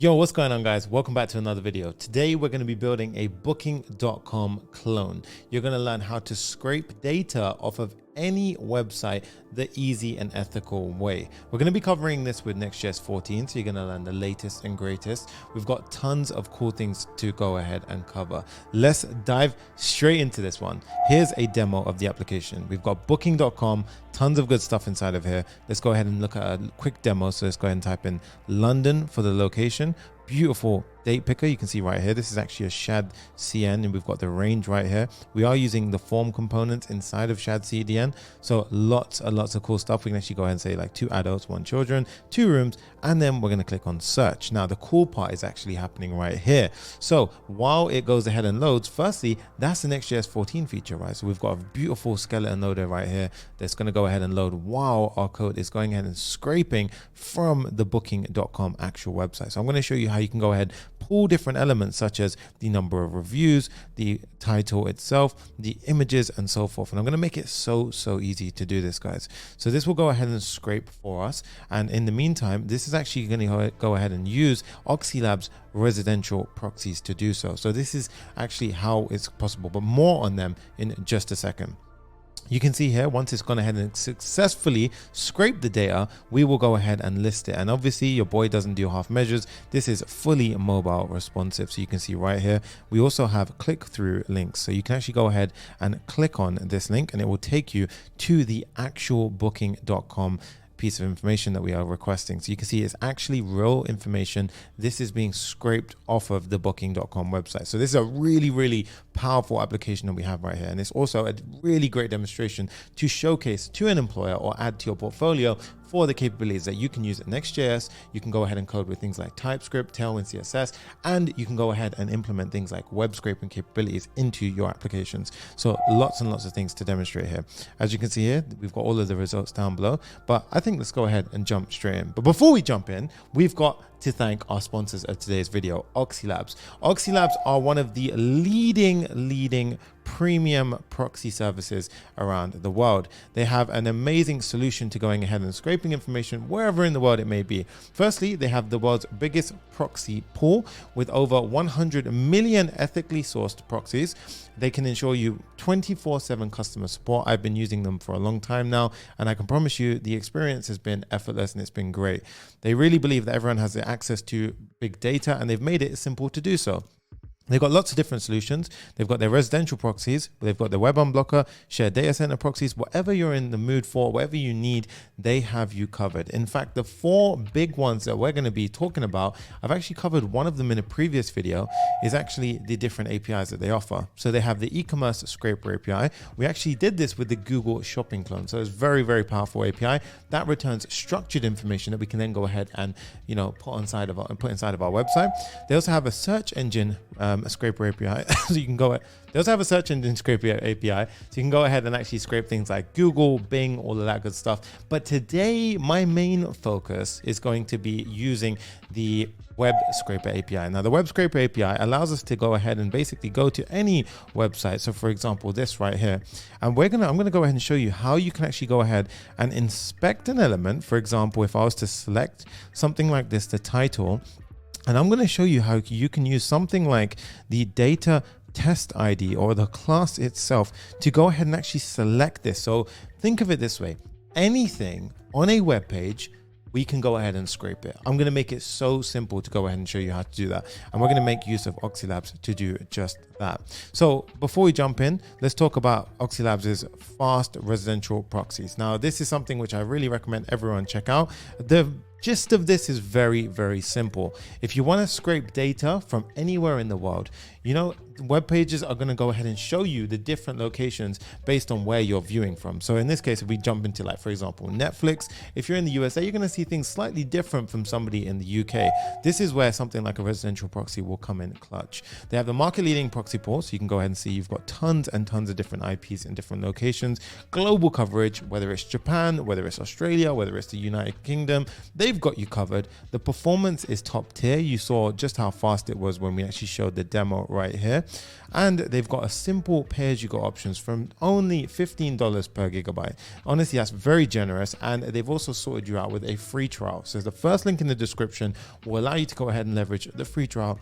Yo, what's going on, guys? Welcome back to another video. Today we're going to be building a booking.com clone. You're going to learn how to scrape data off of any website the easy and ethical way. We're going to be covering this with Next.js 14, so you're going to learn the latest and greatest. We've got tons of cool things to go ahead and cover. Let's dive straight into this one. Here's a demo of the application. We've got booking.com, tons of good stuff inside of here. Let's go ahead and look at a quick demo. So let's go ahead and type in London for the location. Beautiful date picker. You can see right here, this is actually a Shadcn, and we've got the range right here. We are using the form components inside of Shadcn, so lots and lots of cool stuff. We can actually go ahead and say like 2 adults, 1 children, 2 rooms, and then we're going to click on search. Now the cool part is actually happening right here. So while it goes ahead and loads, firstly, that's the Next.js 14 feature, right? So we've got a beautiful skeleton loader right here that's going to go ahead and load while our code is going ahead and scraping from the booking.com actual website. So I'm going to show you how you can go ahead, pull different elements such as the number of reviews, the title itself, the images, and so forth. And I'm going to make it so easy to do this, guys. So this will go ahead and scrape for us. And in the meantime, this is actually going to go ahead and use Oxylabs residential proxies to do so. So this is actually how it's possible, but more on them in just a second. You can see here, once it's gone ahead and successfully scraped the data, we will go ahead and list it. And obviously your boy doesn't do half measures. This is fully mobile responsive. So you can see right here, we also have click-through links. So you can actually go ahead and click on this link and it will take you to the actual booking.com piece of information that we are requesting. So you can see it's actually real information. This is being scraped off of the booking.com website. So this is a really powerful application that we have right here. And it's also a really great demonstration to showcase to an employer or add to your portfolio for the capabilities that you can use at Next.js. You can go ahead and code with things like TypeScript, Tailwind CSS, and you can go ahead and implement things like web scraping capabilities into your applications. So lots and lots of things to demonstrate here. As you can see here, we've got all of the results down below, but I think let's go ahead and jump straight in. But before we jump in, we've got to thank our sponsors of today's video, Oxylabs. Oxylabs are one of the leading premium proxy services around the world. They have an amazing solution to going ahead and scraping information wherever in the world it may be. Firstly, they have the world's biggest proxy pool with over 100 million ethically sourced proxies. They can ensure you 24/7 customer support. I've been using them for a long time now, and I can promise you the experience has been effortless and it's been great. They really believe that everyone has access to big data, and they've made it simple to do so. They've got lots of different solutions. They've got their residential proxies, they've got their web unblocker, shared data center proxies, whatever you're in the mood for, whatever you need, they have you covered. In fact, the 4 big ones that we're going to be talking about, I've actually covered one of them in a previous video, is actually the different APIs that they offer. So they have the e-commerce scraper API. We actually did this with the Google shopping clone. So it's very powerful API that returns structured information that we can then go ahead and, you know, put inside of our website. They also have a search engine scraper API. So you can go, they also have a search engine scraper API. So you can go ahead and actually scrape things like Google, Bing, all of that good stuff. But today, my main focus is going to be using the web scraper API. Now the web scraper API allows us to go ahead and basically go to any website. So for example, this right here, and I'm going to go ahead and show you how you can actually go ahead and inspect an element. For example, if I was to select something like this, the title, and I'm going to show you how you can use something like the data test ID or the class itself to go ahead and actually select this. So think of it this way, anything on a web page, we can go ahead and scrape it. I'm going to make it so simple to go ahead and show you how to do that. And we're going to make use of Oxylabs to do just that. So before we jump in, let's talk about Oxylabs' fast residential proxies. Now, this is something which I really recommend everyone check out. The gist of this is very simple. If you want to scrape data from anywhere in the world, you know, web pages are going to go ahead and show you the different locations based on where you're viewing from. So in this case, if we jump into, like, for example, Netflix, if you're in the USA, you're going to see things slightly different from somebody in the UK. This is where something like a residential proxy will come in clutch. They have the market leading proxy pool. So you can go ahead and see you've got tons and tons of different IPs in different locations, global coverage, whether it's Japan, whether it's Australia, whether it's the United Kingdom, they've got you covered. The performance is top tier. You saw just how fast it was when we actually showed the demo right here. And they've got a simple pay-as-you-go options from only $15 per gigabyte. Honestly, that's very generous. And they've also sorted you out with a free trial. So the first link in the description will allow you to go ahead and leverage the free trial.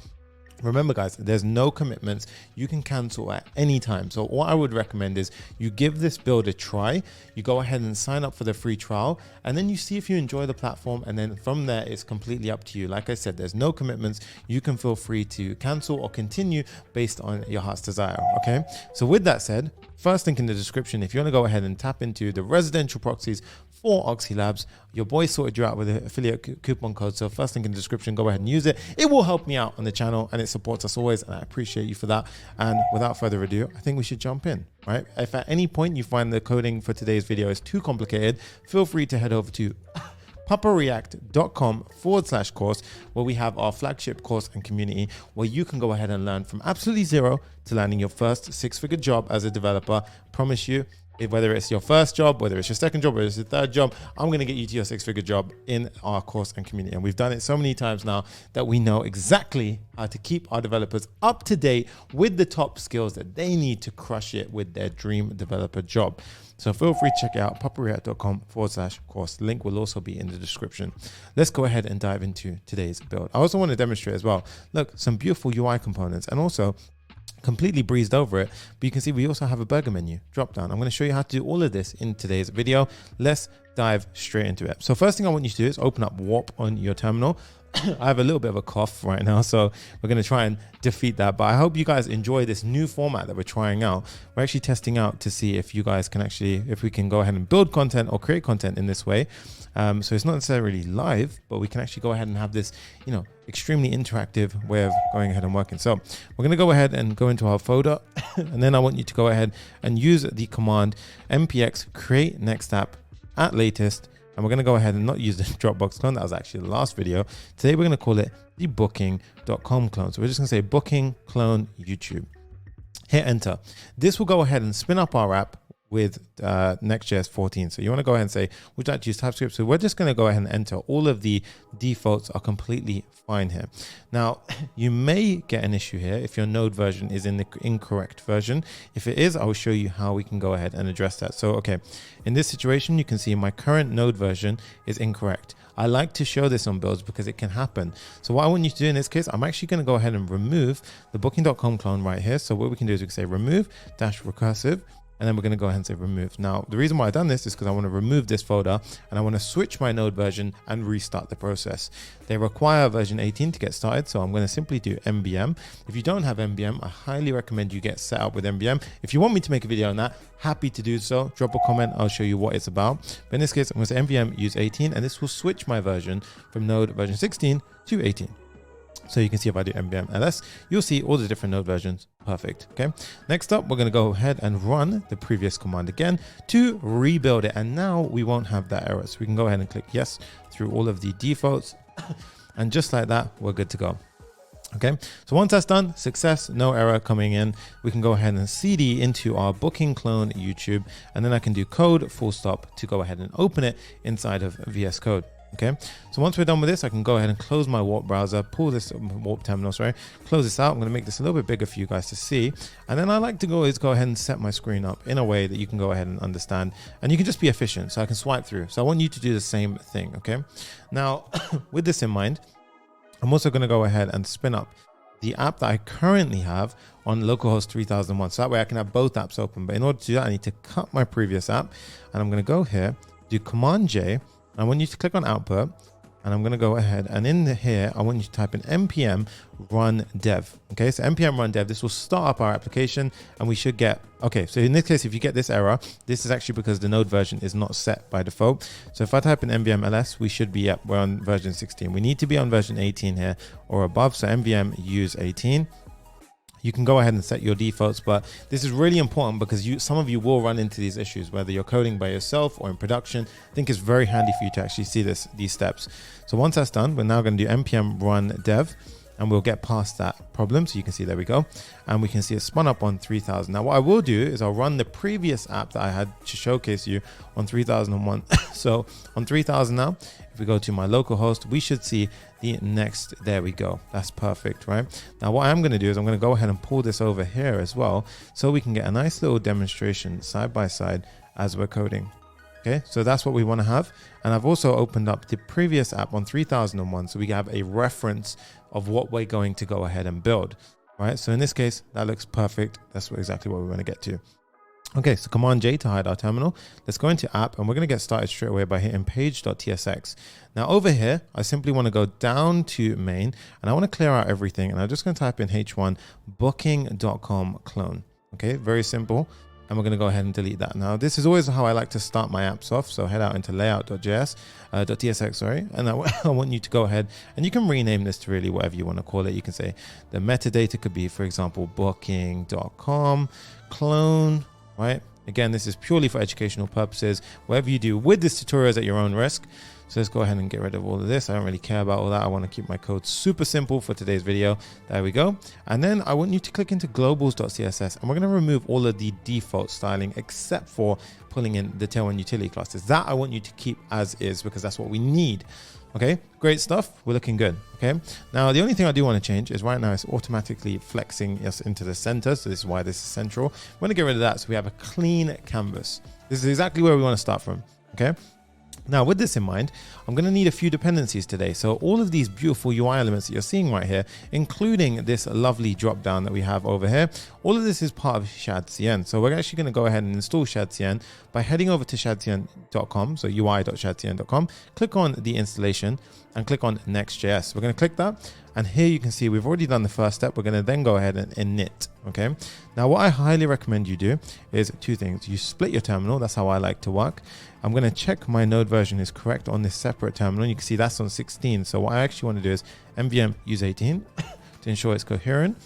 Remember guys, there's no commitments. You can cancel at any time. So what I would recommend is you give this build a try. You go ahead and sign up for the free trial, and then you see if you enjoy the platform. And then from there, it's completely up to you. Like I said, there's no commitments. You can feel free to cancel or continue based on your heart's desire. Okay. So with that said, first link in the description, if you want to go ahead and tap into the residential proxies for Oxylabs, your boy sorted you out with an affiliate coupon code. So first link in the description, go ahead and use it. It will help me out on the channel and it supports us always. And I appreciate you for that. And without further ado, I think we should jump in, right? If at any point you find the coding for today's video is too complicated, feel free to head over to papareact.com/course, where we have our flagship course and community where you can go ahead and learn from absolutely zero to landing your first six-figure job as a developer. Promise you, whether it's your first job, whether it's your second job, whether it's your third job, I'm going to get you to your six-figure job in our course and community. And we've done it so many times now that we know exactly how to keep our developers up to date with the top skills that they need to crush it with their dream developer job. So feel free to check it out, papareact.com/course. Link will also be in the description. Let's go ahead and dive into today's build. I also want to demonstrate as well, look, some beautiful UI components, and also completely breezed over it, but you can see we also have a burger menu drop down. I'm going to show you how to do all of this in today's video. Let's dive straight into it. So first thing I want you to do is open up Warp on your terminal. I have a little bit of a cough right now, so we're going to try and defeat that. But I hope you guys enjoy this new format that we're trying out. We're actually testing out to see if you guys can actually, if we can go ahead and build content or create content in this way. So it's not necessarily live, but we can actually go ahead and have this, you know, extremely interactive way of going ahead and working. So we're going to go ahead and go into our folder, and then I want you to go ahead and use the command npx create next app at latest. And we're going to go ahead and not use the Dropbox clone. That was actually the last video. Today, we're going to call it the booking.com clone. So we're just going to say booking clone YouTube. Hit enter. This will go ahead and spin up our app with Next.js 14. So you want to go ahead and say, would you like to use TypeScript? So we're just going to go ahead and enter. All of the defaults are completely fine here. Now, you may get an issue here if your node version is in the incorrect version. If it is, I will show you how we can go ahead and address that. So, okay, in this situation, you can see my current node version is incorrect. I like to show this on builds because it can happen. So what I want you to do in this case, I'm actually going to go ahead and remove the booking.com clone right here. So what we can do is we can say remove -recursive. And then we're going to go ahead and say remove. Now, the reason why I've done this is because I want to remove this folder and I want to switch my node version and restart the process. They require version 18 to get started. So I'm going to simply do nbm. If you don't have nbm, I highly recommend you get set up with nbm. If you want me to make a video on that, happy to do so. Drop a comment. I'll show you what it's about. But in this case, I'm going to say nbm use 18, and this will switch my version from node version 16 to 18. So you can see if I do nbm ls, you'll see all the different node versions. Perfect. Okay. Next up, we're going to go ahead and run the previous command again to rebuild it. And now we won't have that error. So we can go ahead and click yes through all of the defaults. And just like that, we're good to go. Okay. So once that's done, success, no error coming in, we can go ahead and cd into our booking clone YouTube. And then I can do code full stop to go ahead and open it inside of VS Code. Okay, so once we're done with this, I can go ahead and close my Warp browser, pull this Warp terminal, close this out. I'm going to make this a little bit bigger for you guys to see. And then I like to always go ahead and set my screen up in a way that you can go ahead and understand, and you can just be efficient. So I can swipe through. So I want you to do the same thing. Okay, now with this in mind, I'm also going to go ahead and spin up the app that I currently have on localhost 3001. So that way I can have both apps open. But in order to do that, I need to cut my previous app, and I'm going to go here, do Command J. I want you to click on output, and I'm going to go ahead and in here, I want you to type in npm run dev. Okay, so npm run dev, this will start up our application, and we should get, okay, so in this case, if you get this error, this is actually because the node version is not set by default. So if I type in npm ls, we should be we're on version 16. We need to be on version 18 here or above. So npm use 18. You can go ahead and set your defaults, but this is really important because some of you will run into these issues, whether you're coding by yourself or in production. I think it's very handy for you to actually see these steps. So once that's done, we're now going to do npm run dev. and we'll get past that problem. So you can see, there we go. And we can see it spun up on 3000. Now what I will do is I'll run the previous app that I had to showcase you on 3001. So on 3000 now, if we go to my local host, we should see the next, there we go. That's perfect, right? Now what I'm going to do is I'm going to go ahead and pull this over here as well, so we can get a nice little demonstration side by side as we're coding. Okay, so that's what we want to have. And I've also opened up the previous app on 3001, so we have a reference of what we're going to go ahead and build, right? So in this case, that looks perfect. That's exactly what we want to get to. Okay, so Command J to hide our terminal. Let's go into app, and we're going to get started straight away by hitting page.tsx. Now over here, I simply want to go down to main, and I want to clear out everything. And I'm just going to type in h1 booking.com clone. Okay, very simple. And we're going to go ahead and delete that. Now, this is always how I like to start my apps off. So head out into layout.js, .tsx, sorry. And I want you to go ahead, and you can rename this to really whatever you want to call it. You can say the metadata could be, for example, booking.com clone, right? Again, this is purely for educational purposes. Whatever you do with this tutorial is at your own risk. So let's go ahead and get rid of all of this. I don't really care about all that. I want to keep my code super simple for today's video. There we go. And then I want you to click into globals.css, and we're going to remove all of the default styling except for pulling in the Tailwind utility classes. That I want you to keep as is, because that's what we need. Okay, great stuff. We're looking good. Okay, now the only thing I do want to change is right now it's automatically flexing us into the center. So this is why this is central. We're going to get rid of that so we have a clean canvas. This is exactly where we want to start from. Okay. Now, with this in mind, I'm going to need a few dependencies today. So all of these beautiful UI elements that you're seeing right here, including this lovely drop down that we have over here, all of this is part of Shadcn. So we're actually going to go ahead and install Shadcn by heading over to shadcn.com, so ui.shadcn.com, click on the installation and click on Next.js. We're going to click that. And here you can see we've already done the first step. We're going to then go ahead and init. Okay. Now, what I highly recommend you do is two things. You split your terminal. That's how I like to work. I'm going to check my node version is correct on this separate terminal. You can see that's on 16. So what I actually want to do is nvm use 18 to ensure it's coherent.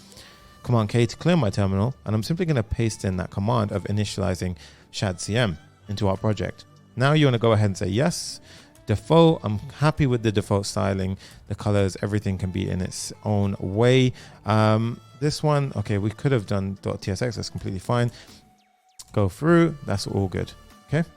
Command K to clear my terminal. And I'm simply going to paste in that command of initializing Shadcn into our project. Now you want to go ahead and say yes. Default, I'm happy with the default styling, the colors, everything can be in its own way. This one, okay, we could have done .tsx, that's completely fine. Go through, that's all good. Okay.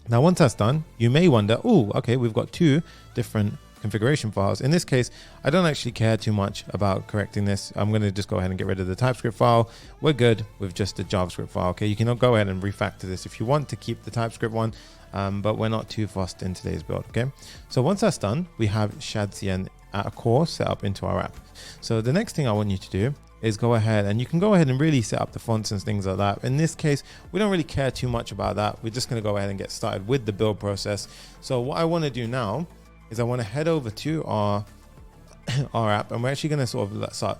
Now, once that's done, you may wonder, oh, okay, we've got two different configuration files. In this case, I don't actually care too much about correcting this. I'm going to just go ahead and get rid of the TypeScript file. We're good with just the JavaScript file. Okay, you can go ahead and refactor this if you want to keep the TypeScript one, but we're not too fussed in today's build. Okay, so once that's done, we have Shadcn at a core set up into our app. So the next thing I want you to do is go ahead, and you can go ahead and really set up the fonts and things like that. In this case, we don't really care too much about that. We're just going to go ahead and get started with the build process. So what I want to do now is I want to head over to our app, and we're actually going to sort of start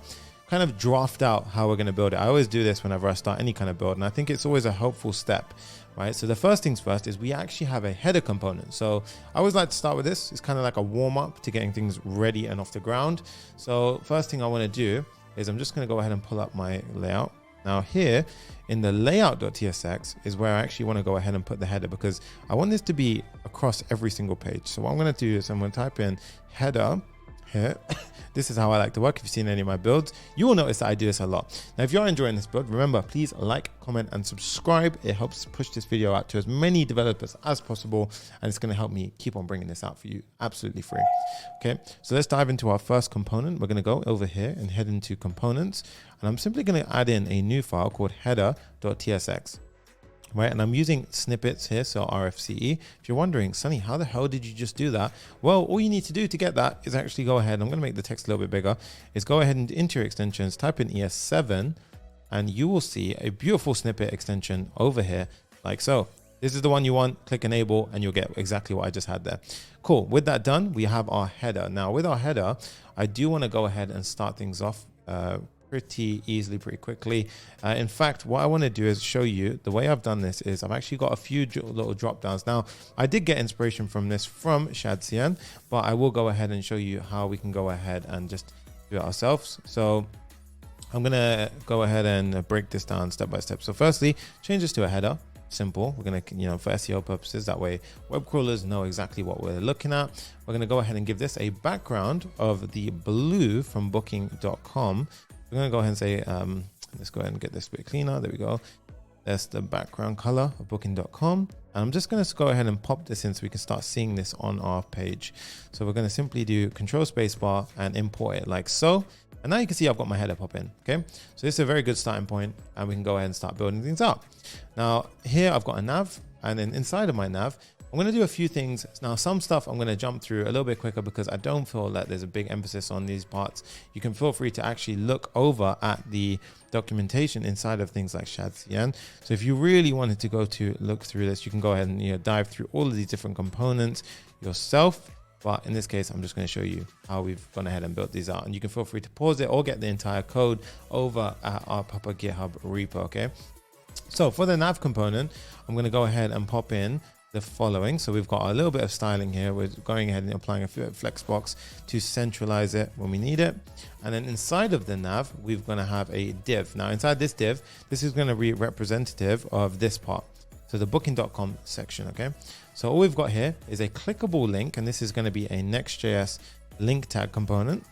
kind of draft out how we're going to build it. I always do this whenever I start any kind of build, and I think it's always a helpful step, right? So the first things first is we actually have a header component. So I always like to start with this. It's kind of like a warm up to getting things ready and off the ground. So first thing I want to do is I'm just going to go ahead and pull up my layout. Now here in the layout.tsx is where I actually want to go ahead and put the header, because I want this to be across every single page. So what I'm going to do is I'm going to type in header here. This is how I like to work. If you've seen any of my builds, you will notice that I do this a lot. Now, if you're enjoying this build, remember, please like, comment, and subscribe. It helps push this video out to as many developers as possible, and it's going to help me keep on bringing this out for you absolutely free. Okay, so let's dive into our first component. We're going to go over here and head into components, and I'm simply going to add in a new file called header.tsx. Right, and I'm using snippets here, so RFCE. If you're wondering, Sonny, how the hell did you just do that? Well, all you need to do to get that is actually go ahead. I'm going to make the text a little bit bigger. Is go ahead and into your extensions, type in ES7, and you will see a beautiful snippet extension over here, like so. This is the one you want. Click enable, and you'll get exactly what I just had there. Cool. With that done, we have our header. Now, with our header, I do want to go ahead and start things off pretty easily, pretty quickly. In fact, what I want to do is show you the way I've done this is I've actually got a few little drop downs. Now, I did get inspiration from this from Shadcn, but I will go ahead and show you how we can go ahead and just do it ourselves. So I'm going to go ahead and break this down step by step. So firstly, change this to a header. simple. We're going to, for SEO purposes, that way web crawlers know exactly what we're looking at. We're going to go ahead and give this a background of the blue from booking.com. We're going to go ahead and say, let's go ahead and get this a bit cleaner. There we go. That's the background color of booking.com. And I'm just going to go ahead and pop this in so we can start seeing this on our page. So we're going to simply do Control Spacebar and import it like so. And now you can see I've got my header pop in. Okay. So this is a very good starting point, and we can go ahead and start building things out. Now here I've got a nav, and then inside of my nav, I'm going to do a few things. Now, some stuff I'm going to jump through a little bit quicker because I don't feel that there's a big emphasis on these parts. You can feel free to actually look over at the documentation inside of things like Shadcn. So if you really wanted to go to look through this, you can go ahead and dive through all of these different components yourself. But in this case, I'm just going to show you how we've gone ahead and built these out. And you can feel free to pause it or get the entire code over at our Papa GitHub repo. Okay. So for the nav component, I'm going to go ahead and pop in the following. So we've got a little bit of styling here. We're going ahead and applying a flexbox to centralize it when we need it. And then inside of the nav, we're going to have a div. Now inside this div, this is going to be representative of this part. So the booking.com section. Okay. So all we've got here is a clickable link, and this is going to be a Next.js link tag component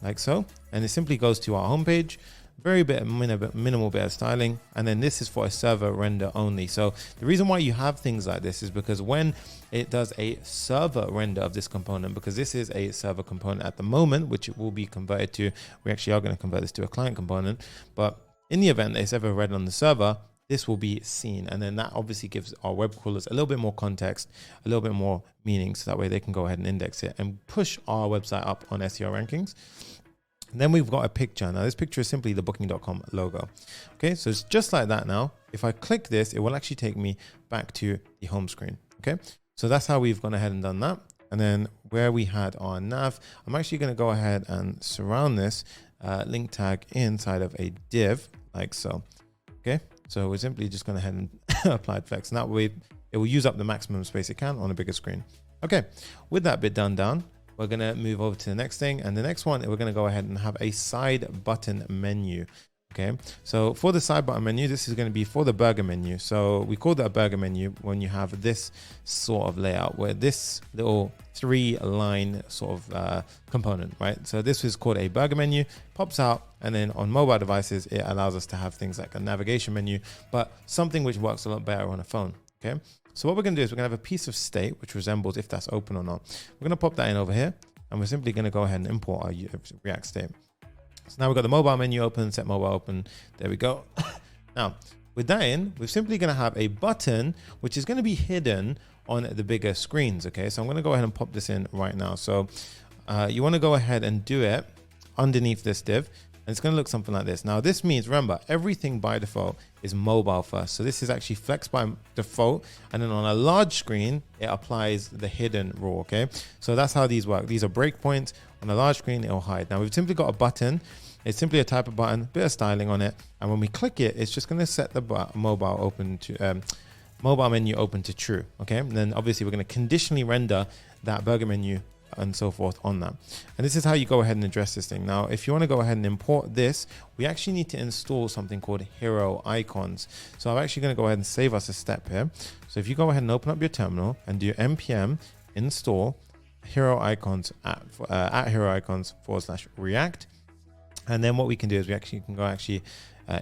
like so. And it simply goes to our homepage. Very minimal bit of styling, and then this is for a server render only. So the reason why you have things like this is because when it does a server render of this component, because this is a server component at the moment, which it will be converted to, we actually are going to convert this to a client component, but in the event that it's ever read on the server, this will be seen, and then that obviously gives our web crawlers a little bit more context, a little bit more meaning, so that way they can go ahead and index it and push our website up on SEO rankings. And then we've got a picture. Now this picture is simply the booking.com logo. Okay, so it's just like that now. If I click this, it will actually take me back to the home screen. Okay, so that's how we've gone ahead and done that. And then where we had our nav, I'm actually going to go ahead and surround this link tag inside of a div like so. Okay, so we're simply just going to head and apply flex. And that way it will use up the maximum space it can on a bigger screen. Okay, with that bit done, we're going to move over to the next thing. And the next one, we're going to go ahead and have a side button menu. Okay, so for the side button menu, this is going to be for the burger menu. So we call that a burger menu when you have this sort of layout where this little 3-line sort of component, right? So this is called a burger menu, pops out, and then on mobile devices, it allows us to have things like a navigation menu, but something which works a lot better on a phone. Okay, so what we're going to do is we're going to have a piece of state which resembles if that's open or not. We're going to pop that in over here, and we're simply going to go ahead and import our React state. So now we've got the mobile menu open, set mobile open. There we go. Now, with that in, we're simply going to have a button which is going to be hidden on the bigger screens. Okay, so I'm going to go ahead and pop this in right now. So you want to go ahead and do it underneath this div. And it's going to look something like this. Now, this means, remember, everything by default is mobile first. So this is actually flex by default. And then on a large screen, it applies the hidden rule, okay? So that's how these work. These are breakpoints. On a large screen, it'll hide. Now, we've simply got a button. It's simply a type of button, bit of styling on it. And when we click it, it's just going to set the mobile open to mobile menu open to true, okay? And then obviously, we're going to conditionally render that burger menu and so forth on that. And this is how you go ahead and address this thing. Now, if you want to go ahead and import this, we actually need to install something called hero icons. So I'm actually going to go ahead and save us a step here. So if you go ahead and open up your terminal and do npm install hero icons at hero icons /react. And then what we can do is we actually can go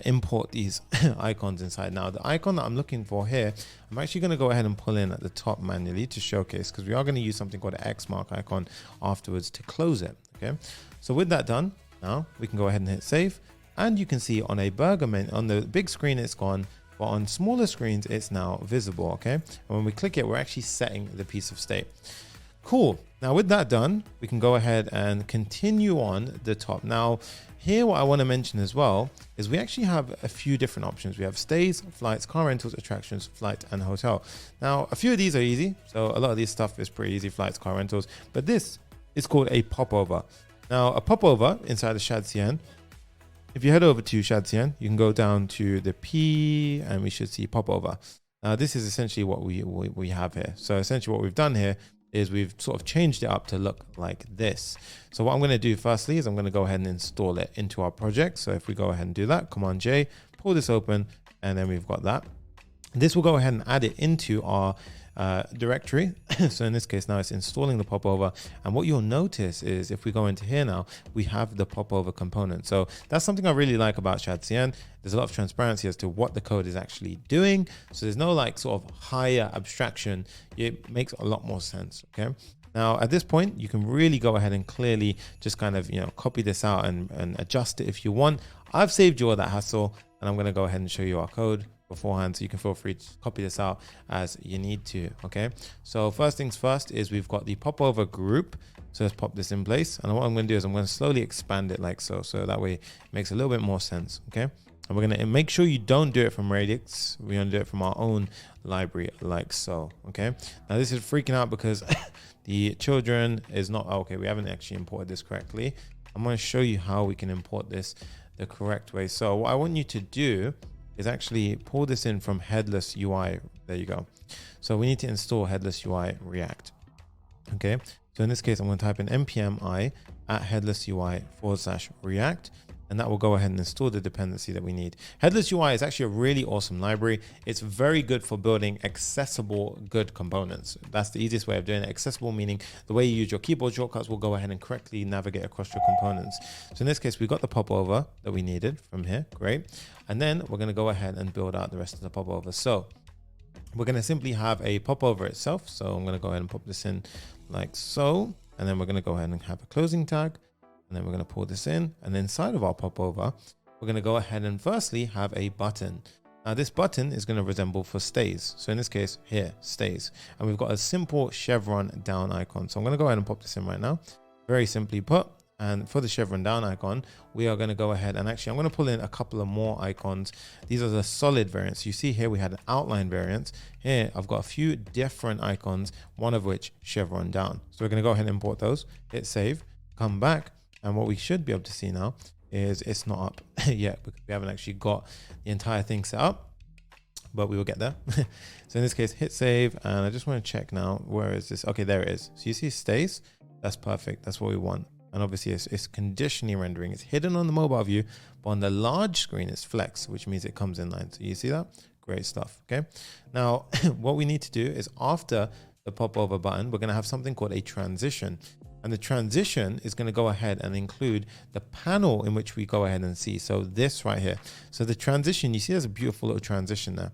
import these icons inside. Now, the icon that I'm looking for here, I'm actually going to go ahead and pull in at the top manually to showcase, because we are going to use something called an X mark icon afterwards to close it. Okay, so with that done, now we can go ahead and hit save, and you can see on a burger menu on the big screen it's gone, but on smaller screens it's now visible. Okay, and when we click it, we're actually setting the piece of state. Cool. Now with that done, we can go ahead and continue on the top. Now here, what I want to mention as well is we actually have a few different options. We have stays, flights, car rentals, attractions, flight, and hotel. Now, a few of these are easy. So a lot of this stuff is pretty easy, flights, car rentals, but this is called a popover. Now, a popover inside of Shadcn, if you head over to Shadcn, you can go down to the P and we should see popover. Now, this is essentially what we have here. So essentially what we've done here is we've sort of changed it up to look like this. So what I'm going to do firstly is I'm going to go ahead and install it into our project. So if we go ahead and do that, Command J, pull this open, and then we've got that. This will go ahead and add it into our directory. So in this case now it's installing the popover, and what you'll notice is if we go into here now, we have the popover component. So that's something I really like about Shadcn. There's a lot of transparency as to what the code is actually doing, so there's no like sort of higher abstraction. It makes a lot more sense. Okay, now at this point you can really go ahead and clearly just kind of, you know, copy this out and adjust it if you want. I've saved you all that hassle, and I'm going to go ahead and show you our code beforehand, so you can feel free to copy this out as you need to. Okay, so first things first is we've got the popover group. So let's pop this in place, and what I'm going to do is I'm going to slowly expand it like so that way it makes a little bit more sense. Okay, and we're going to make sure you don't do it from Radix. We're going to do it from our own library like so. Okay, now this is freaking out because the children is not okay. We haven't actually imported this correctly. I'm going to show you how we can import this the correct way. So what I want you to do is actually pull this in from headless UI. There you go. So we need to install headless UI React. Okay, so in this case I'm going to type in npm i at headless UI /React, and that will go ahead and install the dependency that we need. Headless UI is actually a really awesome library. It's very good for building accessible good components. That's the easiest way of doing it. Accessible meaning the way you use your keyboard shortcuts will go ahead and correctly navigate across your components. So in this case, we got the popover that we needed from here. Great. And then we're going to go ahead and build out the rest of the popover. So we're going to simply have a popover itself. So I'm going to go ahead and pop this in like so. And then we're going to go ahead and have a closing tag. And then we're going to pull this in, and inside of our popover, we're going to go ahead and firstly have a button. Now this button is going to resemble for stays. So in this case here, stays. And we've got a simple chevron down icon. So I'm going to go ahead and pop this in right now. Very simply put. And for the chevron down icon, we are going to go ahead and actually I'm going to pull in a couple of more icons. These are the solid variants. You see here we had an outline variant. Here I've got a few different icons, one of which chevron down. So we're going to go ahead and import those, hit save, come back. And what we should be able to see now is it's not up yet because we haven't actually got the entire thing set up, but we will get there. So in this case, hit save. And I just want to check now, where is this? Okay, there it is. So you see stays, that's perfect. That's what we want. And obviously it's conditionally rendering. It's hidden on the mobile view, but on the large screen it's flex, which means it comes in line. So you see that? Great stuff. Okay. Now what we need to do is after the popover button, we're going to have something called a transition. And the transition is going to go ahead and include the panel in which we go ahead and see. So this right here. So the transition, you see there's a beautiful little transition there.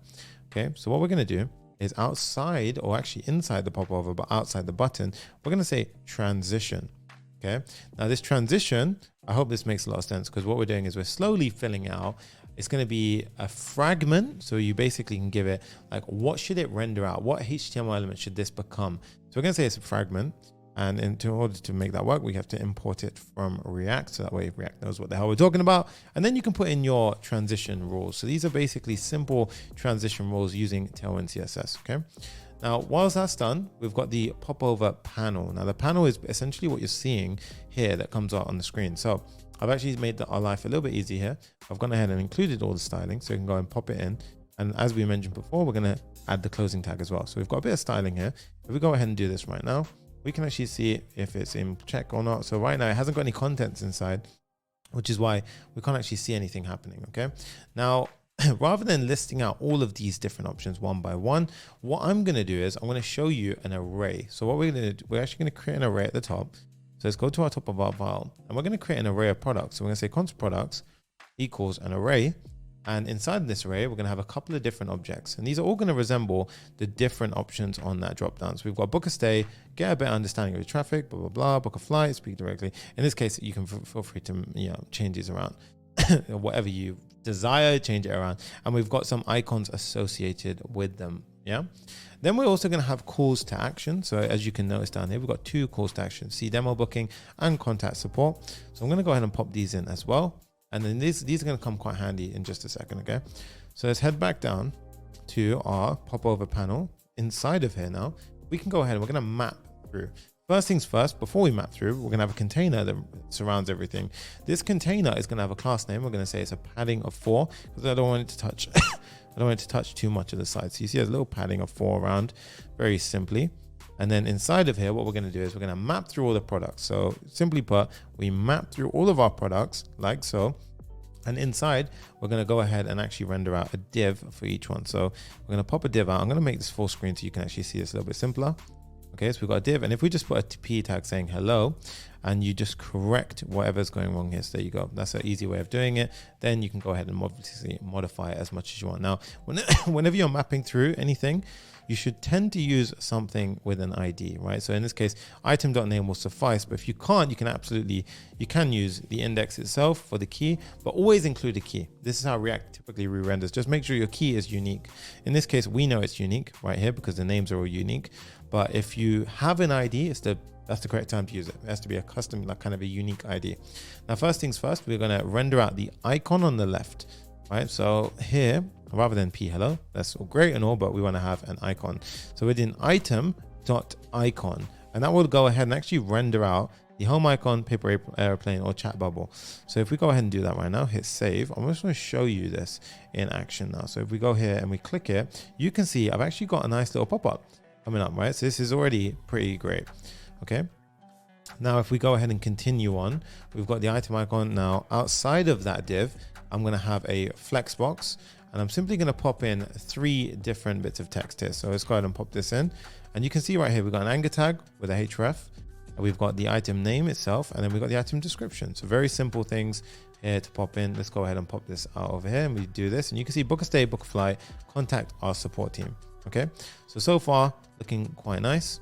Okay, so what we're going to do is outside, or actually inside the popover, but outside the button, we're going to say transition. Okay, now this transition, I hope this makes a lot of sense, because what we're doing is we're slowly filling out. It's going to be a fragment. So you basically can give it like, what should it render out? What HTML element should this become? So we're going to say it's a fragment. And in order to make that work, we have to import it from React. So that way React knows what the hell we're talking about. And then you can put in your transition rules. So these are basically simple transition rules using Tailwind CSS. Okay. Now, whilst that's done, we've got the popover panel. Now the panel is essentially what you're seeing here that comes out on the screen. So I've actually made our life a little bit easy here. I've gone ahead and included all the styling, so you can go and pop it in. And as we mentioned before, we're going to add the closing tag as well. So we've got a bit of styling here. If we go ahead and do this right now, we can actually see if it's in check or not. So right now it hasn't got any contents inside, which is why we can't actually see anything happening. Okay. Now, rather than listing out all of these different options one by one, what I'm going to do is I'm going to show you an array. So what we're going to do, we're actually going to create an array at the top. So let's go to our top of our file, and we're going to create an array of products. So we're going to say const products equals an array. And inside this array, we're going to have a couple of different objects. And these are all going to resemble the different options on that drop down. So we've got book a stay, get a better understanding of the traffic, blah, blah, blah, book a flight, speak directly. In this case, you can feel free to, you know, change these around. Whatever you desire, change it around. And we've got some icons associated with them. Yeah. Then we're also going to have calls to action. So as you can notice down here, we've got two calls to action, see demo booking and contact support. So I'm going to go ahead and pop these in as well. And then these are going to come quite handy in just a second. Okay. So let's head back down to our popover panel. Inside of here now, we can go ahead and we're going to map through. First things first, before we map through, we're going to have a container that surrounds everything. This container is going to have a class name. We're going to say it's a padding of 4 because I don't want it to touch. I don't want it to touch too much of the side. So you see there's a little padding of 4 around, very simply. And then inside of here, what we're going to do is we're going to map through all the products. So simply put, we map through all of our products like so. And inside, we're going to go ahead and actually render out a div for each one. So we're going to pop a div out. I'm going to make this full screen so you can actually see this a little bit simpler. Okay, so we've got a div, and if we just put a p tag saying hello, and you just correct whatever's going wrong here, so there you go. That's an easy way of doing it. Then you can go ahead and obviously modify it as much as you want. Now, whenever you're mapping through anything, you should tend to use something with an ID, right? So in this case, item.name will suffice, but if you can't, you can use the index itself for the key, but always include a key. This is how React typically re-renders. Just make sure your key is unique. In this case, we know it's unique right here because the names are all unique. But if you have an ID, that's the correct time to use it. It has to be a custom, like kind of a unique ID. Now, first things first, we're going to render out the icon on the left, right? So here, rather than p hello, that's all great and all, but we want to have an icon. So we're doing item.icon, and that will go ahead and actually render out the home icon, paper airplane, or chat bubble. So if we go ahead and do that right now, hit save. I'm just going to show you this in action now. So if we go here and we click it, you can see I've actually got a nice little pop-up coming up, right? So this is already pretty great. Okay. Now, if we go ahead and continue on, we've got the item icon. Now, outside of that div, I'm going to have a flex box, and I'm simply going to pop in 3 different bits of text here. So let's go ahead and pop this in. And you can see right here, we've got an anchor tag with a href. We've got the item name itself, and then we've got the item description. So very simple things here to pop in. Let's go ahead and pop this out over here, and we do this. And you can see book a stay, book a flight, contact our support team. Okay. So far looking quite nice.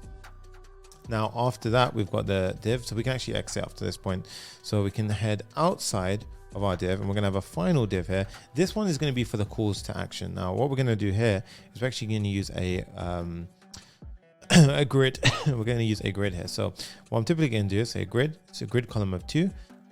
Now, after that, we've got the div. So we can actually exit after this point. So we can head outside of our div, and we're going to have a final div here. This one is going to be for the calls to action. Now, what we're going to do here is we're actually going to use a grid. We're going to use a grid here. So what I'm typically going to do is say grid. It's a grid column of 2.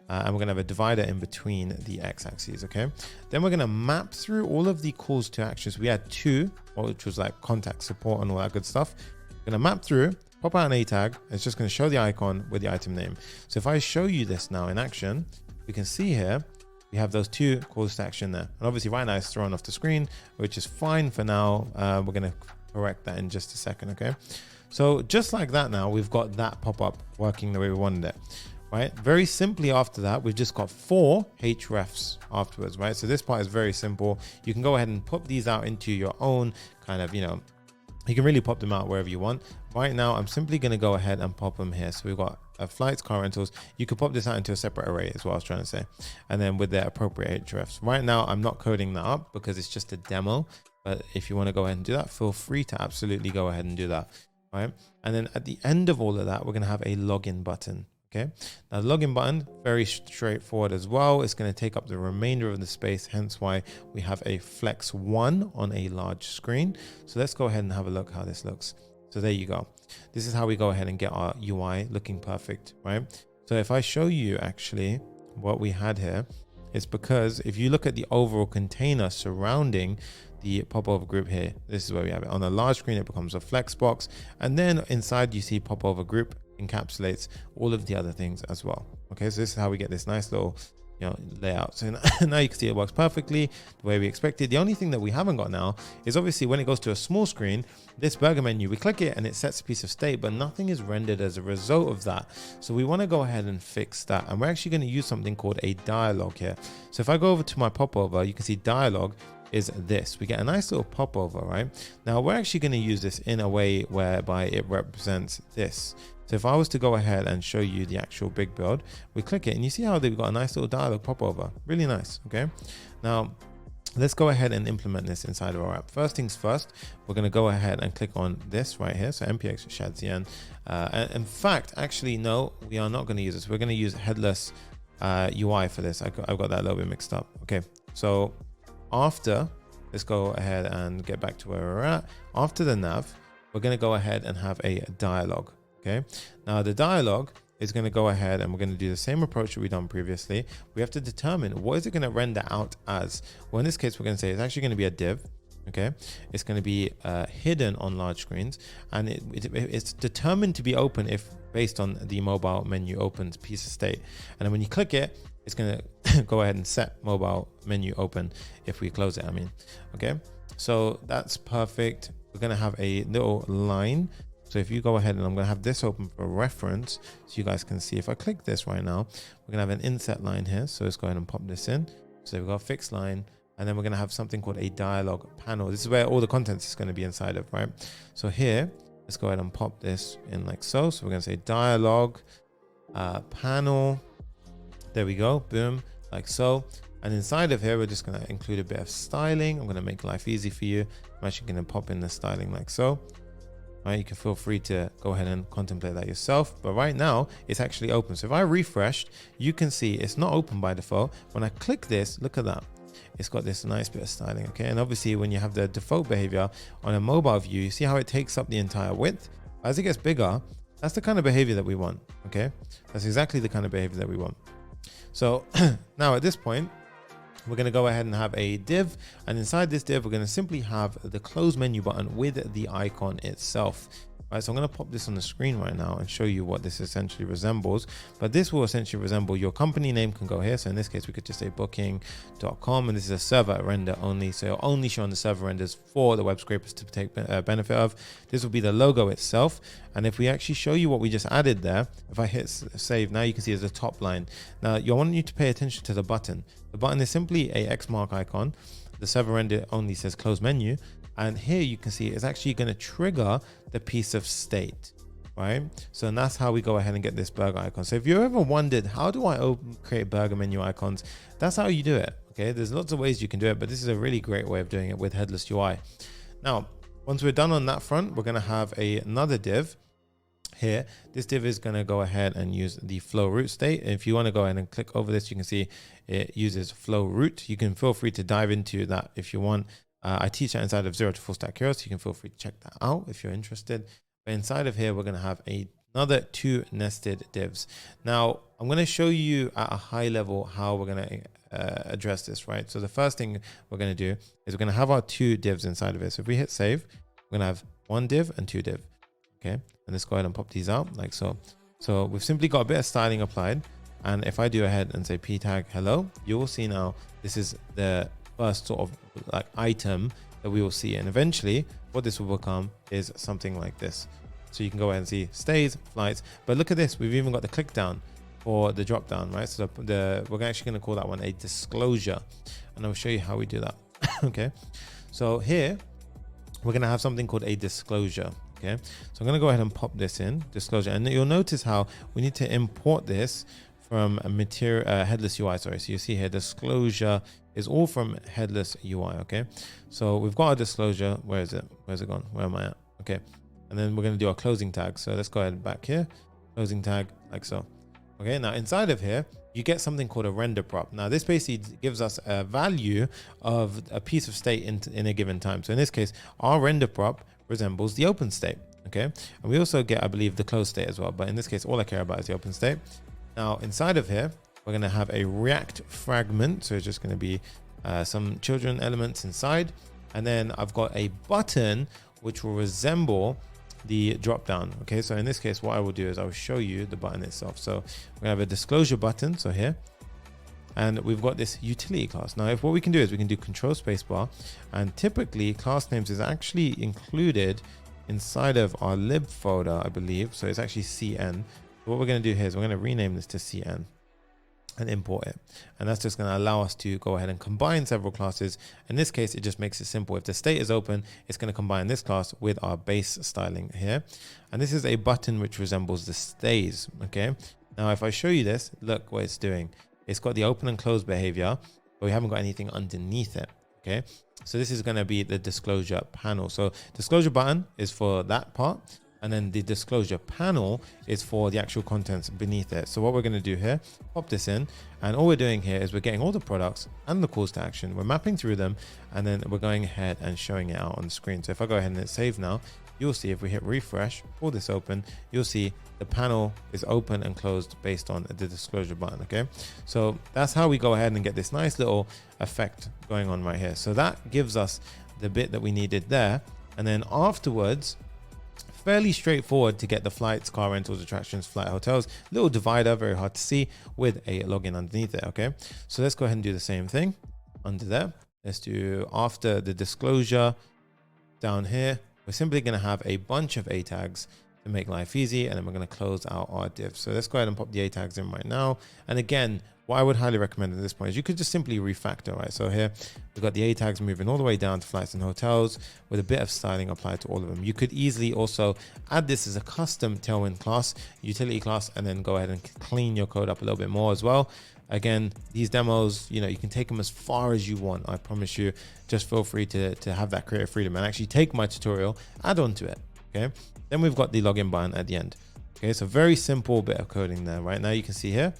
And we're going to have a divider in between the x-axes, okay? Then we're going to map through all of the calls to actions. We had 2, which was like contact, support, and all that good stuff. We're going to map through, pop out an A tag. It's just going to show the icon with the item name. So if I show you this now in action, we can see here, we have those 2 calls to action there. And obviously right now it's thrown off the screen, which is fine for now. We're going to correct that in just a second, okay? So just like that now, we've got that pop-up working the way we wanted it. Right, very simply after that, we've just got 4 hrefs afterwards, right? So this part is very simple. You can go ahead and pop these out into your own kind of, you can really pop them out wherever you want. Right now, I'm simply going to go ahead and pop them here. So we've got flights, car rentals. You could pop this out into a separate array is what I was trying to say. And then with their appropriate hrefs. Right now, I'm not coding that up because it's just a demo. But if you want to go ahead and do that, feel free to absolutely go ahead and do that. Right. And then at the end of all of that, we're going to have a login button. Okay, now the login button, very straightforward as well. It's going to take up the remainder of the space, hence why we have a flex 1 on a large screen. So let's go ahead and have a look how this looks. So there you go. This is how we go ahead and get our UI looking perfect, right? So if I show you actually what we had here, it's because if you look at the overall container surrounding the popover group here, this is where we have it. On a large screen, it becomes a flex box. And then inside you see popover group encapsulates all of the other things as well. Okay, so this is how we get this nice little layout. So now you can see it works perfectly the way we expected. The only thing that we haven't got now is obviously when it goes to a small screen, this burger menu, we click it and it sets a piece of state, but nothing is rendered as a result of that. So we want to go ahead and fix that, and we're actually going to use something called a dialog here. So if I go over to my popover, you can see dialog is this. We get a nice little popover, right? Now we're actually going to use this in a way whereby it represents this. So if I was to go ahead and show you the actual big build, we click it and you see how they've got a nice little dialog pop over. Really nice. Okay. Now let's go ahead and implement this inside of our app. First things first, we're going to go ahead and click on this right here. So npx Shadcn. In fact, actually, no, we are not going to use this. We're going to use headless UI for this. I've got that a little bit mixed up. Okay. So after, let's go ahead and get back to where we're at. After the nav, we're going to go ahead and have a dialog. Okay, now the dialog is going to go ahead and we're going to do the same approach that we've done previously. We have to determine what is it going to render out as. Well, in this case, we're going to say it's actually going to be a div. Okay, it's going to be hidden on large screens, and it's determined to be open if based on the mobile menu opens piece of state. And then when you click it, it's going to go ahead and set mobile menu open if we close it. I mean, okay, so that's perfect. We're going to have a little line. So if you go ahead, and I'm going to have this open for reference so you guys can see. If I click this right now, we're going to have an inset line here. So let's go ahead and pop this in. So we've got a fixed line, and then we're going to have something called a dialog panel. This is where all the contents is going to be inside of, right? So here, let's go ahead and pop this in like so. So we're going to say dialog panel. There we go. Boom, like so. And inside of here, we're just going to include a bit of styling. I'm going to make life easy for you. I'm actually going to pop in the styling like so. Right, you can feel free to go ahead and contemplate that yourself. But right now, it's actually open. So if I refreshed, you can see it's not open by default. When I click this, look at that. It's got this nice bit of styling, okay? And obviously, when you have the default behavior on a mobile view, you see how it takes up the entire width. As it gets bigger, that's the kind of behavior that we want, okay? That's exactly the kind of behavior that we want. So now at this point, we're going to go ahead and have a div, and inside this div, we're going to simply have the close menu button with the icon itself. Right, so I'm going to pop this on the screen right now and show you what this essentially resembles. But this will essentially resemble your company name can go here. So in this case, we could just say booking.com, and this is a server render only. So it'll only show on the server renders for the web scrapers to take benefit of. This will be the logo itself. And if we actually show you what we just added there, if I hit save, now you can see there's a top line. Now I want you to pay attention to the button. The button is simply a X mark icon. The server render only says close menu. And here you can see it's actually going to trigger the piece of state, right? So and that's how we go ahead and get this burger icon. So if you ever wondered, how do I create burger menu icons? That's how you do it, okay? There's lots of ways you can do it, but this is a really great way of doing it with headless UI. Now, once we're done on that front, we're going to have another div here. This div is going to go ahead and use the flow root state. If you want to go ahead and click over this, you can see it uses flow root. You can feel free to dive into that if you want. I teach that inside of Zero to Full Stack Heroes, so you can feel free to check that out if you're interested. But inside of here, we're going to have another 2 nested divs. Now, I'm going to show you at a high level how we're going to address this, right? So the first thing we're going to do is we're going to have our 2 divs inside of it. So if we hit save, we're going to have 1 div and 2 div, okay? And let's go ahead and pop these out like so. So we've simply got a bit of styling applied. And if I do ahead and say p tag hello, you will see now this is the first sort of like item that we will see, and eventually what this will become is something like this. So you can go ahead and see stays, flights, but look at this, we've even got the click down or the drop down, right? So we're actually going to call that one a disclosure, and I'll show you how we do that. Okay, so here we're going to have something called a disclosure. Okay, so I'm going to go ahead and pop this in disclosure, and you'll notice how we need to import this from a headless UI. Sorry, so you see here disclosure is all from headless UI. Okay, so we've got our disclosure. Where is it? Where's it gone? Where am I at? Okay, and then we're going to do our closing tag. So let's go ahead and back here, closing tag like so. Okay, now inside of here you get something called a render prop. Now this basically gives us a value of a piece of state in a given time. So in this case, our render prop resembles the open state. Okay, and we also get, I believe, the closed state as well, but in this case all I care about is the open state. Now inside of here we're going to have a React fragment, so it's just going to be some children elements inside, and then I've got a button which will resemble the drop down. Okay, so in this case what I will do is I will show you the button itself. So we're gonna have a disclosure button, so here, and we've got this utility class. Now if what we can do is we can do control spacebar, and typically class names is actually included inside of our lib folder, I believe. So it's actually CN. So what we're going to do here is we're going to rename this to CN and import it, and that's just going to allow us to go ahead and combine several classes. In this case, it just makes it simple. If the state is open, it's going to combine this class with our base styling here, and this is a button which resembles the stays. Okay, now if I show you this, look what it's doing. It's got the open and close behavior, but we haven't got anything underneath it. Okay, so this is going to be the disclosure panel. So disclosure button is for that part, and then the disclosure panel is for the actual contents beneath it. So what we're going to do here, pop this in, and all we're doing here is we're getting all the products and the calls to action, we're mapping through them, and then we're going ahead and showing it out on the screen. So if I go ahead and hit save now, you'll see if we hit refresh, pull this open, you'll see the panel is open and closed based on the disclosure button. Okay, so that's how we go ahead and get this nice little effect going on right here. So that gives us the bit that we needed there, and then afterwards, fairly straightforward to get the flights, car rentals, attractions, flight, hotels, little divider, very hard to see, with a login underneath it. Okay, so let's go ahead and do the same thing under there. Let's do after the disclosure down here. We're simply going to have a bunch of A tags to make life easy, and then we're going to close out our div. So let's go ahead and pop the A tags in right now. And again, what I would highly recommend at this point is you could just simply refactor, right? So here we've got the A tags moving all the way down to flights and hotels with a bit of styling applied to all of them. You could easily also add this as a custom Tailwind class, utility class, and then go ahead and clean your code up a little bit more as well. Again, these demos, you know, you can take them as far as you want. I promise you, just feel free to have that creative freedom and actually take my tutorial, add on to it, okay? Then we've got the login button at the end. Okay, so very simple bit of coding there. Right now you can see here,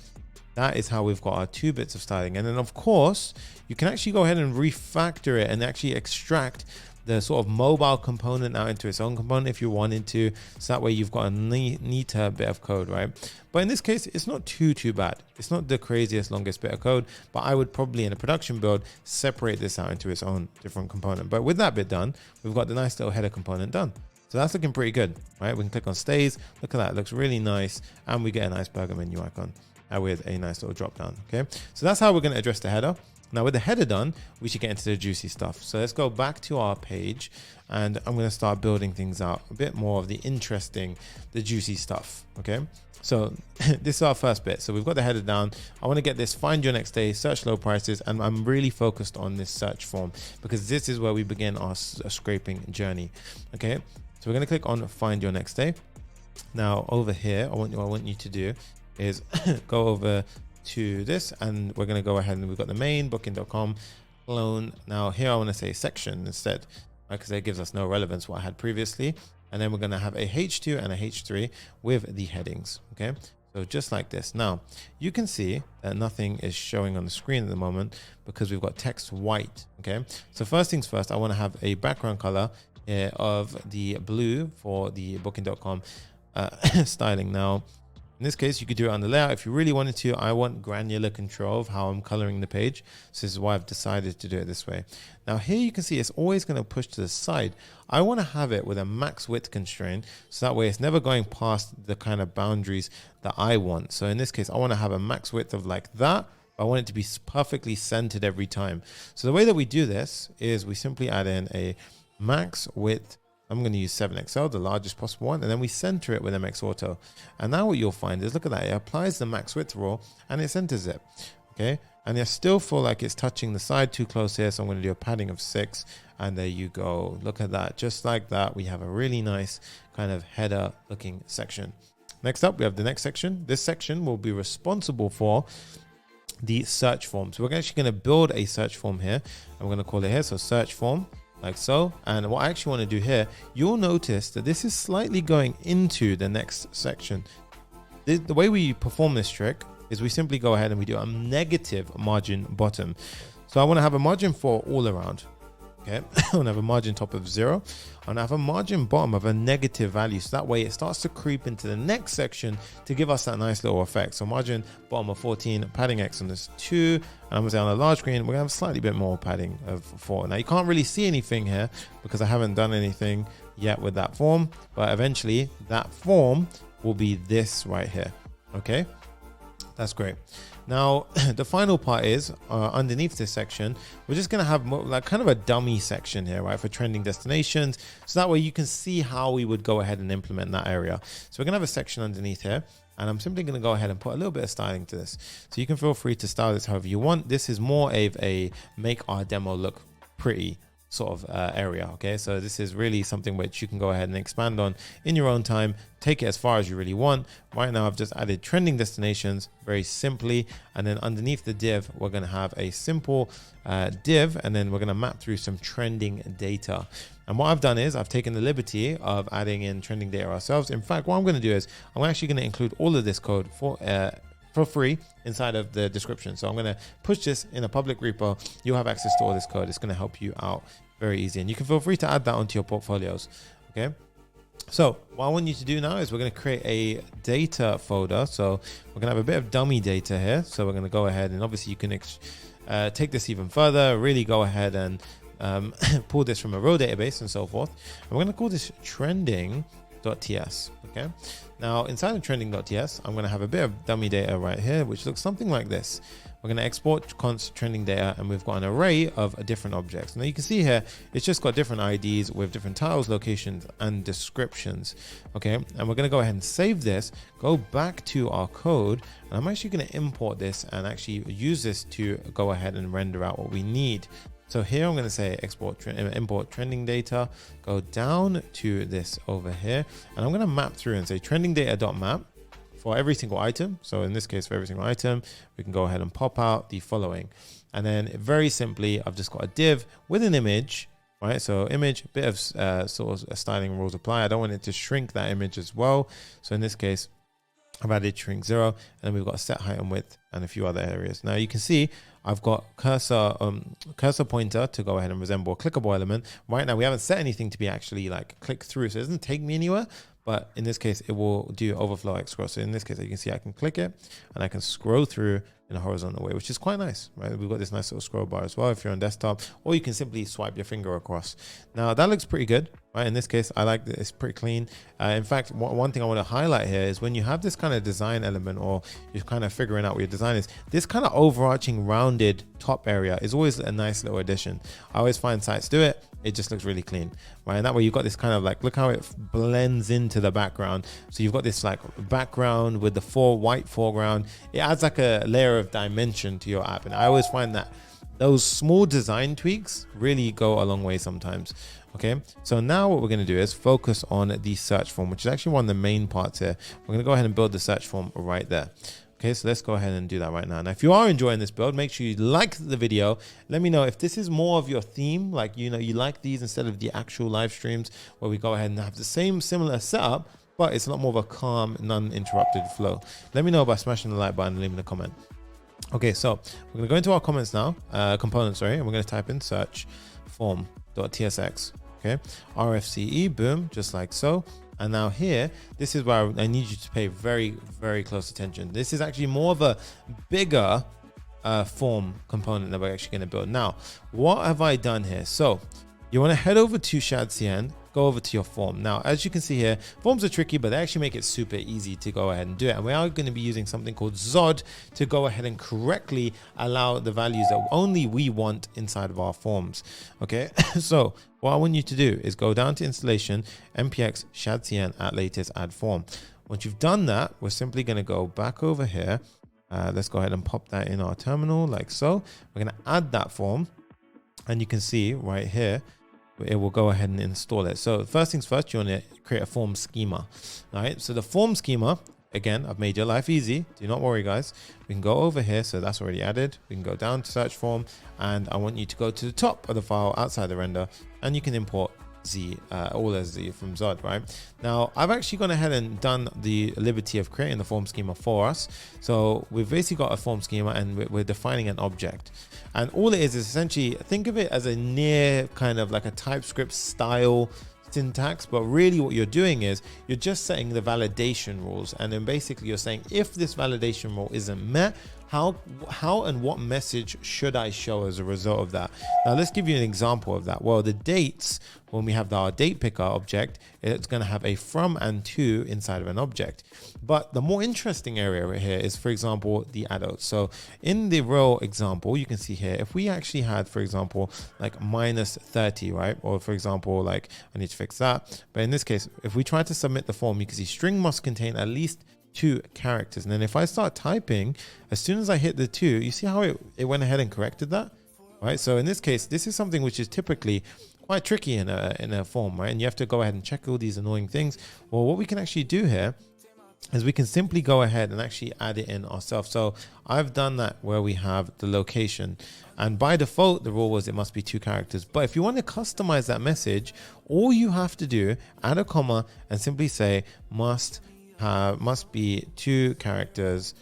that is how we've got our 2 bits of styling. And then of course, you can actually go ahead and refactor it and actually extract the sort of mobile component out into its own component if you wanted to. So that way you've got a neater bit of code, right? But in this case, it's not too bad. It's not the craziest longest bit of code, but I would probably in a production build, separate this out into its own different component. But with that bit done, we've got the nice little header component done. So that's looking pretty good, right? We can click on stays. Look at that, it looks really nice. And we get a nice burger menu icon with a nice little drop down, okay? So that's how we're gonna address the header. Now with the header done, we should get into the juicy stuff. So let's go back to our page and I'm gonna start building things out, a bit more of the interesting, the juicy stuff, okay? So this is our first bit. So we've got the header down. I wanna get this find your next day, search low prices, and I'm really focused on this search form because this is where we begin our scraping journey, okay? So we're gonna click on find your next day. Now over here, what I want you to do is go over to this and we're going to go ahead and we've got the main booking.com clone. Now here I want to say section instead, right? Because it gives us no relevance what I had previously. And then we're going to have a H2 and a H3 with the headings. Okay. So just like this. Now you can see that nothing is showing on the screen at the moment because we've got text white. Okay. So first things first, I want to have a background color here of the blue for the booking.com styling. Now, in this case, you could do it on the layout if you really wanted to. I want granular control of how I'm coloring the page. So this is why I've decided to do it this way. Now here you can see it's always going to push to the side. I want to have it with a max width constraint. So that way it's never going past the kind of boundaries that I want. So in this case, I want to have a max width of like that. I want it to be perfectly centered every time. So the way that we do this is we simply add in a max width. I'm going to use 7XL, the largest possible one, and then we center it with MX Auto. And now what you'll find is, look at that, it applies the max width rule and it centers it, okay? And I still feel like it's touching the side too close here, so I'm going to do a padding of 6, and there you go. Look at that, just like that, we have a really nice kind of header looking section. Next up, we have the next section. This section will be responsible for the search form. So we're actually going to build a search form here, and we're going to call it here, so search form. Like so. And what I actually want to do here, you'll notice that this is slightly going into the next section. The way we perform this trick is we simply go ahead and we do a negative margin bottom. So I want to have a margin 4 all around. Okay, I want to have a margin top of 0. I want to have a margin bottom of a negative value. So that way it starts to creep into the next section to give us that nice little effect. So margin bottom of 14, padding X on this 2. And I'm going to say on a large screen, we're going to have slightly bit more padding of 4. Now you can't really see anything here because I haven't done anything yet with that form. But eventually that form will be this right here. Okay, that's great. Now, the final part is underneath this section, we're just going to have more, like kind of a dummy section here, right, for trending destinations. So that way you can see how we would go ahead and implement that area. So we're going to have a section underneath here, and I'm simply going to go ahead and put a little bit of styling to this. So you can feel free to style this however you want. This is more of a make our demo look pretty sort of area. Okay, so this is really something which you can go ahead and expand on in your own time, take it as far as you really want. Right now I've just added trending destinations very simply, and then underneath the div we're going to have a simple div, and then we're going to map through some trending data. And what I've done is I've taken the liberty of adding in trending data ourselves. In fact, what I'm going to do is I'm actually going to include all of this code for free inside of the description. So I'm going to push this in a public repo. You'll have access to all this code. It's going to help you out very easy, and you can feel free to add that onto your portfolios. Okay, so what I want you to do now is we're going to create a data folder. So we're going to have a bit of dummy data here. So we're going to go ahead and obviously you can take this even further, really go ahead and pull this from a row database and so forth. And we're going to call this trending.ts. Okay, now inside of trending.ts, I'm going to have a bit of dummy data right here, which looks something like this. we're going to export const trending data, and we've got an array of different objects. Now you can see here, it's just got different IDs with different titles, locations, and descriptions. Okay, and we're going to go ahead and save this, go back to our code, and I'm actually going to import this and actually use this to go ahead and render out what we need. So here I'm going to say import trending data, go down to this over here, and I'm going to map through and say trending data.map for every single item. So in this case, for every single item, we can go ahead and pop out the following. And then very simply, I've just got a div with an image, right? So image, bit of sort of styling rules apply. I don't want it to shrink that image as well. So in this case, I've added shrink 0, and then we've got a set height and width and a few other areas. Now you can see I've got cursor pointer to go ahead and resemble a clickable element. Right now we haven't set anything to be actually like click through, so it doesn't take me anywhere. But in this case, it will do overflow X scroll. So in this case, you can see I can click it and I can scroll through in a horizontal way, which is quite nice, right? We've got this nice little scroll bar as well if you're on desktop, or you can simply swipe your finger across. Now that looks pretty good, right? In this case, I like that it's pretty clean. In fact, one thing I want to highlight here is when you have this kind of design element, or you're kind of figuring out what your design is, this kind of overarching rounded top area is always a nice little addition. I always find sites do it. It just looks really clean, right? And that way you've got this kind of like, look how it blends into the background. So you've got this like background with the white foreground. It adds like a layer of dimension to your app. And I always find that those small design tweaks really go a long way sometimes. Okay, so now what we're going to do is focus on the search form, which is actually one of the main parts here. We're going to go ahead and build the search form right there. Okay, so let's go ahead and do that right now. Now, if you are enjoying this build, make sure you like the video. Let me know if this is more of your theme, like, you know, you like these instead of the actual live streams where we go ahead and have the same similar setup, but it's a lot more of a calm, non-interrupted flow. Let me know by smashing the like button and leaving a comment. Okay, so we're gonna go into our comments now, components, sorry, and we're gonna type in search form.tsx, okay, RFCE, boom, just like so. And now here, this is where I need you to pay very, very close attention. This is actually more of a bigger form component that we're actually going to build. Now, what have I done here? So you want to head over to Shadcn, go over to your form. Now, as you can see here, forms are tricky, but they actually make it super easy to go ahead and do it. And we are going to be using something called Zod to go ahead and correctly allow the values that only we want inside of our forms. Okay, so what I want you to do is go down to installation, npx Shadcn at latest add form. Once you've done that, we're simply going to go back over here. Let's go ahead and pop that in our terminal like so. We're going to add that form, and you can see right here, it will go ahead and install it. So first things first, you want to create a form schema. All right, so the form schema, again, I've made your life easy. Do not worry, guys. We can go over here. So that's already added. We can go down to search form, and I want you to go to the top of the file outside the render, and you can import Z, all as Z from Zod, right? Now, I've actually gone ahead and done the liberty of creating the form schema for us. So we've basically got a form schema, and we're defining an object. And all it is essentially, think of it as a near kind of like a TypeScript style syntax, but really what you're doing is you're just setting the validation rules, and then basically you're saying if this validation rule isn't met, how and what message should I show as a result of that. Now let's give you an example of that. Well, the dates, when we have our date picker object, it's going to have a from and to inside of an object. But the more interesting area right here is, for example, the adults. So in the row example, you can see here, if we actually had, for example, like -30, right? Or for example, like I need to fix that. But in this case, if we try to submit the form, you can see string must contain at least 2 characters. And then if I start typing, as soon as I hit the 2, you see how it went ahead and corrected that, right? So in this case, this is something which is typically quite tricky in a form, right? And you have to go ahead and check all these annoying things. Well, what we can actually do here is we can simply go ahead and actually add it in ourselves. So I've done that where we have the location, and by default the rule was it must be 2 characters. But if you want to customize that message, all you have to do, add a comma and simply say must be 2 characters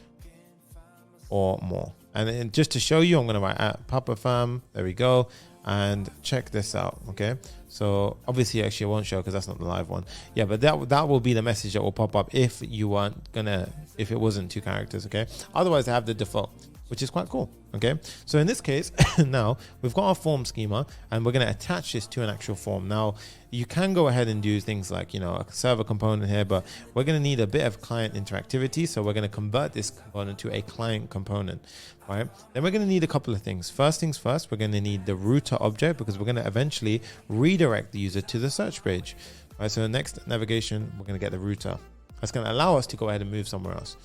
or more. And then just to show you, I'm going to write at Papa Fam. There we go. And check this out. Okay, so obviously actually I won't show because that's not the live one. Yeah, but that will be the message that will pop up if you weren't gonna, if it wasn't 2 characters. Okay, otherwise I have the default, which is quite cool. Okay, so in this case, now we've got our form schema and we're going to attach this to an actual form. Now you can go ahead and do things like, you know, a server component here, but we're going to need a bit of client interactivity. So we're going to convert this component to a client component, right? Then we're going to need a couple of things. First things first, we're going to need the router object, because we're going to eventually redirect the user to the search page, right? So next navigation, we're going to get the router. That's going to allow us to go ahead and move somewhere else.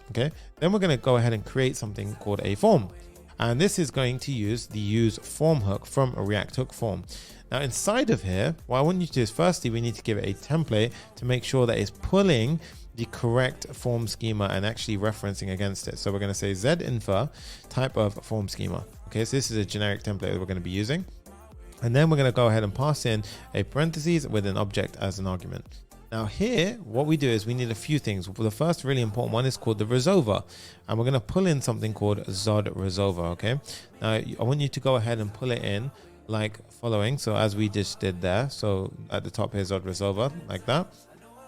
Okay, then we're going to go ahead and create something called a form. And this is going to use the use form hook from a React hook form. Now inside of here, what I want you to do is firstly, we need to give it a template to make sure that it's pulling the correct form schema and actually referencing against it. So we're going to say z-infer type of form schema. Okay, so this is a generic template that we're going to be using. And then we're going to go ahead and pass in a parentheses with an object as an argument. Now here, what we do is we need a few things. The first really important one is called the resolver, and we're going to pull in something called Zod resolver. Okay, now I want you to go ahead and pull it in like following. So as we just did there. So at the top here, Zod resolver, like that.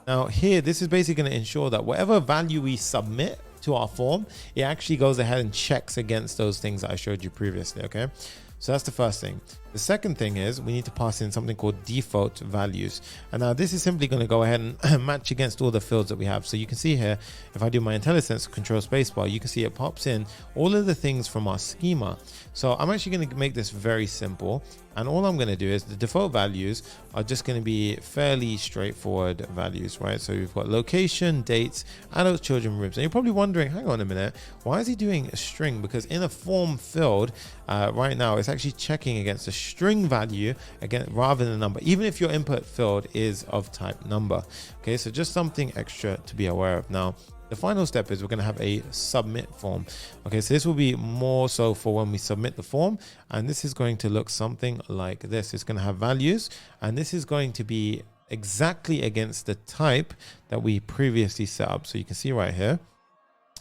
Now here, this is basically going to ensure that whatever value we submit to our form, it actually goes ahead and checks against those things that I showed you previously. Okay, so that's the first thing. The second thing is we need to pass in something called default values. And now this is simply going to go ahead and match against all the fields that we have. So you can see here, if I do my IntelliSense control spacebar, you can see it pops in all of the things from our schema. So I'm actually going to make this very simple. And all I'm going to do is the default values are just going to be fairly straightforward values, right? So we've got location, dates, adults, children, rooms. And you're probably wondering, hang on a minute, why is he doing a string? Because in a form field right now, it's actually checking against a string value again rather than a number, even if your input field is of type number. Okay, so just something extra to be aware of. Now the final step is we're going to have a submit form. Okay, so this will be more so for when we submit the form, and this is going to look something like this. It's going to have values, and this is going to be exactly against the type that we previously set up. So you can see right here,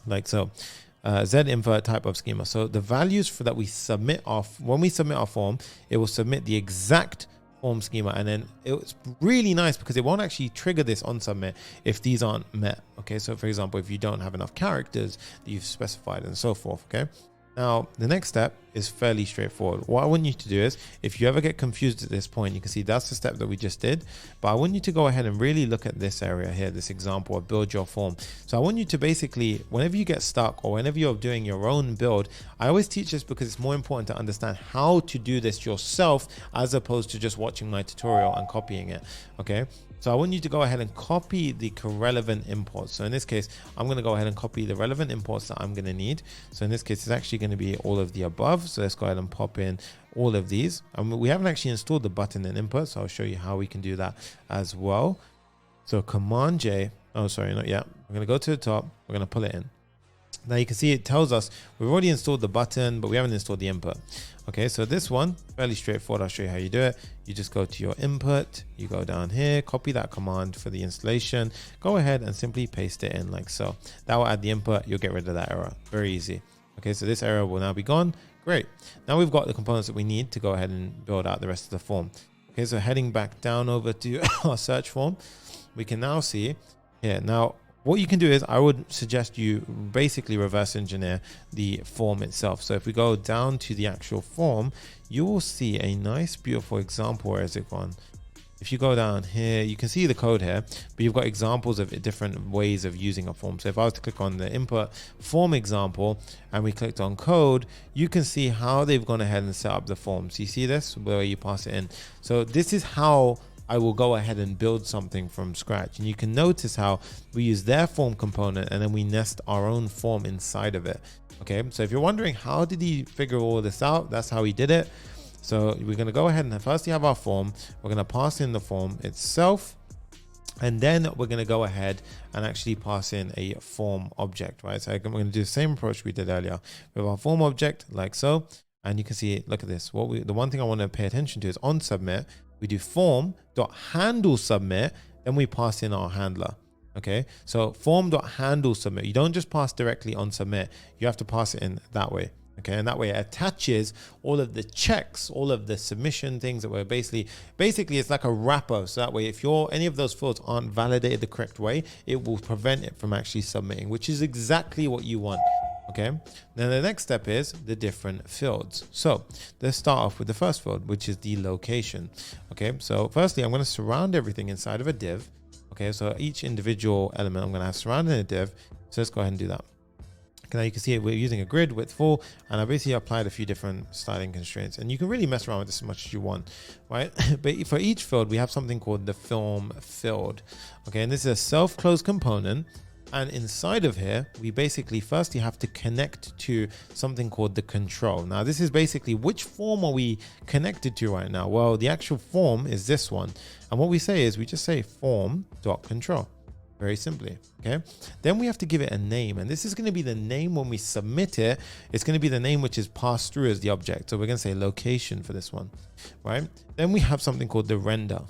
like so. Z-infer type of schema. So the values for that we submit off, when we submit our form, it will submit the exact form schema, and then it's really nice because it won't actually trigger this on submit if these aren't met. Okay, so for example, if you don't have enough characters that you've specified and so forth. Okay, now the next step is fairly straightforward. What I want you to do is, if you ever get confused at this point, you can see that's the step that we just did, but I want you to go ahead and really look at this area here, this example of build your form. So I want you to basically, whenever you get stuck or whenever you're doing your own build, I always teach this because it's more important to understand how to do this yourself as opposed to just watching my tutorial and copying it. Okay, so I want you to go ahead and copy the relevant imports. So in this case, I'm going to go ahead and copy the relevant imports that I'm going to need. So in this case, it's actually going to be all of the above. So let's go ahead and pop in all of these. We haven't actually installed the button and input, so I'll show you how we can do that as well. So Command J, oh sorry, not yet. We're going to go to the top, we're going to pull it in. Now you can see it tells us we've already installed the button, but we haven't installed the input. Okay, so this one, fairly straightforward. I'll show you how you do it. You just go to your input, you go down here, copy that command for the installation, go ahead and simply paste it in like so. That will add the input, you'll get rid of that error. Very easy. Okay, so this error will now be gone. Great. Now we've got the components that we need to go ahead and build out the rest of the form. Okay, so heading back down over to our search form, we can now see here. Now, what you can do is I would suggest you basically reverse engineer the form itself. So if we go down to the actual form, you will see a nice, beautiful example. Where is it gone? If you go down here, you can see the code here, but you've got examples of different ways of using a form. So if I was to click on the input form example and we clicked on code, you can see how they've gone ahead and set up the form. So you see this where you pass it in. So this is how I will go ahead and build something from scratch. And you can notice how we use their form component and then we nest our own form inside of it. Okay, so if you're wondering how did he figure all this out, that's how he did it. So we're going to go ahead and first have our form. We're going to pass in the form itself. And then we're going to go ahead and actually pass in a form object, right? So we're going to do the same approach we did earlier with our form object like so. And you can see, look at this. The one thing I want to pay attention to is on submit, we do form.handle submit, then we pass in our handler. Okay, so form.handle submit. You don't just pass directly on submit. You have to pass it in that way. Okay, and that way it attaches all of the checks, all of the submission things that were basically it's like a wrapper. So that way, if any of those fields aren't validated the correct way, it will prevent it from actually submitting, which is exactly what you want. Okay, then the next step is the different fields. So let's start off with the first field, which is the location. Okay, so firstly, I'm going to surround everything inside of a div. Okay, so each individual element I'm going to have surrounded in a div. So let's go ahead and do that. Now you can see we're using a grid width full, and I basically applied a few different styling constraints, and you can really mess around with this as much as you want, right? But for each field, we have something called the film field. Okay, and this is a self-closed component. And inside of here, we basically firstly have to connect to something called the control. Now, this is basically which form are we connected to right now? Well, the actual form is this one. And what we say is we just say form.control, very simply. Okay. Then we have to give it a name. And this is going to be the name when we submit it. It's going to be the name which is passed through as the object. So we're going to say location for this one, right? Then we have something called the render.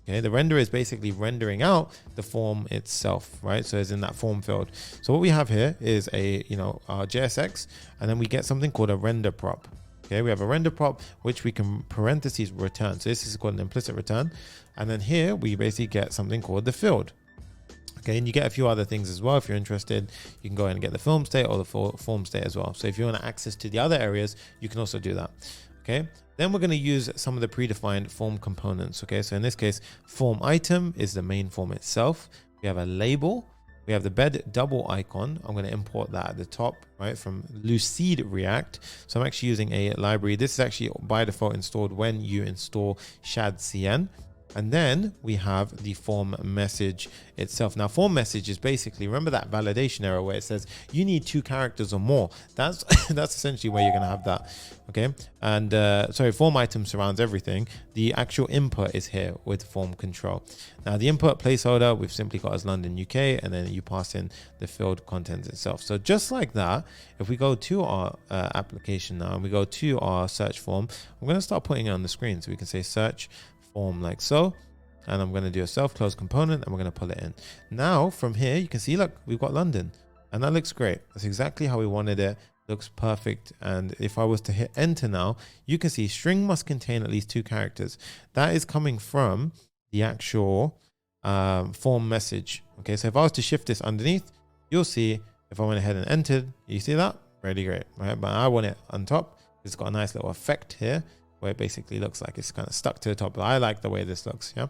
Okay, the render is basically rendering out the form itself, right? So it's in that form field. So what we have here is our JSX, and then we get something called a render prop. Okay, we have a render prop, which we can parentheses return. So this is called an implicit return. And then here we basically get something called the field. Okay, and you get a few other things as well. If you're interested, you can go ahead and get the film state or the form state as well. So if you want access to the other areas, you can also do that. Okay, then we're going to use some of the predefined form components. Okay, so in this case, form item is the main form itself. We have a label. We have the bed double icon. I'm going to import that at the top, right, from Lucid React. So I'm actually using a library. This is actually by default installed when you install Shadcn. And then we have the form message itself. Now, form message is basically, remember that validation error where it says you need 2 characters or more. That's essentially where you're going to have that. Okay. And sorry, form item surrounds everything. The actual input is here with form control. Now, the input placeholder, we've simply got as London, UK, and then you pass in the field content itself. So just like that, if we go to our application now and we go to our search form, I'm going to start putting it on the screen. So we can say search form like so, and I'm going to do a self-closed component, and we're going to pull it in. Now from here you can see, look, we've got London, and that looks great. That's exactly how we wanted it. Looks perfect. And if I was to hit enter now, you can see string must contain at least 2 characters. That is coming from the actual form message. Okay, so if I was to shift this underneath, you'll see if I went ahead and entered, you see that really great, right? But I want it on top. It's got a nice little effect here where it basically looks like it's kind of stuck to the top. But I like the way this looks, yeah.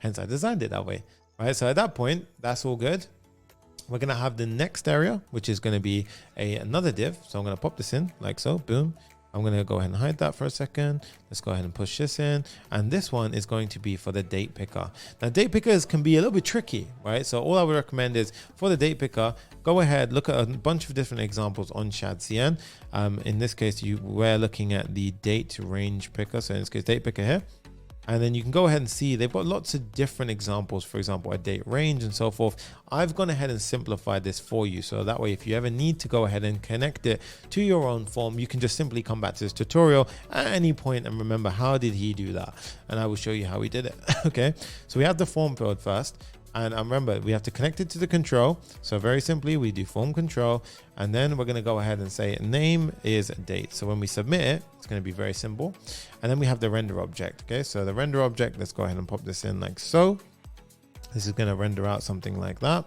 Hence I designed it that way, right? So at that point, that's all good. We're gonna have the next area, which is gonna be another div. So I'm gonna pop this in like so, boom. I'm gonna go ahead and hide that for a second. Let's go ahead and push this in. And this one is going to be for the date picker. Now date pickers can be a little bit tricky, right? So all I would recommend is for the date picker, go ahead, look at a bunch of different examples on Shadcn. In this case, we're looking at the date range picker. So in this case, date picker here. And then you can go ahead and see they've got lots of different examples, for example, a date range and so forth. I've gone ahead and simplified this for you. So that way, if you ever need to go ahead and connect it to your own form, you can just simply come back to this tutorial at any point and remember, how did he do that? And I will show you how he did it. Okay, so we have the form field first. And remember, we have to connect it to the control. So very simply, we do form control. And then we're going to go ahead and say name is date. So when we submit it, it's going to be very simple. And then we have the render object. Okay, so the render object, let's go ahead and pop this in like so. This is going to render out something like that.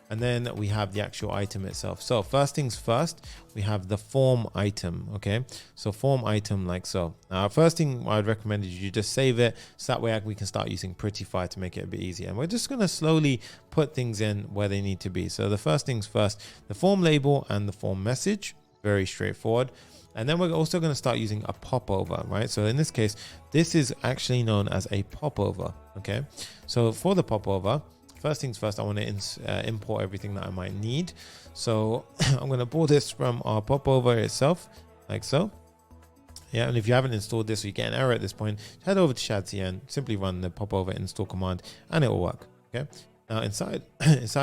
And then we have the actual item itself. So first things first, we have the form item. Okay, so form item like so. Now, first thing I'd recommend is you just save it. So that way we can start using Prettyfy to make it a bit easier. And we're just going to slowly put things in where they need to be. So the first things first, the form label and the form message, very straightforward. And then we're also going to start using a popover, right? So in this case, this is actually known as a popover. Okay, so for the popover, first things first, I want to import everything that I might need. So I'm going to pull this from our popover itself, like so. Yeah, and if you haven't installed this or you get an error at this point, head over to Shadcn, simply run the popover install command, and it will work. Okay. Now inside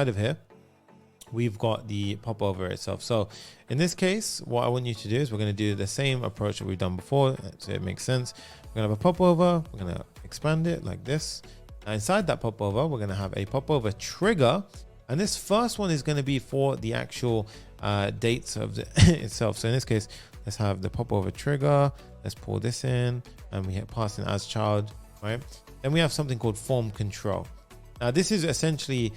of here, we've got the popover itself. So in this case, what I want you to do is we're going to do the same approach that we've done before, so it makes sense. We're going to have a popover. We're going to expand it like this. Now inside that popover, we're going to have a popover trigger, and this first one is going to be for the actual dates of itself. So in this case, let's have the popover trigger. Let's pull this in, and we hit pass in as child, right? Then we have something called form control. Now this is essentially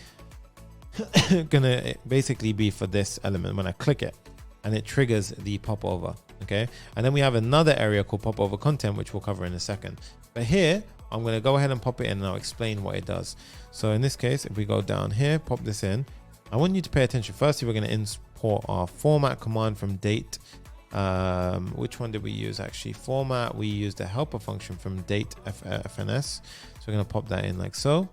going to basically be for this element when I click it. and it triggers the popover. Okay, and then we have another area called popover content, which we'll cover in a second. But here I'm going to go ahead and pop it in and I'll explain what it does. So in this case, if we go down here, pop this in, I want you to pay attention. Firstly, we're going to import our format command from date. Which one did we use actually? Format, we used the helper function from date fns. So we're going to pop that in like so.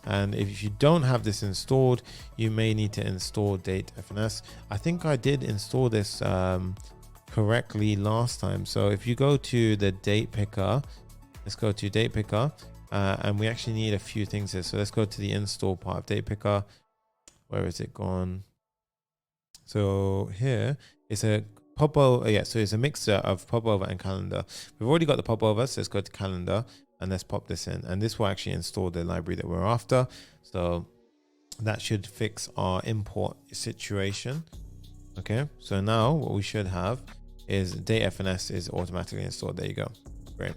And if you don't have this installed, you may need to install date fns. I think I did install this correctly last time. So if you go to the date picker, let's go to date picker, and we actually need a few things here. So let's go to the install part of date picker. Where is it gone? So here it's a popover. Yeah, so it's a mixture of popover and calendar. We've already got the popover, so let's go to calendar and let's pop this in. And this will actually install the library that we're after. So that should fix our import situation. Okay, so now what we should have is datefns is automatically installed. There you go. Great.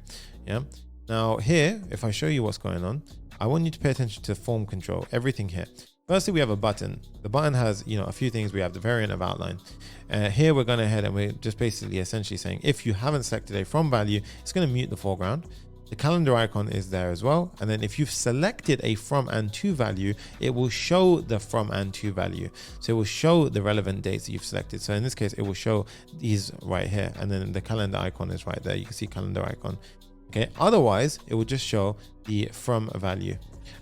Yeah. Now here, if I show you what's going on, I want you to pay attention to form control, everything here. Firstly, we have a button. The button has, a few things. We have the variant of outline. Here we're going ahead and we're just basically essentially saying, if you haven't selected a from value, it's going to mute the foreground. The calendar icon is there as well. And then if you've selected a from and to value, it will show the from and to value. So it will show the relevant dates that you've selected. So in this case, it will show these right here. And then the calendar icon is right there. You can see calendar icon. Okay. Otherwise, it will just show the from value.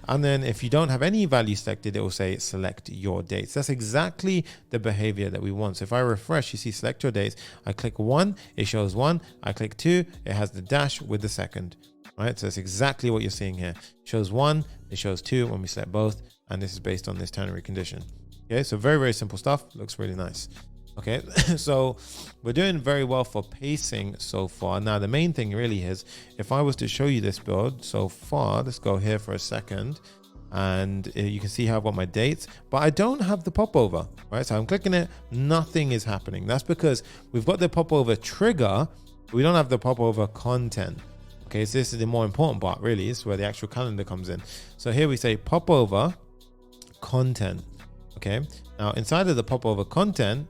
And then if you don't have any value selected, it will say select your dates. That's exactly the behavior that we want. So if I refresh, you see select your dates. I click 1, it shows 1. I click 2, it has the dash with the second. Right, so it's exactly what you're seeing here. It shows 1, it shows 2 when we select both, and this is based on this ternary condition. Okay, so very, very simple stuff. Looks really nice. Okay, so we're doing very well for pacing so far. Now the main thing really is, if I was to show you this build so far, let's go here for a second, and you can see how I've got my dates, but I don't have the popover. Right, so I'm clicking it, nothing is happening. That's because we've got the popover trigger, but we don't have the popover content. Okay, so this is the more important part, really. This is where the actual calendar comes in. So here we say popover content. Okay, now inside of the popover content,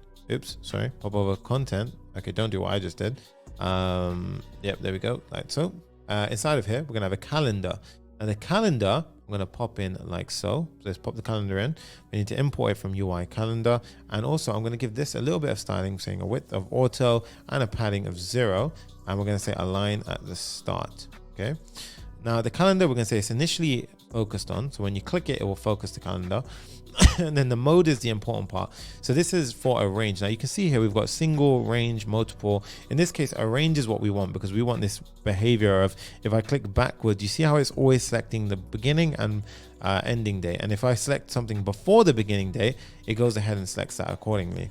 popover content. Okay, don't do what I just did. Yep, there we go, like so. Inside of here, we're gonna have a calendar. And the calendar, I'm gonna pop in like so. So let's pop the calendar in. We need to import it from UI calendar. And also I'm gonna give this a little bit of styling, saying a width of auto and a padding of 0. And we're going to say align at the start. Okay. Now the calendar, we're going to say it's initially focused on. So when you click it, it will focus the calendar. And then the mode is the important part. So this is for a range. Now you can see here, we've got single, range, multiple. In this case, a range is what we want, because we want this behavior of, if I click backwards, you see how it's always selecting the beginning and ending date. And if I select something before the beginning date, it goes ahead and selects that accordingly.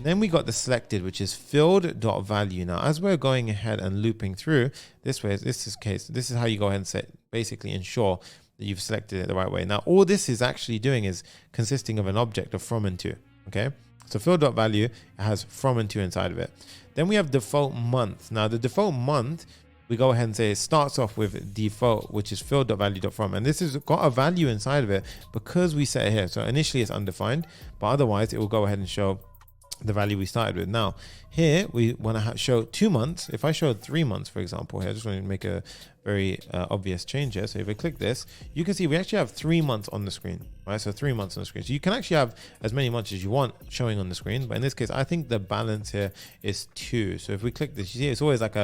Then we got the selected, which is filled.value. Now, as we're going ahead and looping through this way, this is how you go ahead and set, basically ensure that you've selected it the right way. Now, all this is actually doing is consisting of an object of from and to. Okay, so filled.value has from and to inside of it. Then we have default month. Now, the default month, we go ahead and say it starts off with default, which is filled.value.from, and this has got a value inside of it because we set it here. So initially it's undefined, but otherwise it will go ahead and show the value we started with. Now here we want to show 2 months. If I showed 3 months, for example, here I just want to make a very obvious change here. So if I click this, you can see we actually have 3 months on the screen, right? So 3 months on the screen. So you can actually have as many months as you want showing on the screen, but in this case I think the balance here is 2. So if we click this, you see it's always like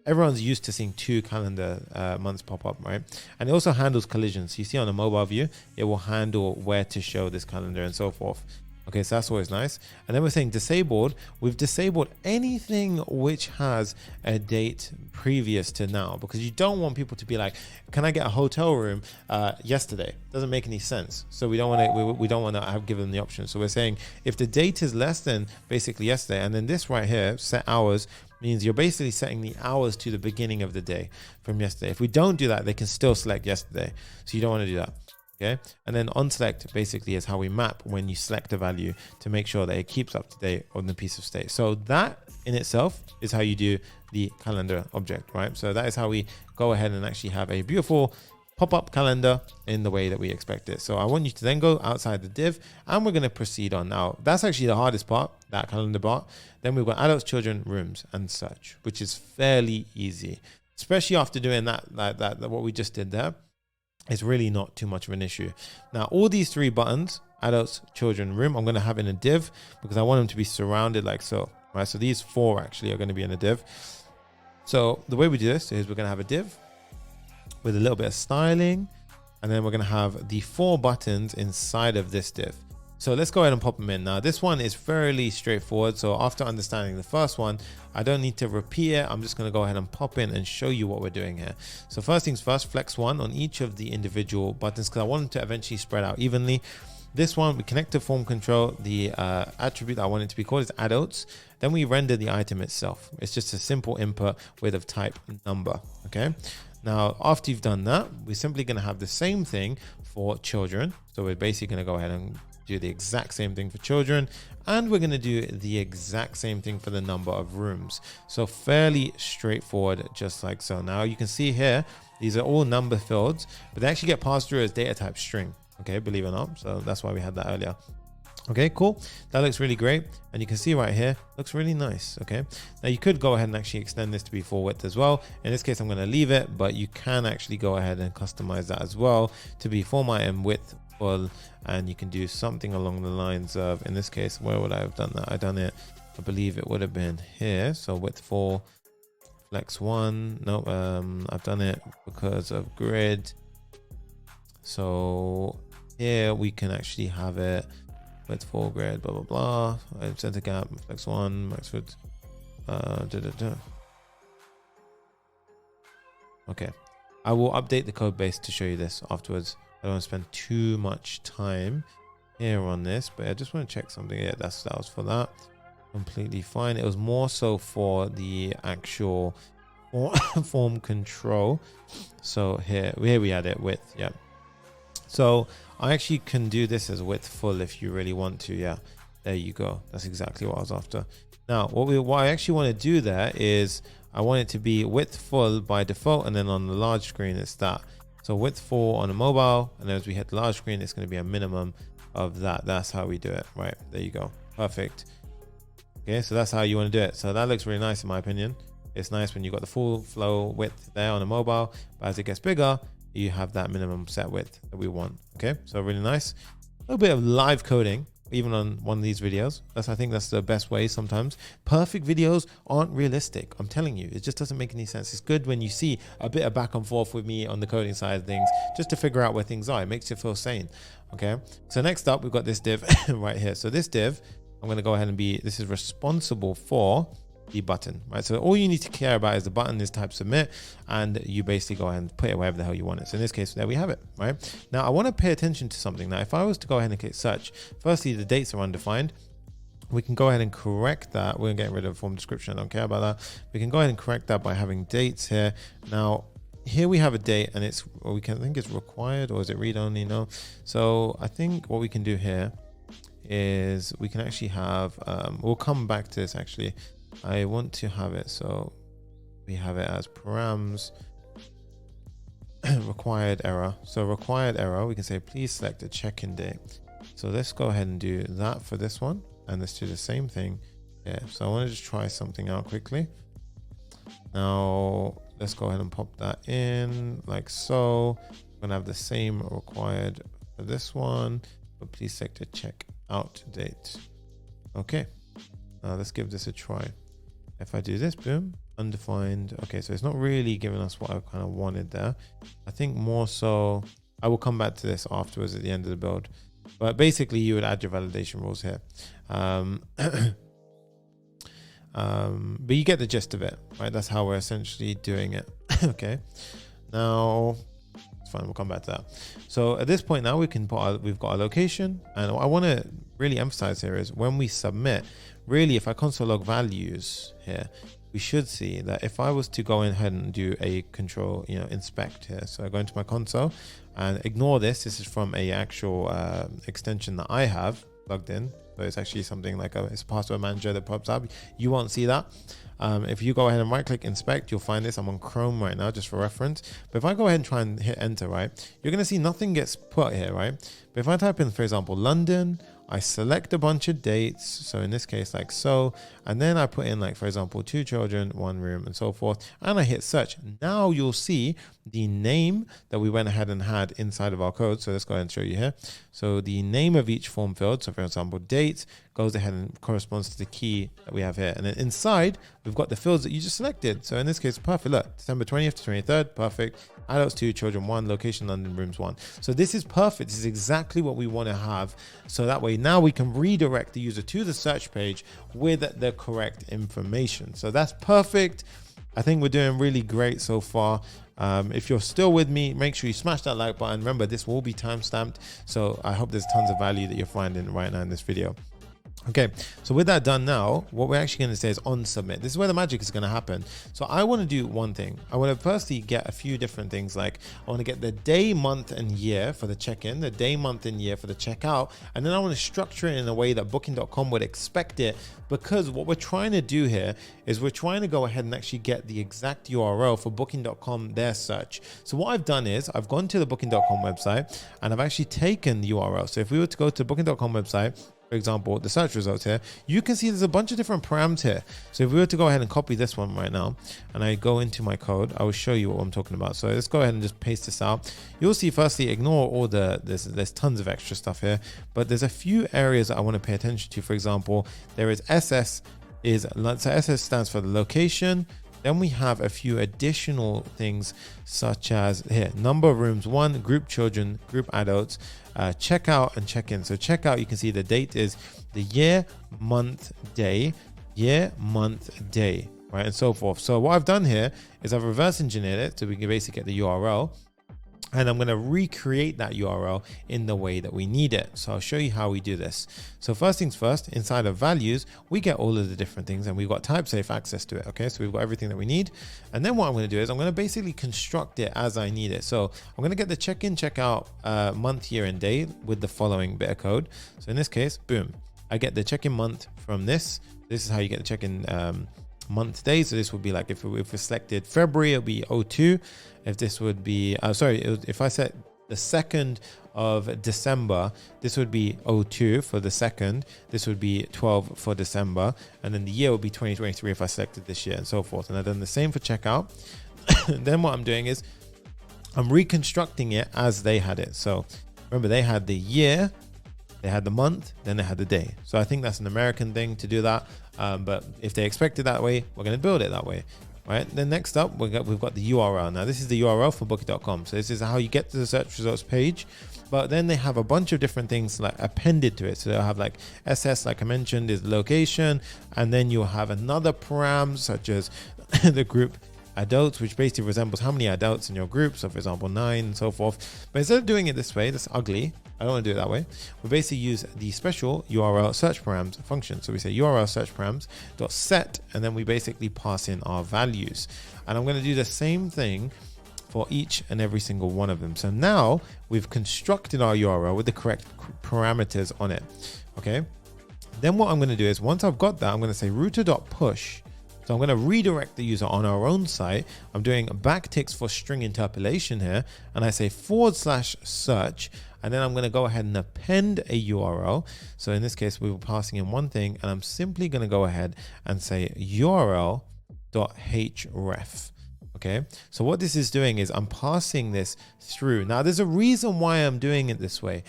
everyone's used to seeing 2 calendar months pop up, right? And it also handles collisions. So you see on the mobile view, it will handle where to show this calendar and so forth. Okay, so that's always nice. And then we're saying disabled. We've disabled anything which has a date previous to now, because you don't want people to be like, can I get a hotel room yesterday? Doesn't make any sense. So we don't want to have given them the option. So we're saying if the date is less than basically yesterday, and then this right here, set hours, means you're basically setting the hours to the beginning of the day from yesterday. If we don't do that, they can still select yesterday. So you don't want to do that. Okay, and then on select basically is how we map when you select a value to make sure that it keeps up to date on the piece of state. So that in itself is how you do the calendar object, right? So that is how we go ahead and actually have a beautiful pop-up calendar in the way that we expect it. So I want you to then go outside the div, and we're going to proceed on. Now that's actually the hardest part, that calendar part. Then we've got adults, children, rooms, and search, which is fairly easy, especially after doing that what we just did there. It's really not too much of an issue. Now all these three buttons, adults, children, room, I'm going to have in a div because I want them to be surrounded like so, right? So these four actually are going to be in a div. So the way we do this is we're going to have a div with a little bit of styling, and then we're going to have the four buttons inside of this div. So let's go ahead and pop them in. Now this one is fairly straightforward. So after understanding the first one, I don't need to repeat it. I'm just going to go ahead and pop in and show you what we're doing here. So first things first, flex one on each of the individual buttons because I want them to eventually spread out evenly. This one, we connect to form control. The attribute that I want it to be called is adults. Then we render the item itself. It's just a simple input with of type number. Okay. Now, after you've done that, we're simply going to have the same thing for children. So we're basically going to go ahead and do the exact same thing for children, and we're going to do the exact same thing for the number of rooms. So fairly straightforward, just like so. Now you can see here, these are all number fields, but they actually get passed through as data type string. Okay, believe it or not. So that's why we had that earlier. Okay, cool. That looks really great. And you can see right here, looks really nice. Okay. Now you could go ahead and actually extend this to be full width as well. In this case, I'm going to leave it, but you can actually go ahead and customize that as well to be format and width full. And you can do something along the lines of, in this case, where would I have done that? I done it, I believe it would have been here. So width full, flex one. No, I've done it because of grid. So here we can actually have it with full grid, blah, blah, blah. Center gap, flex one, max width. Okay. I will update the code base to show you this afterwards. I don't want to spend too much time here on this, but I just want to check something. Yeah, that was for that. Completely fine. It was more so for the actual form control. So here we had it width. Yeah. So I actually can do this as width full if you really want to. Yeah, there you go. That's exactly what I was after. Now, what I actually want to do there is I want it to be width full by default, and then on the large screen it's that. So width full on a mobile, and then as we hit the large screen, it's going to be a minimum of that. That's how we do it. Right, there you go. Perfect. Okay, so that's how you want to do it. So that looks really nice in my opinion. It's nice when you got the full flow width there on a mobile, but as it gets bigger, you have that minimum set width that we want. Okay, so really nice. A little bit of live coding even on one of these videos. I think that's the best way sometimes. Perfect videos aren't realistic. I'm telling you, it just doesn't make any sense. It's good when you see a bit of back and forth with me on the coding side of things, just to figure out where things are. It makes you feel sane. Okay, so next up we've got this div right here. So this div, I'm going to go ahead and this is responsible for the button, right? So all you need to care about is the button is type submit, and you basically go ahead and put it wherever the hell you want it. So in this case, there we have it, right? Now I want to pay attention to something. Now, if I was to go ahead and click search, firstly, the dates are undefined. We can go ahead and correct that. We're getting rid of form description. I don't care about that. We can go ahead and correct that by having dates here. Now, here we have a date, and I think it's required, or is it read only? No. So I think what we can do here is we can actually have, we'll come back to this actually. I want to have it so we have it as params required error. So required error, we can say please select a check-in date. So let's go ahead and do that for this one, and let's do the same thing here. So I want to just try something out quickly. Now let's go ahead and pop that in like so. I'm gonna have the same required for this one, but please select a check out date. Okay, now let's give this a try. If I do this, boom, undefined. Okay, so it's not really giving us what I kind of wanted there. I think more so, I will come back to this afterwards at the end of the build. But basically, you would add your validation rules here. But you get the gist of it, right? That's how we're essentially doing it. Okay, now it's fine. We'll come back to that. So at this point now, we've got our location, and what I want to really emphasize here is when we submit. Really, if I console log values here, we should see that if I was to go ahead and do a control, inspect here. So I go into my console and ignore this. This is from a actual extension that I have. plugged in. So it's actually something like it's a password manager that pops up. You won't see that. If you go ahead and right click inspect, you'll find this. I'm on Chrome right now, just for reference. But if I go ahead and try and hit enter, right, you're going to see nothing gets put here, right? But if I type in, for example, London, I select a bunch of dates. So in this case, like so, and then I put in, like, for example, 2 children, 1 room, and so forth. And I hit search. Now you'll see the name that we went ahead and had inside of our code. So let's go ahead and show you here. So the name of each form field, so for example, dates, goes ahead and corresponds to the key that we have here. And then inside, we've got the fields that you just selected. So in this case, perfect. Look, December 20th to 23rd, perfect. Adults 2, children 1, location London, rooms 1. So this is perfect. This is exactly what we want to have. So that way now we can redirect the user to the search page with the correct information. So that's perfect. I think we're doing really great so far. If you're still with me, make sure you smash that like button. Remember, this will be timestamped. So I hope there's tons of value that you're finding right now in this video. Okay, so with that done now, what we're actually going to say is on submit. This is where the magic is going to happen. So I want to do one thing. I want to firstly get a few different things. Like I want to get the day, month, and year for the check-in, the day, month, and year for the checkout. And then I want to structure it in a way that booking.com would expect it, because what we're trying to do here is we're trying to go ahead and actually get the exact URL for booking.com, their search. So what I've done is I've gone to the booking.com website and I've actually taken the URL. So if we were to go to the booking.com website, for example, the search results here, you can see there's a bunch of different params here. So if we were to go ahead and copy this one right now, and I go into my code, I will show you what I'm talking about. So let's go ahead and just paste this out. You'll see, firstly, ignore all there's tons of extra stuff here, but there's a few areas that I want to pay attention to. For example, there is SS, so SS stands for the location. Then we have a few additional things such as here, number of rooms 1, group children, group adults, checkout and check-in. So checkout, you can see the date is the year, month, day, right, and so forth. So what I've done here is I've reverse engineered it so we can basically get the URL. And I'm going to recreate that URL in the way that we need it. So I'll show you how we do this. So first things first, inside of values, we get all of the different things and we've got type safe access to it. Okay, so we've got everything that we need. And then what I'm going to do is I'm going to basically construct it as I need it. So I'm going to get the check-in, checkout, month, year, and day with the following bit of code. So in this case, boom, I get the check-in month from this. This is how you get the check-in month day. So this would be like if we selected February, it'll be 02. If this would be if I set the 2nd of December, this would be 02 for the 2nd. This would be 12 for December, and then the year would be 2023 if I selected this year, and so forth. And I've done the same for checkout. Then what I'm doing is I'm reconstructing it as they had it. So remember, they had the year, they had the month, then they had the day. So I think that's an American thing to do that. But if they expect it that way, we're going to build it that way. Right. Then next up, we've got the URL. Now this is the URL for booking.com. So this is how you get to the search results page. But then they have a bunch of different things like appended to it. So they'll have like SS, like I mentioned, is location. And then you'll have another param such as the group adults, which basically resembles how many adults in your group. So for example, 9 and so forth. But instead of doing it this way, that's ugly. I don't want to do it that way. We basically use the special URL search params function. So we say URL search params dot set, and then we basically pass in our values. And I'm going to do the same thing for each and every single one of them. So now we've constructed our URL with the correct parameters on it. Okay. Then what I'm going to do is once I've got that, I'm going to say router.push. So I'm going to redirect the user on our own site. I'm doing backticks for string interpolation here. And I say /search. And then I'm going to go ahead and append a URL. So in this case, we were passing in one thing. And I'm simply going to go ahead and say url.href. Okay, so what this is doing is I'm passing this through. Now, there's a reason why I'm doing it this way.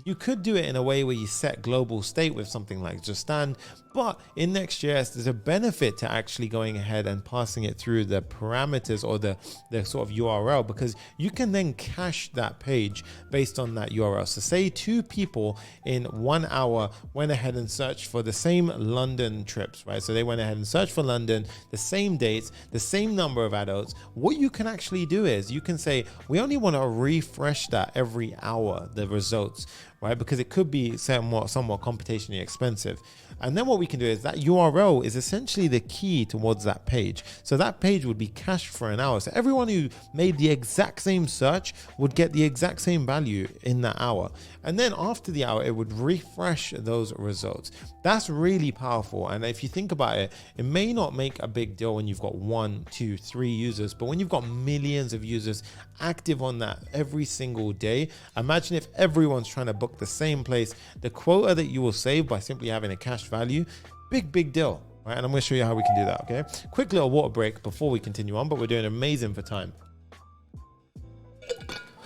You could do it in a way where you set global state with something like just stand, but in Next.js, there's a benefit to actually going ahead and passing it through the parameters or the sort of URL, because you can then cache that page based on that URL. So say 2 people in 1 hour went ahead and searched for the same London trips, right? So they went ahead and searched for London, the same dates, the same number of adults. What you can actually do is you can say, we only want to refresh that every hour, the results, right? Because it could be somewhat computationally expensive. And then what we can do is that URL is essentially the key towards that page. So that page would be cached for an hour. So everyone who made the exact same search would get the exact same value in that hour. And then after the hour, it would refresh those results. That's really powerful. And if you think about it, it may not make a big deal when you've got 1, 2, 3 users, but when you've got millions of users active on that every single day, imagine if everyone's trying to book the same place, the quota that you will save by simply having a cached value, big deal, right? And I'm going to show you how we can do that. Okay, quick little water break before we continue on, but we're doing amazing for time.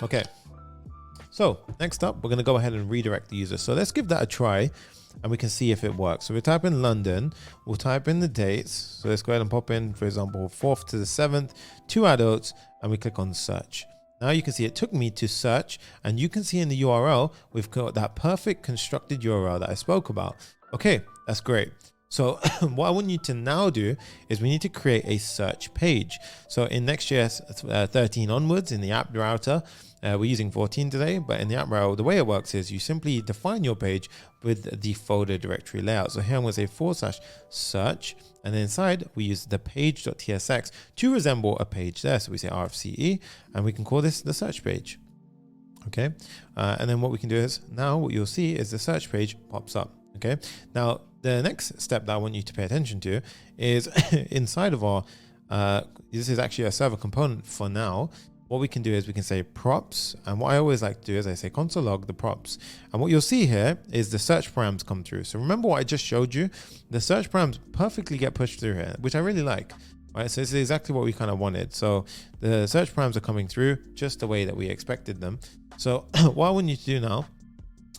Okay, so next up, we're going to go ahead and redirect the user. So let's give that a try and we can see if it works. So we type in London, we'll type in the dates. So let's go ahead and pop in, for example, 4th to the 7th, 2 adults, and we click on search. Now you can see it took me to search, and you can see in the URL, we've got that perfect constructed URL that I spoke about. Okay, that's great. So what I want you to now do is we need to create a search page. So in Next.js 13 onwards, in the app router, we're using 14 today, but in the app router, the way it works is you simply define your page with the folder directory layout. So here I'm going to say /search, and then inside we use the page.tsx to resemble a page there. So we say rfce, and we can call this the search page. Okay, and then what we can do is now what you'll see is the search page pops up. Okay, now the next step that I want you to pay attention to is inside of our, this is actually a server component for now. What we can do is we can say props. And what I always like to do is I say console log the props. And what you'll see here is the search params come through. So remember what I just showed you? The search params perfectly get pushed through here, which I really like. Right, so this is exactly what we kind of wanted. So the search params are coming through just the way that we expected them. So what I want you to do now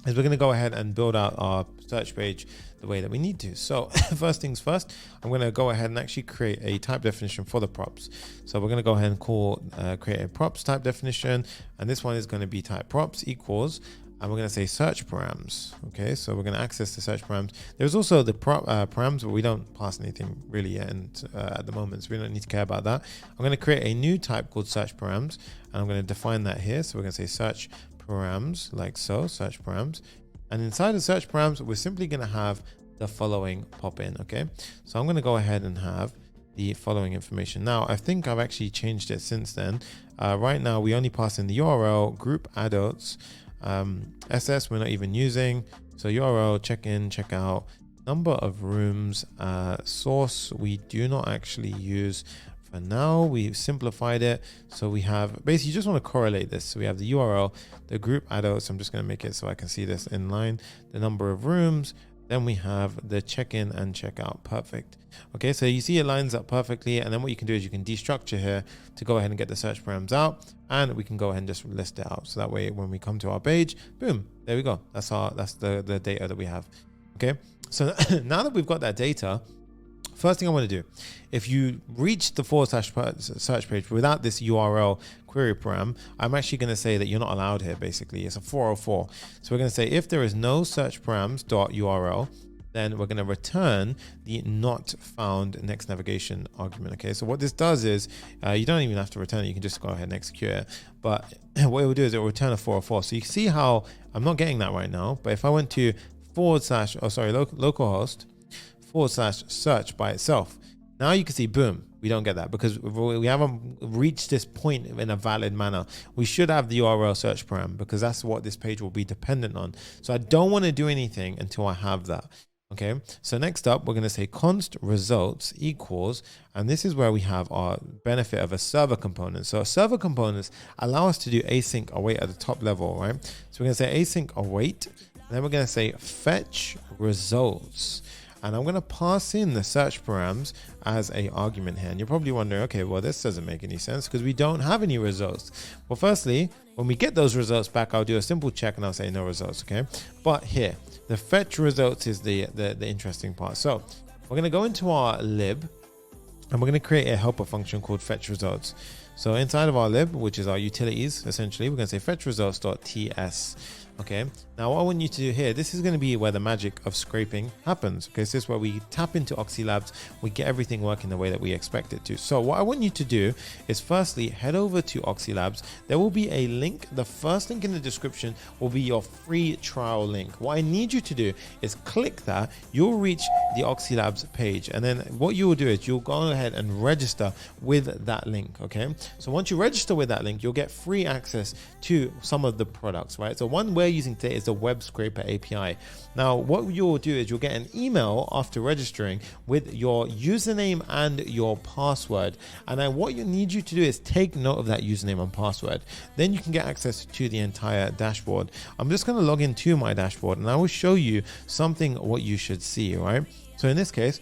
is we're going to go ahead and build out our search page the way that we need to. So first things first, I'm going to go ahead and actually create a type definition for the props. So we're going to go ahead and create a props type definition, and this one is going to be type props equals, and we're going to say search params. Okay, so we're going to access the search params. There's also the params, but we don't pass anything really yet, and at the moment, so we don't need to care about that. I'm going to create a new type called search params, and I'm going to define that here. So we're going to say search params, like so, search params. And inside the search params, we're simply going to have the following pop in. Okay, so I'm going to go ahead and have the following information. Now, I think I've actually changed it since then. Right now, we only pass in the URL, group adults, SS we're not even using. So URL, check in, check out, number of rooms, source we do not actually use. For now, we've simplified it. So we have basically, you just want to correlate this. So we have the URL, the group adults. I'm just going to make it so I can see this in line, the number of rooms. Then we have the check-in and check-out. Perfect. Okay, so you see it lines up perfectly. And then what you can do is you can destructure here to go ahead and get the search params out, and we can go ahead and just list it out. So that way, when we come to our page, boom, there we go. That's the data that we have. Okay, so now that we've got that data, first thing I want to do, if you reach the / search page without this URL query param, I'm actually going to say that you're not allowed here. Basically, it's a 404. So we're going to say if there is no search params.url, then we're going to return the not found next navigation argument. Okay, so what this does is you don't even have to return it. You can just go ahead and execute it. But what it will do is it will return a 404. So you can see how I'm not getting that right now. But if I went to localhost / search by itself, now you can see, boom, we don't get that because we haven't reached this point in a valid manner. We should have the URL search param because that's what this page will be dependent on. So I don't want to do anything until I have that. Okay, so next up, we're going to say const results equals, and this is where we have our benefit of a server component. So server components allow us to do async await at the top level, right? So we're going to say async await, and then we're going to say fetch results. And I'm going to pass in the search params as a argument here. And you're probably wondering, okay, well, this doesn't make any sense because we don't have any results. Well, firstly, when we get those results back, I'll do a simple check and I'll say no results, okay? But here, the fetch results is the interesting part. So we're going to go into our lib and we're going to create a helper function called fetch results. So inside of our lib, which is our utilities, essentially, we're going to say fetch results.ts. Okay, now what I want you to do here, this is going to be where the magic of scraping happens. Okay, so this is where we tap into Oxylabs, we get everything working the way that we expect it to. So what I want you to do is firstly head over to Oxylabs. There will be a link. The first link in the description will be your free trial link. What I need you to do is click that. You'll reach the Oxylabs page, and then what you will do is you'll go ahead and register with that link. Okay, so once you register with that link, you'll get free access to some of the products, right? So one we're using today is the web scraper API. Now what you'll do is you'll get an email after registering with your username and your password, and then what you need you to do is take note of that username and password. Then you can get access to the entire dashboard. I'm just going to log into my dashboard and I will show you something what you should see, right? So in this case,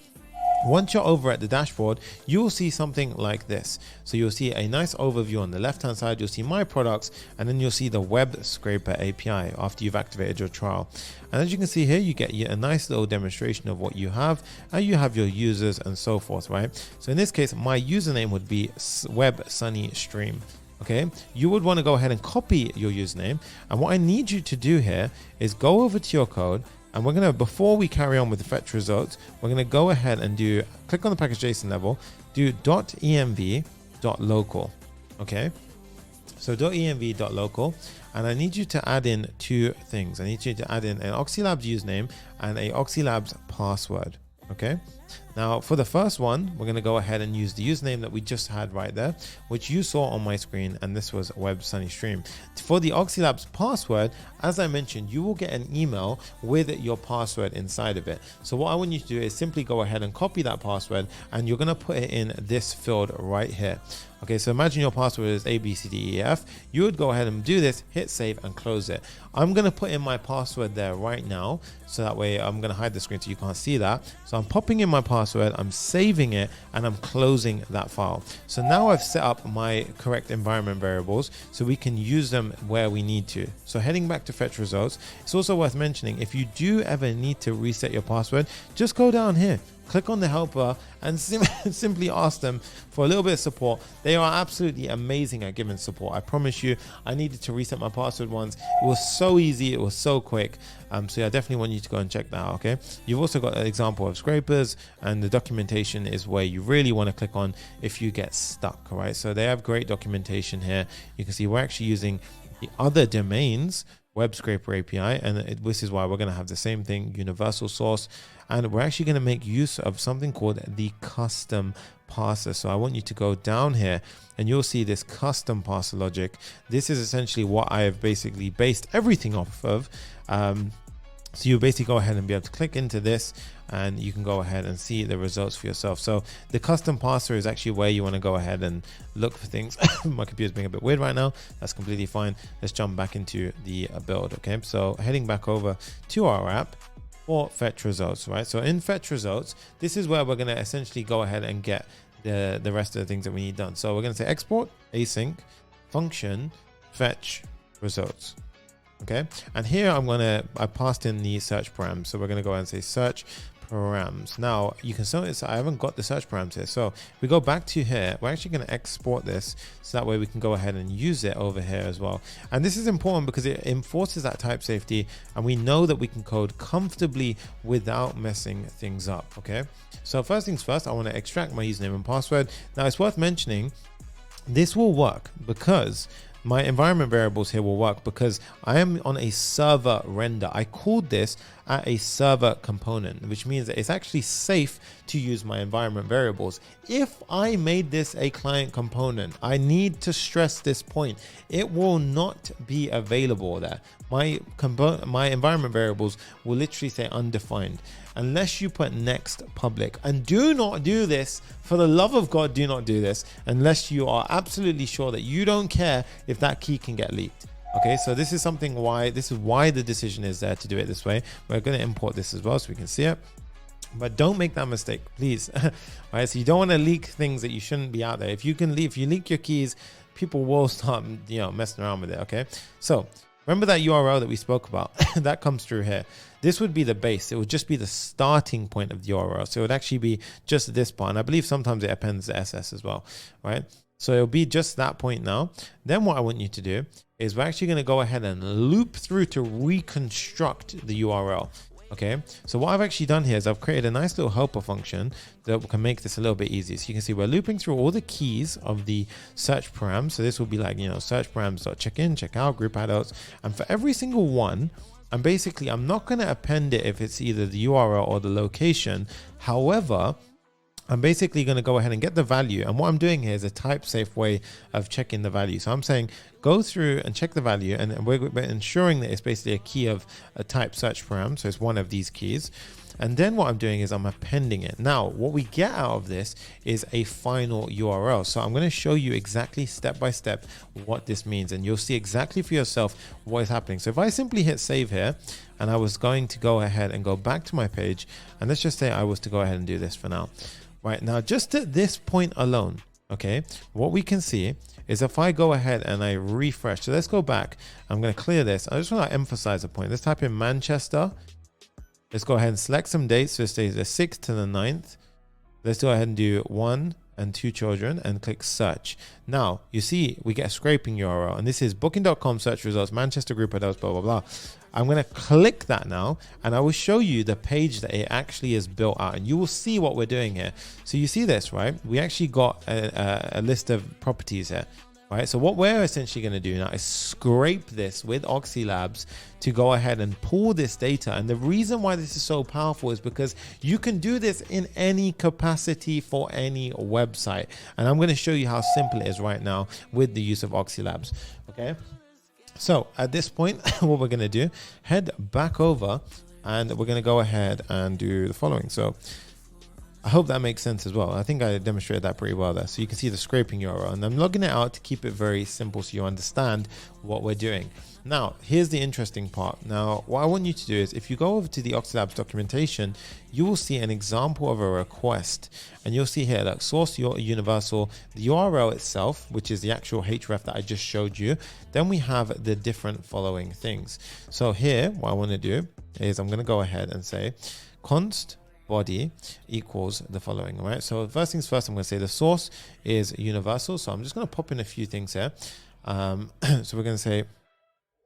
once you're over at the dashboard, you'll see something like this. So you'll see a nice overview on the left hand side, you'll see my products, and then you'll see the web scraper API after you've activated your trial. And as you can see here, you get a nice little demonstration of what you have, and you have your users and so forth, right? So in this case, my username would be Web Sunny Stream. Okay, you would want to go ahead and copy your username, and what I need you to do here is go over to your code. And we're going to, before we carry on with the fetch results, we're going to go ahead and click on the package.json level, do .env.local. Okay. So .env.local. And I need you to add in two things. I need you to add in an Oxylabs username and a Oxylabs password. Okay. Now for the first one, we're going to go ahead and use the username that we just had right there, which you saw on my screen, and this was Web Sunny Stream. For the Oxylabs password, as I mentioned, you will get an email with your password inside of it. So what I want you to do is simply go ahead and copy that password, and you're going to put it in this field right here. Okay, so imagine your password is ABCDEF. You would go ahead and do this, hit save and close it. I'm going to put in my password there right now, so that way I'm going to hide the screen so you can't see that. So I'm popping in my password, I'm saving it, and I'm closing that file. So now I've set up my correct environment variables so we can use them where we need to. So heading back to fetch results, it's also worth mentioning, if you do ever need to reset your password, just go down here, click on the helper, and simply ask them for a little bit of support. They are absolutely amazing at giving support. I promise you, I needed to reset my password once. It was so easy, it was so quick. So yeah, I definitely want you to go and check that out, okay? You've also got an example of scrapers, and the documentation is where you really want to click on if you get stuck, all right? So they have great documentation here. You can see we're actually using the other domains web scraper API, and this is why we're going to have the same thing, universal source, and we're actually going to make use of something called the custom parser. So I want you to go down here and you'll see this custom parser logic. This is essentially what I have basically based everything off of. So you basically go ahead and be able to click into this, and you can go ahead and see the results for yourself. So the custom parser is actually where you want to go ahead and look for things. My computer's being a bit weird right now. That's completely fine. Let's jump back into the build. Okay, so heading back over to our app for fetch results, right? So in fetch results, this is where we're going to essentially go ahead and get the rest of the things that we need done. So we're going to say export async function fetch results. Okay, and here I passed in the search params, so we're going to go ahead and say search params. Now you can notice I haven't got the search params here, so we go back to here. We're actually going to export this so that way we can go ahead and use it over here as well. And this is important because it enforces that type safety, and we know that we can code comfortably without messing things up. Okay, so first things first, I want to extract my username and password. Now it's worth mentioning this will work because my environment variables here will work because I am on a server render. I called this at a server component, which means that it's actually safe to use my environment variables. If I made this a client component, I need to stress this point, it will not be available there. My environment variables will literally say undefined unless you put next public. And do not do this, for the love of God, do not do this unless you are absolutely sure that you don't care if that key can get leaked. Okay, so this is why the decision is there to do it this way. We're going to import this as well so we can see it, but don't make that mistake, please. All right, so you don't want to leak things that you shouldn't be out there. If you leak your keys, people will start messing around with it. Okay, so remember that URL that we spoke about that comes through here. This would be the base. It would just be the starting point of the URL. So it would actually be just this part. And I believe sometimes it appends the SS as well, right? So it'll be just that point now. Then what I want you to do is we're actually going to go ahead and loop through to reconstruct the URL. Okay, so what I've actually done here is I've created a nice little helper function that can make this a little bit easier. So you can see we're looping through all the keys of the search param. So this will be like, you know, search params.checkin, checkout, group adults. And for every single one, I'm not going to append it if it's either the URL or the location. However, I'm basically going to go ahead and get the value. And what I'm doing here is a type safe way of checking the value. So I'm saying go through and check the value, and we're ensuring that it's basically a key of a type search param. So it's one of these keys. And then what I'm doing is I'm appending it. Now, what we get out of this is a final URL. So I'm going to show you exactly step by step what this means, and you'll see exactly for yourself what is happening. So if I simply hit save here, and I was going to go ahead and go back to my page, and let's just say I was to go ahead and do this for now. Right now, just at this point alone, okay, what we can see is if I go ahead and I refresh, so let's go back. I'm going to clear this. I just want to emphasize a point. Let's type in Manchester. Let's go ahead and select some dates. So it stays the 6th to the 9th. Let's go ahead and do 1 and 2 children and click search. Now you see we get a scraping URL, and this is booking.com search results, Manchester group adults, blah, blah, blah. I'm going to click that now, and I will show you the page that it actually is built out, and you will see what we're doing here. So you see this, right? We actually got a list of properties here. Right, so what we're essentially going to do now is scrape this with Oxylabs to go ahead and pull this data. And the reason why this is so powerful is because you can do this in any capacity for any website. And I'm going to show you how simple it is right now with the use of Oxylabs. Okay, so at this point, what we're going to do, head back over, and we're going to go ahead and do the following. So I hope that makes sense as well. I think I demonstrated that pretty well there. So you can see the scraping URL, and I'm logging it out to keep it very simple so you understand what we're doing. Now, here's the interesting part. Now, what I want you to do is if you go over to the Oxylabs documentation, you will see an example of a request, and you'll see here that source universal, the URL itself, which is the actual href that I just showed you. Then we have the different following things. So here, what I want to do is I'm going to go ahead and say const body equals the following. Right, so first things first, I'm going to say the source is universal. So I'm just going to pop in a few things here. So we're going to say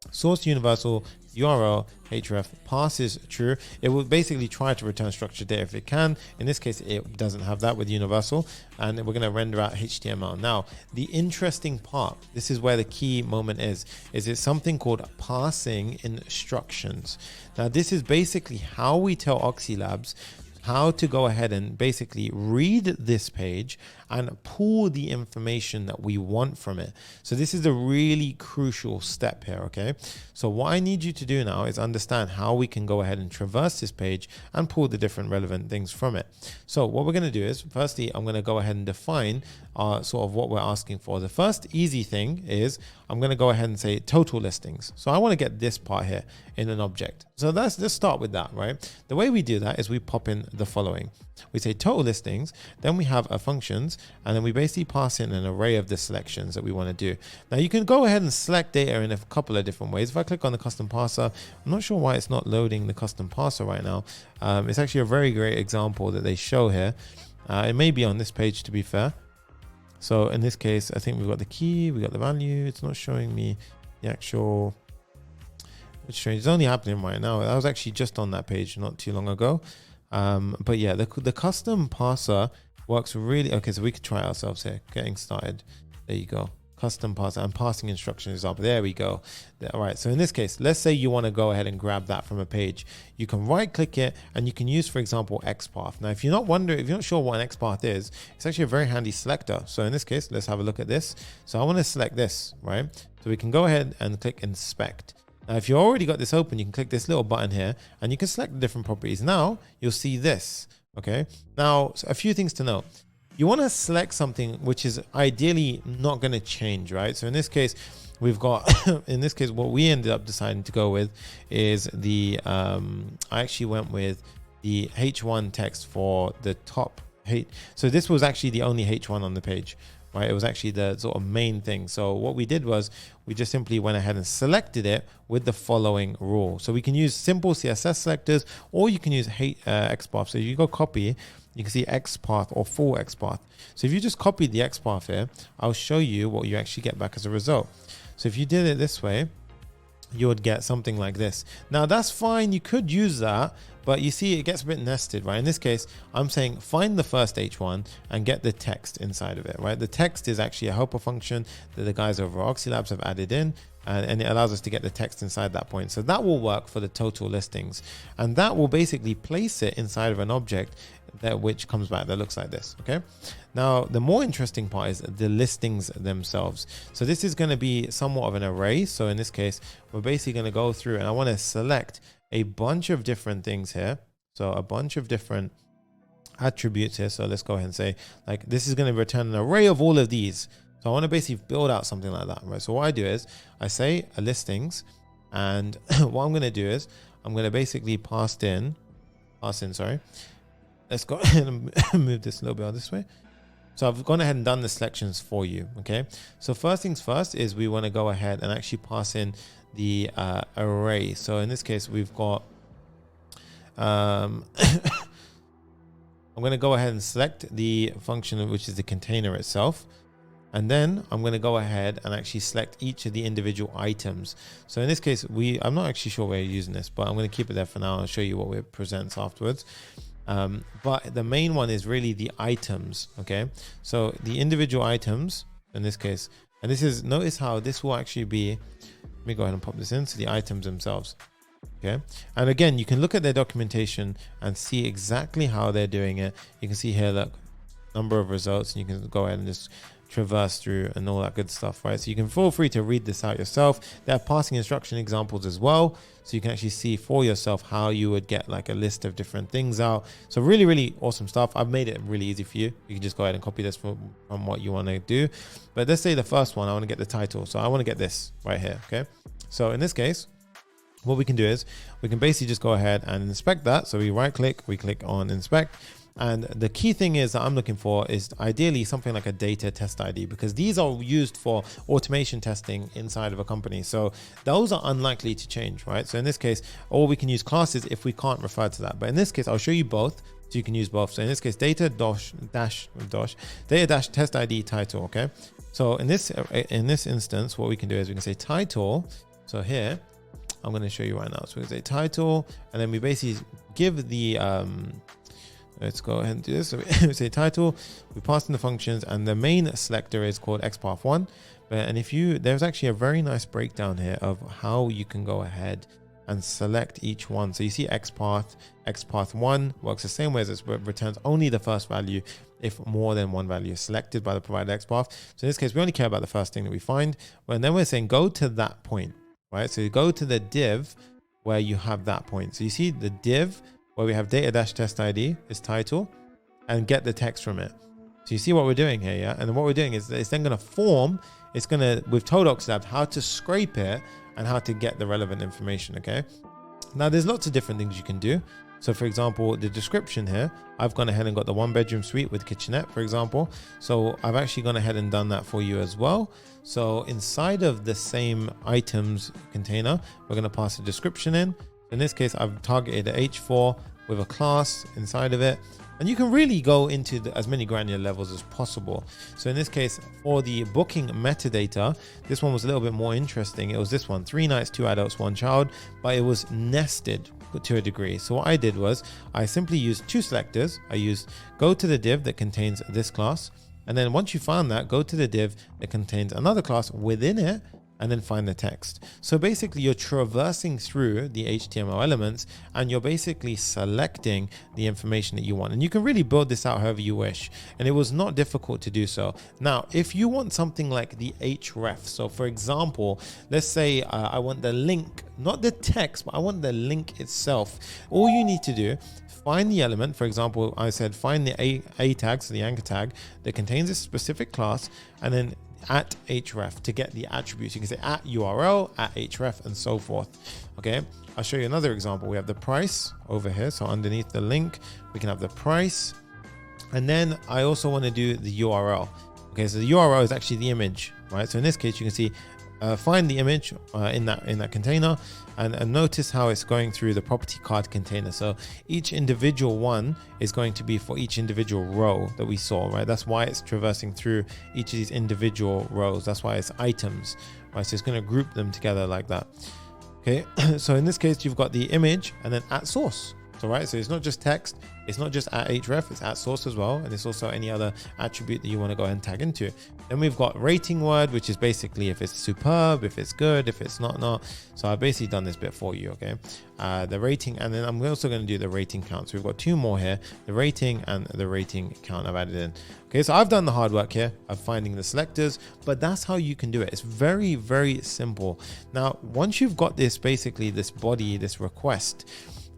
source universal URL href passes true. It will basically try to return structured data if it can. In this case, it doesn't have that with universal, and we're going to render out HTML. Now, the interesting part, this is where the key moment is it's something called passing instructions. Now, this is basically how we tell Oxylabs how to go ahead and basically read this page and pull the information that we want from it. So this is a really crucial step here, okay? So what I need you to do now is understand how we can go ahead and traverse this page and pull the different relevant things from it. So what we're going to do is, firstly, I'm going to go ahead and define sort of what we're asking for. The first easy thing is I'm going to go ahead and say total listings. So I want to get this part here in an object. So let's start with that, right? The way we do that is we pop in the following. We say total listings, then we have our functions, and then we basically pass in an array of the selections that we want to do. Now you can go ahead and select data in a couple of different ways. If I click on the custom parser, I'm not sure why it's not loading the custom parser right now. It's actually a very great example that they show here. It may be on this page, to be fair. So in this case, I think we've got the key, we got the value. It's not showing me the actual, which is strange. It's only happening right now. I was actually just on that page not too long ago. But yeah, the custom parser works really, okay, so we could try it ourselves here, getting started. There you go. Custom parser and passing instructions up. There we go. All right. So in this case, let's say you want to go ahead and grab that from a page. You can right click it and you can use, for example, XPath. Now, if you're not sure what an XPath is, it's actually a very handy selector. So in this case, let's have a look at this. So I want to select this, right? So we can go ahead and click inspect. Now, if you already got this open, you can click this little button here and you can select the different properties. Now you'll see this. Okay. Now, so a few things to know. You want to select something which is ideally not going to change, right? So in this case, we've got, in this case, what we ended up deciding to go with is the, I actually went with the H1 text for the top H. So this was actually the only H1 on the page, right? It was actually the sort of main thing. So what we did was we just simply went ahead and selected it with the following rule. So we can use simple CSS selectors, or you can use XPath. So you go copy you can see XPath or full XPath. So if you just copy the XPath here, I'll show you what you actually get back as a result. So if you did it this way, you would get something like this. Now that's fine, you could use that, but you see it gets a bit nested, right? In this case, I'm saying find the first H1 and get the text inside of it, right? The text is actually a helper function that the guys over at Oxylabs have added in, and it allows us to get the text inside that point. So that will work for the total listings, and that will basically place it inside of an object that which comes back that looks like this. Okay, now the more interesting part is the listings themselves. So this is going to be somewhat of an array. So in this case, we're basically going to go through, and I want to select a bunch of different things here. So a bunch of different attributes here. So let's go ahead and say, like, this is going to return an array of all of these. So I want to basically build out something like that, right? So what I do is I say a listings, and what I'm going to do is I'm going to basically pass in, sorry. Let's go ahead and move this a little bit out this way. So I've gone ahead and done the selections for you. Okay. So first things first is we want to go ahead and actually pass in the array. So in this case, we've got, I'm going to go ahead and select the function, which is the container itself. And then I'm going to go ahead and actually select each of the individual items. So in this case, I'm not actually sure where you're using this, but I'm going to keep it there for now. I'll show you what it presents afterwards. But the main one is really the items. Okay, so the individual items in this case, and this is, notice how this will actually be, let me go ahead and pop this in. So the items themselves. Okay, and again, you can look at their documentation and see exactly how they're doing it. You can see here, look, number of results, and you can go ahead and just traverse through and all that good stuff, right? So you can feel free to read this out yourself. They have passing instruction examples as well, so you can actually see for yourself how you would get like a list of different things out. So really, really awesome stuff. I've made it really easy for you. You can just go ahead and copy this from what you want to do. But let's say the first one, I want to get the title. So I want to get this right here, okay? So in this case, what we can do is we can basically just go ahead and inspect that. So we right click, we click on inspect. And the key thing is that I'm looking for is ideally something like a data test ID, because these are used for automation testing inside of a company. So those are unlikely to change, right? So in this case, or we can use classes if we can't refer to that. But in this case, I'll show you both. So you can use both. So in this case, data dash test ID title. Okay. So in this instance, what we can do is we can say title. So here, I'm going to show you right now. So we can say title, and then we basically give the, let's go ahead and do this. So we say title, we pass in the functions, and the main selector is called XPath1. And there's actually a very nice breakdown here of how you can go ahead and select each one. So you see XPath1 works the same way as it returns only the first value if more than one value is selected by the provided XPath. So in this case, we only care about the first thing that we find. And then we're saying go to that point, right? So you go to the div where you have that point. So you see the div where we have data-test ID is title, and get the text from it. So you see what we're doing here, yeah? And then what we're doing is it's then going to form, we've told Oxylabs how to scrape it and how to get the relevant information, okay? Now there's lots of different things you can do. So for example, the description here, I've gone ahead and got the 1-bedroom suite with kitchenette, for example. So I've actually gone ahead and done that for you as well. So inside of the same items container, we're going to pass a description in. In this case, I've targeted a H4 with a class inside of it. And you can really go into as many granular levels as possible. So in this case, for the booking metadata, this one was a little bit more interesting. It was this one, 3 nights, 2 adults, 1 child, but it was nested to a degree. So what I did was I simply used 2 selectors. I used go to the div that contains this class. And then once you found that, go to the div that contains another class within it, and then find the text. So basically you're traversing through the HTML elements and you're basically selecting the information that you want. And you can really build this out however you wish. And it was not difficult to do so. Now, if you want something like the href, so for example, let's say I want the link, not the text, but I want the link itself. All you need to do, find the element. For example, I said find the a tag, so the anchor tag that contains a specific class, and then at href to get the attributes. You can say at URL, at href, and so forth. Okay, I'll show you another example. We have the price over here. So underneath the link, we can have the price. And then I also want to do the URL. Okay, so the URL is actually the image, right? So in this case, you can see find the image in that container, and notice how it's going through the property card container. So each individual one is going to be for each individual row that we saw, right? That's why it's traversing through each of these individual rows. That's why it's items, right? So it's going to group them together like that. Okay, so in this case, you've got the image and then at source. So right, so it's not just text, it's not just at href, it's at source as well, and it's also any other attribute that you want to go ahead and tag into. Then we've got rating word, which is basically if it's superb, if it's good, if it's not. So I've basically done this bit for you, okay? The rating, and then I'm also going to do the rating count. So we've got two more here, the rating and the rating count I've added in. Okay, so I've done the hard work here of finding the selectors, but that's how you can do it. It's very, very simple. Now, once you've got this, basically this body, this request,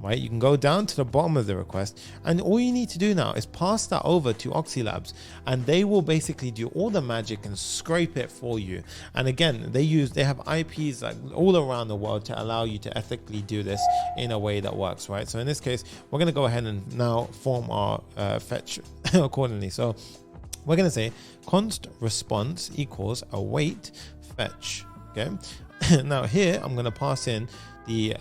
right, you can go down to the bottom of the request, and all you need to do now is pass that over to Oxylabs, and they will basically do all the magic and scrape it for you. And again, they have IPs like all around the world to allow you to ethically do this in a way that works, right? So in this case, we're going to go ahead and now form our fetch accordingly. So we're going to say const response equals await fetch. Okay, now here I'm going to pass in the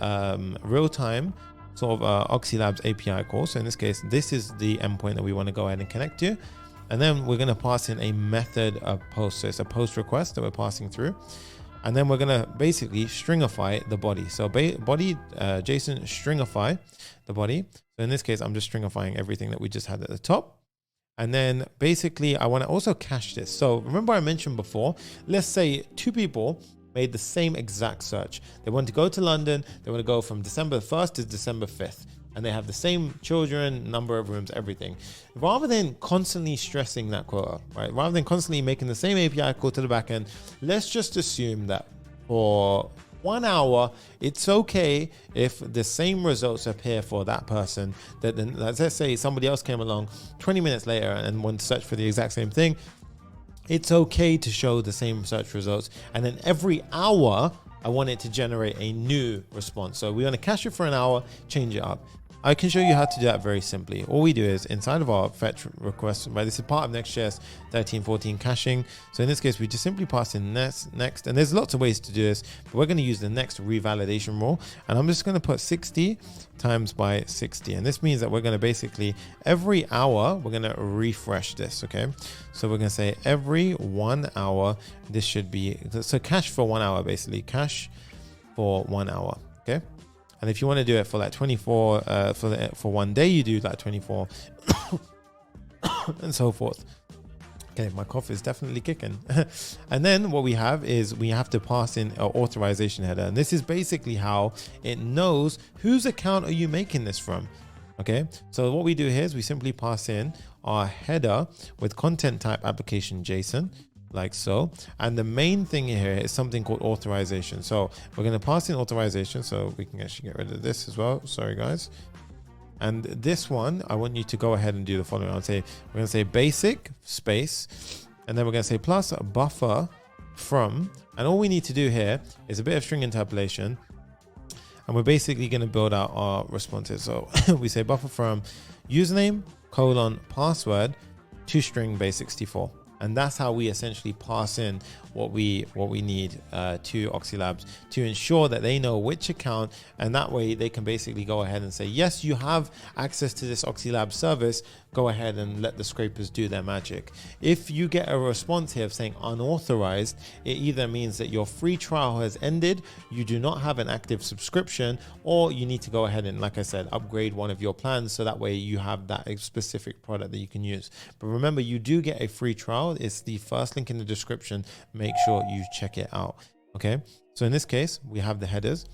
real-time sort of Oxylabs API call. So in this case, this is the endpoint that we want to go ahead and connect to. And then we're going to pass in a method of post. So it's a post request that we're passing through. And then we're going to basically stringify the body. So body JSON stringify the body. So in this case, I'm just stringifying everything that we just had at the top. And then basically I want to also cache this. So remember I mentioned before, let's say two people made the same exact search. They want to go to London. They want to go from December 1st to December 5th. And they have the same children, number of rooms, everything. Rather than constantly stressing that quota, right? Rather than constantly making the same API call to the backend, let's just assume that for 1 hour, it's okay if the same results appear for that person. That then, let's say somebody else came along 20 minutes later and wanted to search for the exact same thing. It's okay to show the same search results. And then every hour, I want it to generate a new response. So we want to cache it for an hour, change it up. I can show you how to do that very simply. All we do is inside of our fetch request, right? This is part of Next.js 13.14 caching. So in this case, we just simply pass in next, and there's lots of ways to do this, but we're going to use the next revalidation rule. And I'm just going to put 60 times by 60. And this means that we're going to basically, every hour, we're going to refresh this, okay? So we're going to say every 1 hour, this should be, so cache for 1 hour, basically, cache for 1 hour, okay? And if you want to do it for like 24, for 1 day, you do like 24 and so forth. Okay, my cough is definitely kicking. And then what we have is we have to pass in an authorization header. And this is basically how it knows whose account are you making this from. Okay, so what we do here is we simply pass in our header with content type application JSON, like so. And the main thing here is something called authorization. So we're going to pass in authorization, so we can actually get rid of this as well. Sorry guys. And this one, I want you to go ahead and do the following. I'll say, we're going to say basic space, and then we're going to say plus buffer from, and all we need to do here is a bit of string interpolation. And we're basically going to build out our responses. So we say buffer from username, password to string base64. And that's how we essentially pass in what we need to Oxylabs to ensure that they know which account, and that way they can basically go ahead and say, yes, you have access to this Oxylabs service. Go ahead and let the scrapers do their magic. If you get a response here of saying unauthorized, it either means that your free trial has ended, you do not have an active subscription, or you need to go ahead and, like I said, upgrade one of your plans so that way you have that specific product that you can use. But remember, you do get a free trial. It's the first link in the description. Make sure you check it out. Okay, so in this case, we have the headers.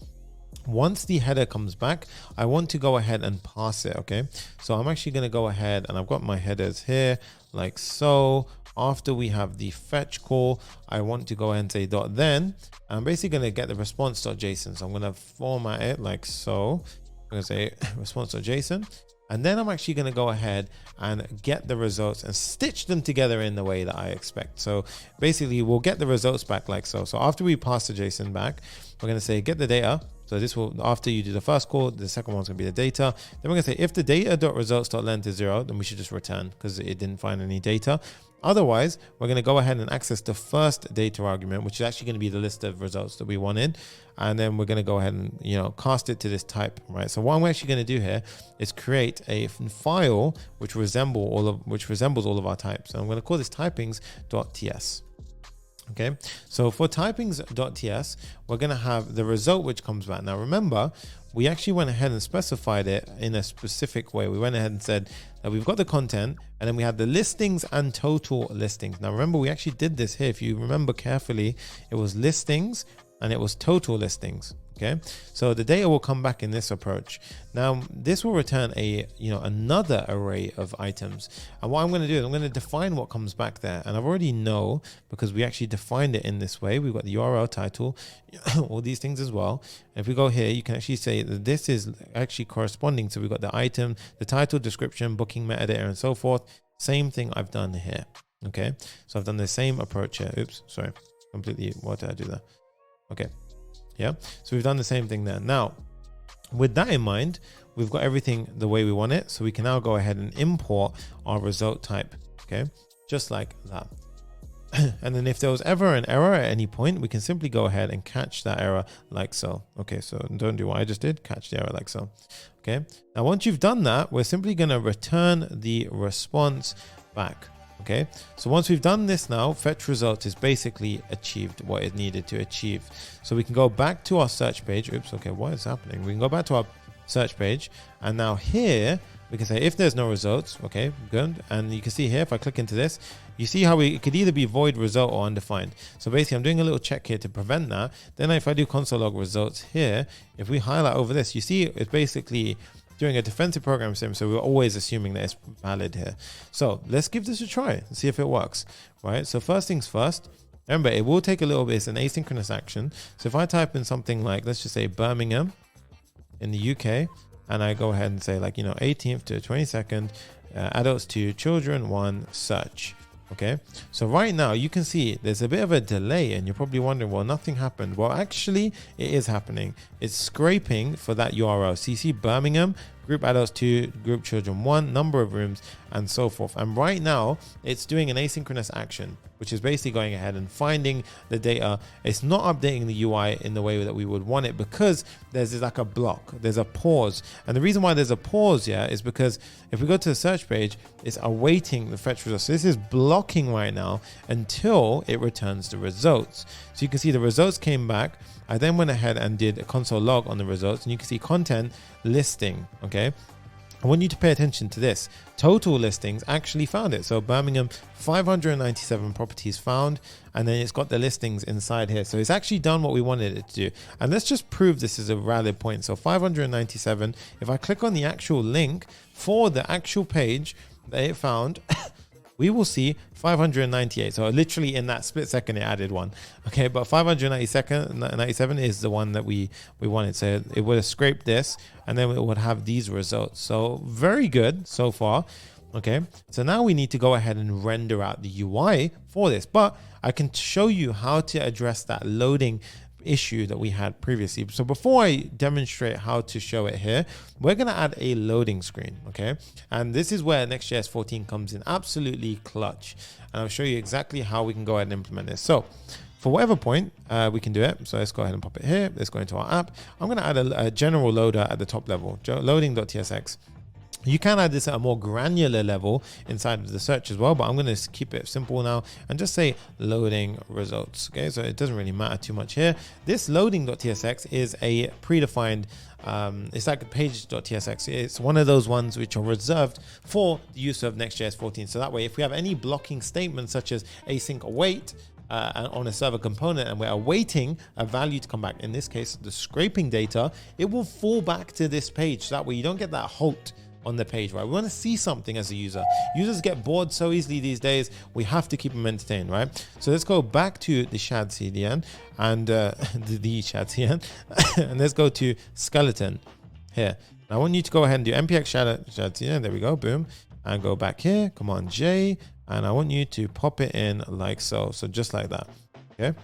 Once the header comes back, I want to go ahead and pass it. Okay, so I'm actually going to go ahead and I've got my headers here like so. After we have the fetch call, I want to go ahead and say dot then. I'm basically going to get the response.json. So I'm going to format it like so. I'm going to say response.json. And then I'm actually going to go ahead and get the results and stitch them together in the way that I expect. So basically we'll get the results back like so. So after we pass the JSON back, we're going to say get the data. So this will, after you do the first call, the second one's gonna be the data. Then we're gonna say if the data.results.length is 0, then we should just return because it didn't find any data. Otherwise, we're going to go ahead and access the first data argument, which is actually going to be the list of results that we wanted. And then we're going to go ahead and, cast it to this type, right? So what I'm actually going to do here is create a file which resembles all of our types. And I'm going to call this typings.ts. Okay, so for typings.ts, we're going to have the result which comes back. Now, remember, we actually went ahead and specified it in a specific way. We went ahead and said that we've got the content and then we had the listings and total listings. Now, remember, we actually did this here. If you remember carefully, it was listings and it was total listings. Okay, so the data will come back in this approach. Now, this will return another array of items. And what I'm going to do is I'm going to define what comes back there. And I've already know because we actually defined it in this way. We've got the URL title, all these things as well. And if we go here, you can actually say that this is actually corresponding. So we've got the item, the title, description, booking metadata, and so forth. Same thing I've done here. Okay, so I've done the same approach here. Oops, sorry, completely. What did I do there? Okay. Yeah, so we've done the same thing there. Now, with that in mind, we've got everything the way we want it. So we can now go ahead and import our result type. Okay, just like that. And then if there was ever an error at any point, we can simply go ahead and catch that error like so. Okay, so don't do what I just did, catch the error like so. Okay, now once you've done that, we're simply going to return the response back. Okay, so once we've done this now, fetch result is basically achieved what it needed to achieve. So we can go back to our search page. Oops, okay, what is happening? We can go back to our search page. And now here, we can say if there's no results, okay, good. And you can see here, if I click into this, you see how it could either be void result or undefined. So basically, I'm doing a little check here to prevent that. Then if I do console log results here, if we highlight over this, you see it's basically doing a defensive program sim, so we're always assuming that it's valid here. So let's give this a try and see if it works, right? So first things first, remember, it will take a little bit. It's an asynchronous action. So if I type in something like, let's just say Birmingham in the UK, and I go ahead and say 18th to 22nd, adults 2, children 1, search. Okay, so right now you can see there's a bit of a delay and you're probably wondering, well, nothing happened. Well, actually it is happening. It's scraping for that URL. So you see Birmingham, group adults 2, group children 1, number of rooms, and so forth. And right now it's doing an asynchronous action, which is basically going ahead and finding the data. It's not updating the UI in the way that we would want it because there's like a block, there's a pause. And the reason why there's a pause here is because if we go to the search page, it's awaiting the fetch results. So this is blocking right now until it returns the results. So you can see the results came back. I then went ahead and did a console log on the results, and you can see content listing. Okay, I want you to pay attention to this. Total listings actually found it. So Birmingham, 597 properties found, and then it's got the listings inside here. So it's actually done what we wanted it to do. And let's just prove this is a valid point. So 597, if I click on the actual link for the actual page that it found, we will see 598. So literally in that split second, it added one. Okay, but 597 is the one that we wanted. So it would have scraped this and then it would have these results. So very good so far. Okay, so now we need to go ahead and render out the UI for this, but I can show you how to address that loading issue that we had previously. So before I demonstrate how to show it here, we're going to add a loading screen. Okay, and this is where Next.js 14 comes in absolutely clutch, and I'll show you exactly how we can go ahead and implement this. So for whatever point we can do it. So let's go ahead and pop it here. Let's go into our app. I'm going to add a general loader at the top level, loading.tsx. You can add this at a more granular level inside of the search as well, but I'm going to keep it simple now and just say loading results. Okay, so it doesn't really matter too much here. This loading.tsx is a predefined, it's like a page.tsx. It's one of those ones which are reserved for the use of Next.js 14. So that way, if we have any blocking statements such as async await, on a server component and we're awaiting a value to come back, in this case, the scraping data, it will fall back to this page. So that way you don't get that halt on the page, right? We want to see something as a user. Users get bored so easily these days. We have to keep them entertained, right? So let's go back to the Shadcn and the Shadcn and let's go to skeleton here. Now I want you to go ahead and do npx Shadcn. There we go, boom, and go back here. Come on, J, and I want you to pop it in like so. So just like that, okay?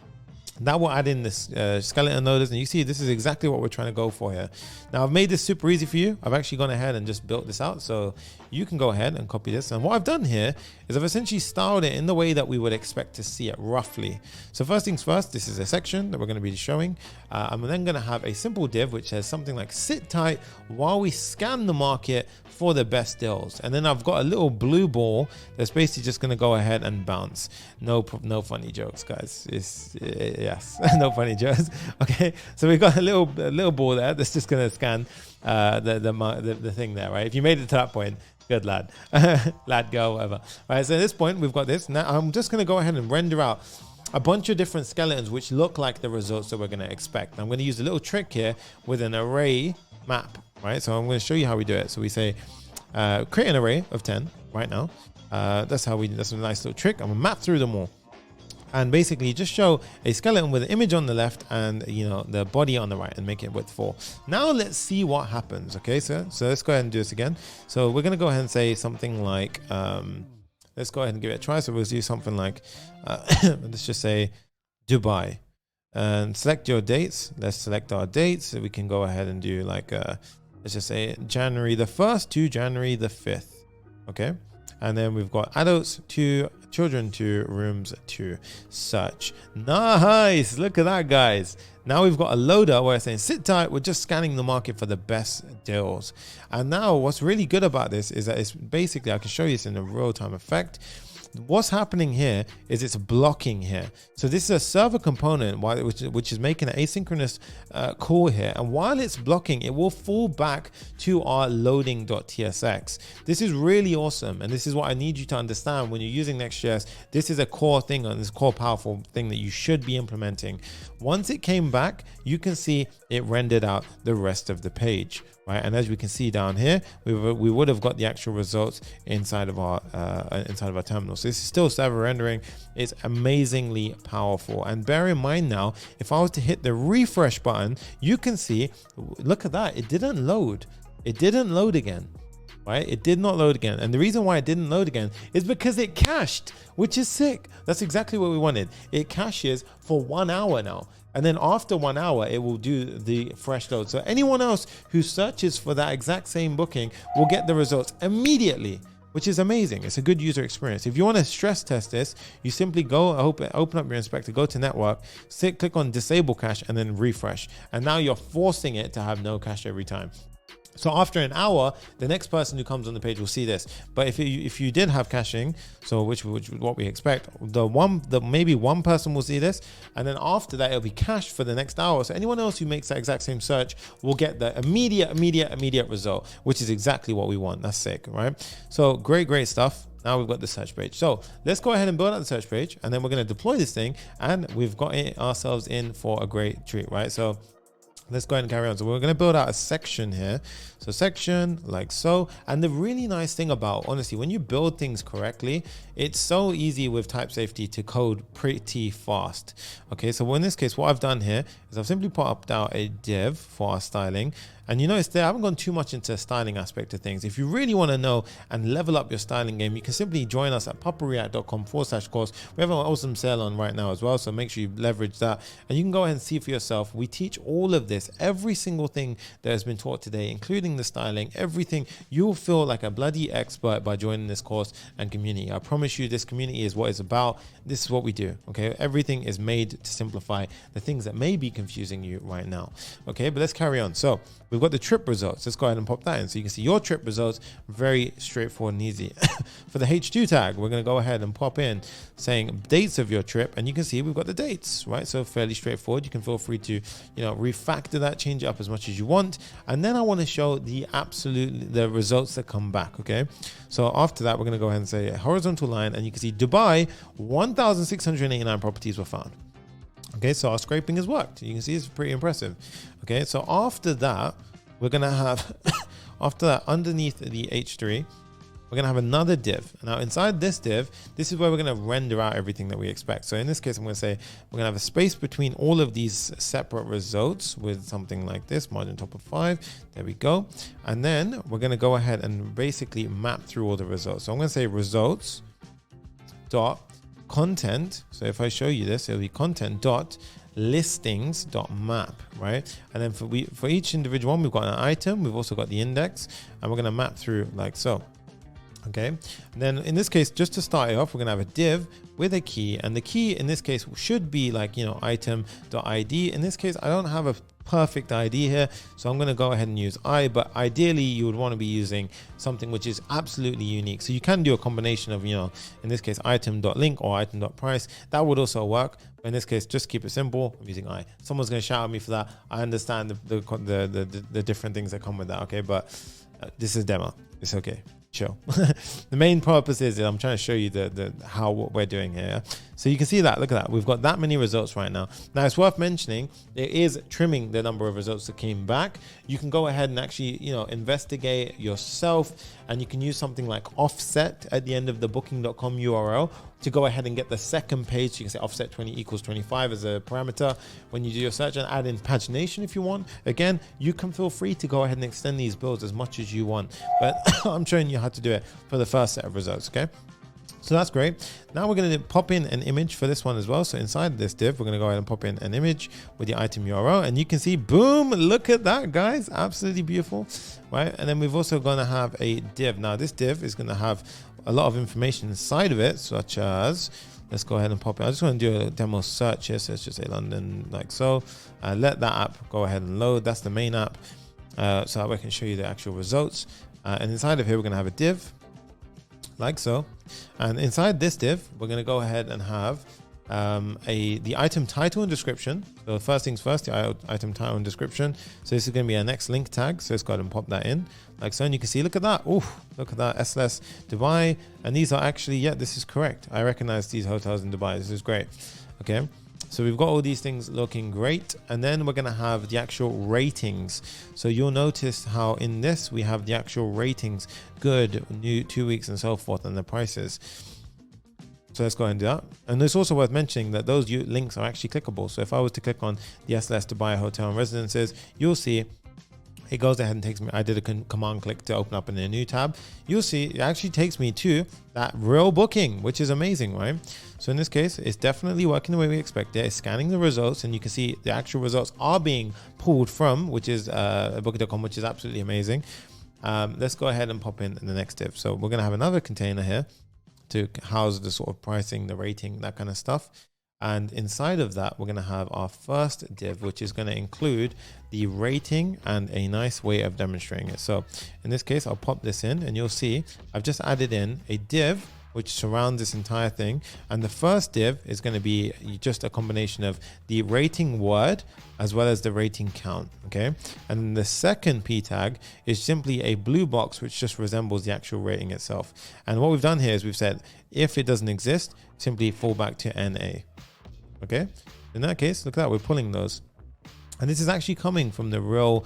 That will add in this skeleton loaders, and you see this is exactly what we're trying to go for here. Now I've made this super easy for you. I've actually gone ahead and just built this out, so you can go ahead and copy this. And what I've done here is I've essentially styled it in the way that we would expect to see it roughly. So first things first, this is a section that we're going to be showing. I'm then going to have a simple div which says something like sit tight while we scan the market for the best deals. And then I've got a little blue ball that's basically just going to go ahead and bounce. No funny jokes, guys. Yes, no funny jokes. Okay, so we've got a little ball there that's just going to scan the thing there, right? If you made it to that point, good lad, lad, girl, whatever. Right, so at this point we've got this. Now I'm just going to go ahead and render out a bunch of different skeletons which look like the results that we're going to expect. I'm going to use a little trick here with an array map, right? So I'm going to show you how we do it. So we say create an array of 10 right now. That's a nice little trick. I'm going to map through them all and basically just show a skeleton with an image on the left and the body on the right and make it width 4. Now let's see what happens. Okay, so let's go ahead and do this again. So we're going to go ahead and say something like let's go ahead and give it a try. So we'll do something like let's just say Dubai and select your dates. Let's select our dates. So we can go ahead and do like let's just say January the 1st to January the 5th. Okay, and then we've got adults to children to rooms to search. Nice, look at that, guys. Now we've got a loader where it's saying sit tight, we're just scanning the market for the best deals. And now what's really good about this is that it's basically, I can show you this in a real-time effect. What's happening here is it's blocking here. So this is a server component which is making an asynchronous call here, and while it's blocking, it will fall back to our loading.tsx. This is really awesome, and this is what I need you to understand when you're using Next.js. This is a core thing, and this core powerful thing that you should be implementing. Once it came back, you can see it rendered out the rest of the page. Right, and as we can see down here, we would have got the actual results inside of our terminal. So this is still server rendering. It's amazingly powerful. And bear in mind now, if I was to hit the refresh button, you can see, look at that, it didn't load. It didn't load again. Right, it did not load again, and the reason why it didn't load again is because it cached, which is sick. That's exactly what we wanted. It caches for 1 hour now, and then after 1 hour it will do the fresh load. So anyone else who searches for that exact same booking will get the results immediately, which is amazing. It's a good user experience. If you want to stress test this, you simply go open up your inspector, go to network, click on disable cache, and then refresh, and now you're forcing it to have no cache every time. So after an hour, the next person who comes on the page will see this. But if you did have caching, so which what we expect, maybe one person will see this, and then after that it'll be cached for the next hour. So anyone else who makes that exact same search will get the immediate result, which is exactly what we want. That's sick, right? So great stuff. Now we've got the search page. So let's go ahead and build out the search page, and then we're going to deploy this thing, and we've got ourselves in for a great treat, right? So let's go ahead and carry on. So we're going to build out a section here. So section like so. And the really nice thing about, honestly, when you build things correctly, it's so easy with type safety to code pretty fast. Okay, so in this case, what I've done here is I've simply popped out a div for our styling. And you notice there, I haven't gone too much into the styling aspect of things. If you really want to know and level up your styling game, you can simply join us at popularreact.com/course. We have an awesome sale on right now as well, so make sure you leverage that. And you can go ahead and see for yourself. We teach all of this, every single thing that has been taught today, including the styling, everything. You'll feel like a bloody expert by joining this course and community. I promise you, this community is what it's about. This is what we do, okay? Everything is made to simplify the things that may be confusing you right now, okay? But let's carry on. So we've got the trip results. Let's go ahead and pop that in. So you can see your trip results, very straightforward and easy. For the H2 tag, we're going to go ahead and pop in saying dates of your trip, and you can see we've got the dates, right? So fairly straightforward. You can feel free to, refactor that, change it up as much as you want. And then I want to show the results that come back, okay? So after that, we're going to go ahead and say a horizontal line, and you can see Dubai, 1,689 properties were found. Okay, so our scraping has worked. You can see it's pretty impressive. Okay, so after that, we're gonna have, underneath the H3, we're gonna have another div. Now inside this div, this is where we're gonna render out everything that we expect. So in this case, I'm gonna say, we're gonna have a space between all of these separate results with something like this, margin top of 5. There we go. And then we're gonna go ahead and basically map through all the results. So I'm gonna say results dot content. So if I show you this, it'll be content dot listings.map, right? And then for each individual one, we've got an item, we've also got the index, and we're going to map through like so. Okay, and then in this case, just to start it off, we're gonna have a div with a key, and the key in this case should be like, you know, item.id. In this case, I don't have a perfect ID here, so I'm gonna go ahead and use but ideally you would want to be using something which is absolutely unique. So you can do a combination of, you know, in this case item.link or item.price. That would also work, but in this case just keep it simple. I'm using Someone's gonna shout at me for that. I understand the different things that come with that, okay, but this is demo, it's okay. Chill. The main purpose is I'm trying to show you what we're doing here. So you can see that, look at that, we've got that many results right now. Now it's worth mentioning, it is trimming the number of results that came back. You can go ahead and actually, you know, investigate yourself, and you can use something like offset at the end of the booking.com URL to go ahead and get the second page. So you can say offset 20 equals 25 as a parameter when you do your search, and add in pagination if you want. Again, you can feel free to go ahead and extend these builds as much as you want, but I'm showing you how to do it for the first set of results, okay? So that's great. Now we're going to pop in an image for this one as well. So inside this div, we're going to go ahead and pop in an image with the item URL, and you can see, boom, look at that, guys, absolutely beautiful, right? And then we've also going to have a div. Now this div is going to have a lot of information inside of it, such as, let's go ahead and pop it. I just want to do a demo search here. So let's just say London, like so. Let that app go ahead and load. That's the main app. So that way I can show you the actual results. And inside of here, we're going to have a div like so. And inside this div, we're going to go ahead and have the item title and description. So first things first, the item title and description. So this is going to be our next link tag. So let's go ahead and pop that in like so. And you can see, look at that. Oh, look at that. SLS Dubai. And these are actually, yeah, this is correct. I recognize these hotels in Dubai. This is great. Okay. So we've got all these things looking great. And then we're going to have the actual ratings. So you'll notice how in this, we have the actual ratings, good, new, 2 weeks and so forth, and the prices. So let's go ahead and do that. And it's also worth mentioning that those links are actually clickable. So if I was to click on the SLS Dubai Hotel and Residences, you'll see it goes ahead and takes me, I did a command click to open up in a new tab. You'll see it actually takes me to that real booking, which is amazing, right? So in this case, it's definitely working the way we expect it. It's scanning the results, and you can see the actual results are being pulled from, which is booking.com, which is absolutely amazing. Let's go ahead and pop in the next div. So we're going to have another container here to house the sort of pricing, the rating, that kind of stuff. And inside of that, we're going to have our first div, which is going to include the rating and a nice way of demonstrating it. So in this case, I'll pop this in, and you'll see I've just added in a div which surrounds this entire thing. And the first div is going to be just a combination of the rating word as well as the rating count. Okay. And the second p tag is simply a blue box, which just resembles the actual rating itself. And what we've done here is we've said, if it doesn't exist, simply fall back to NA. Okay. In that case, look at that. We're pulling those. And this is actually coming from the real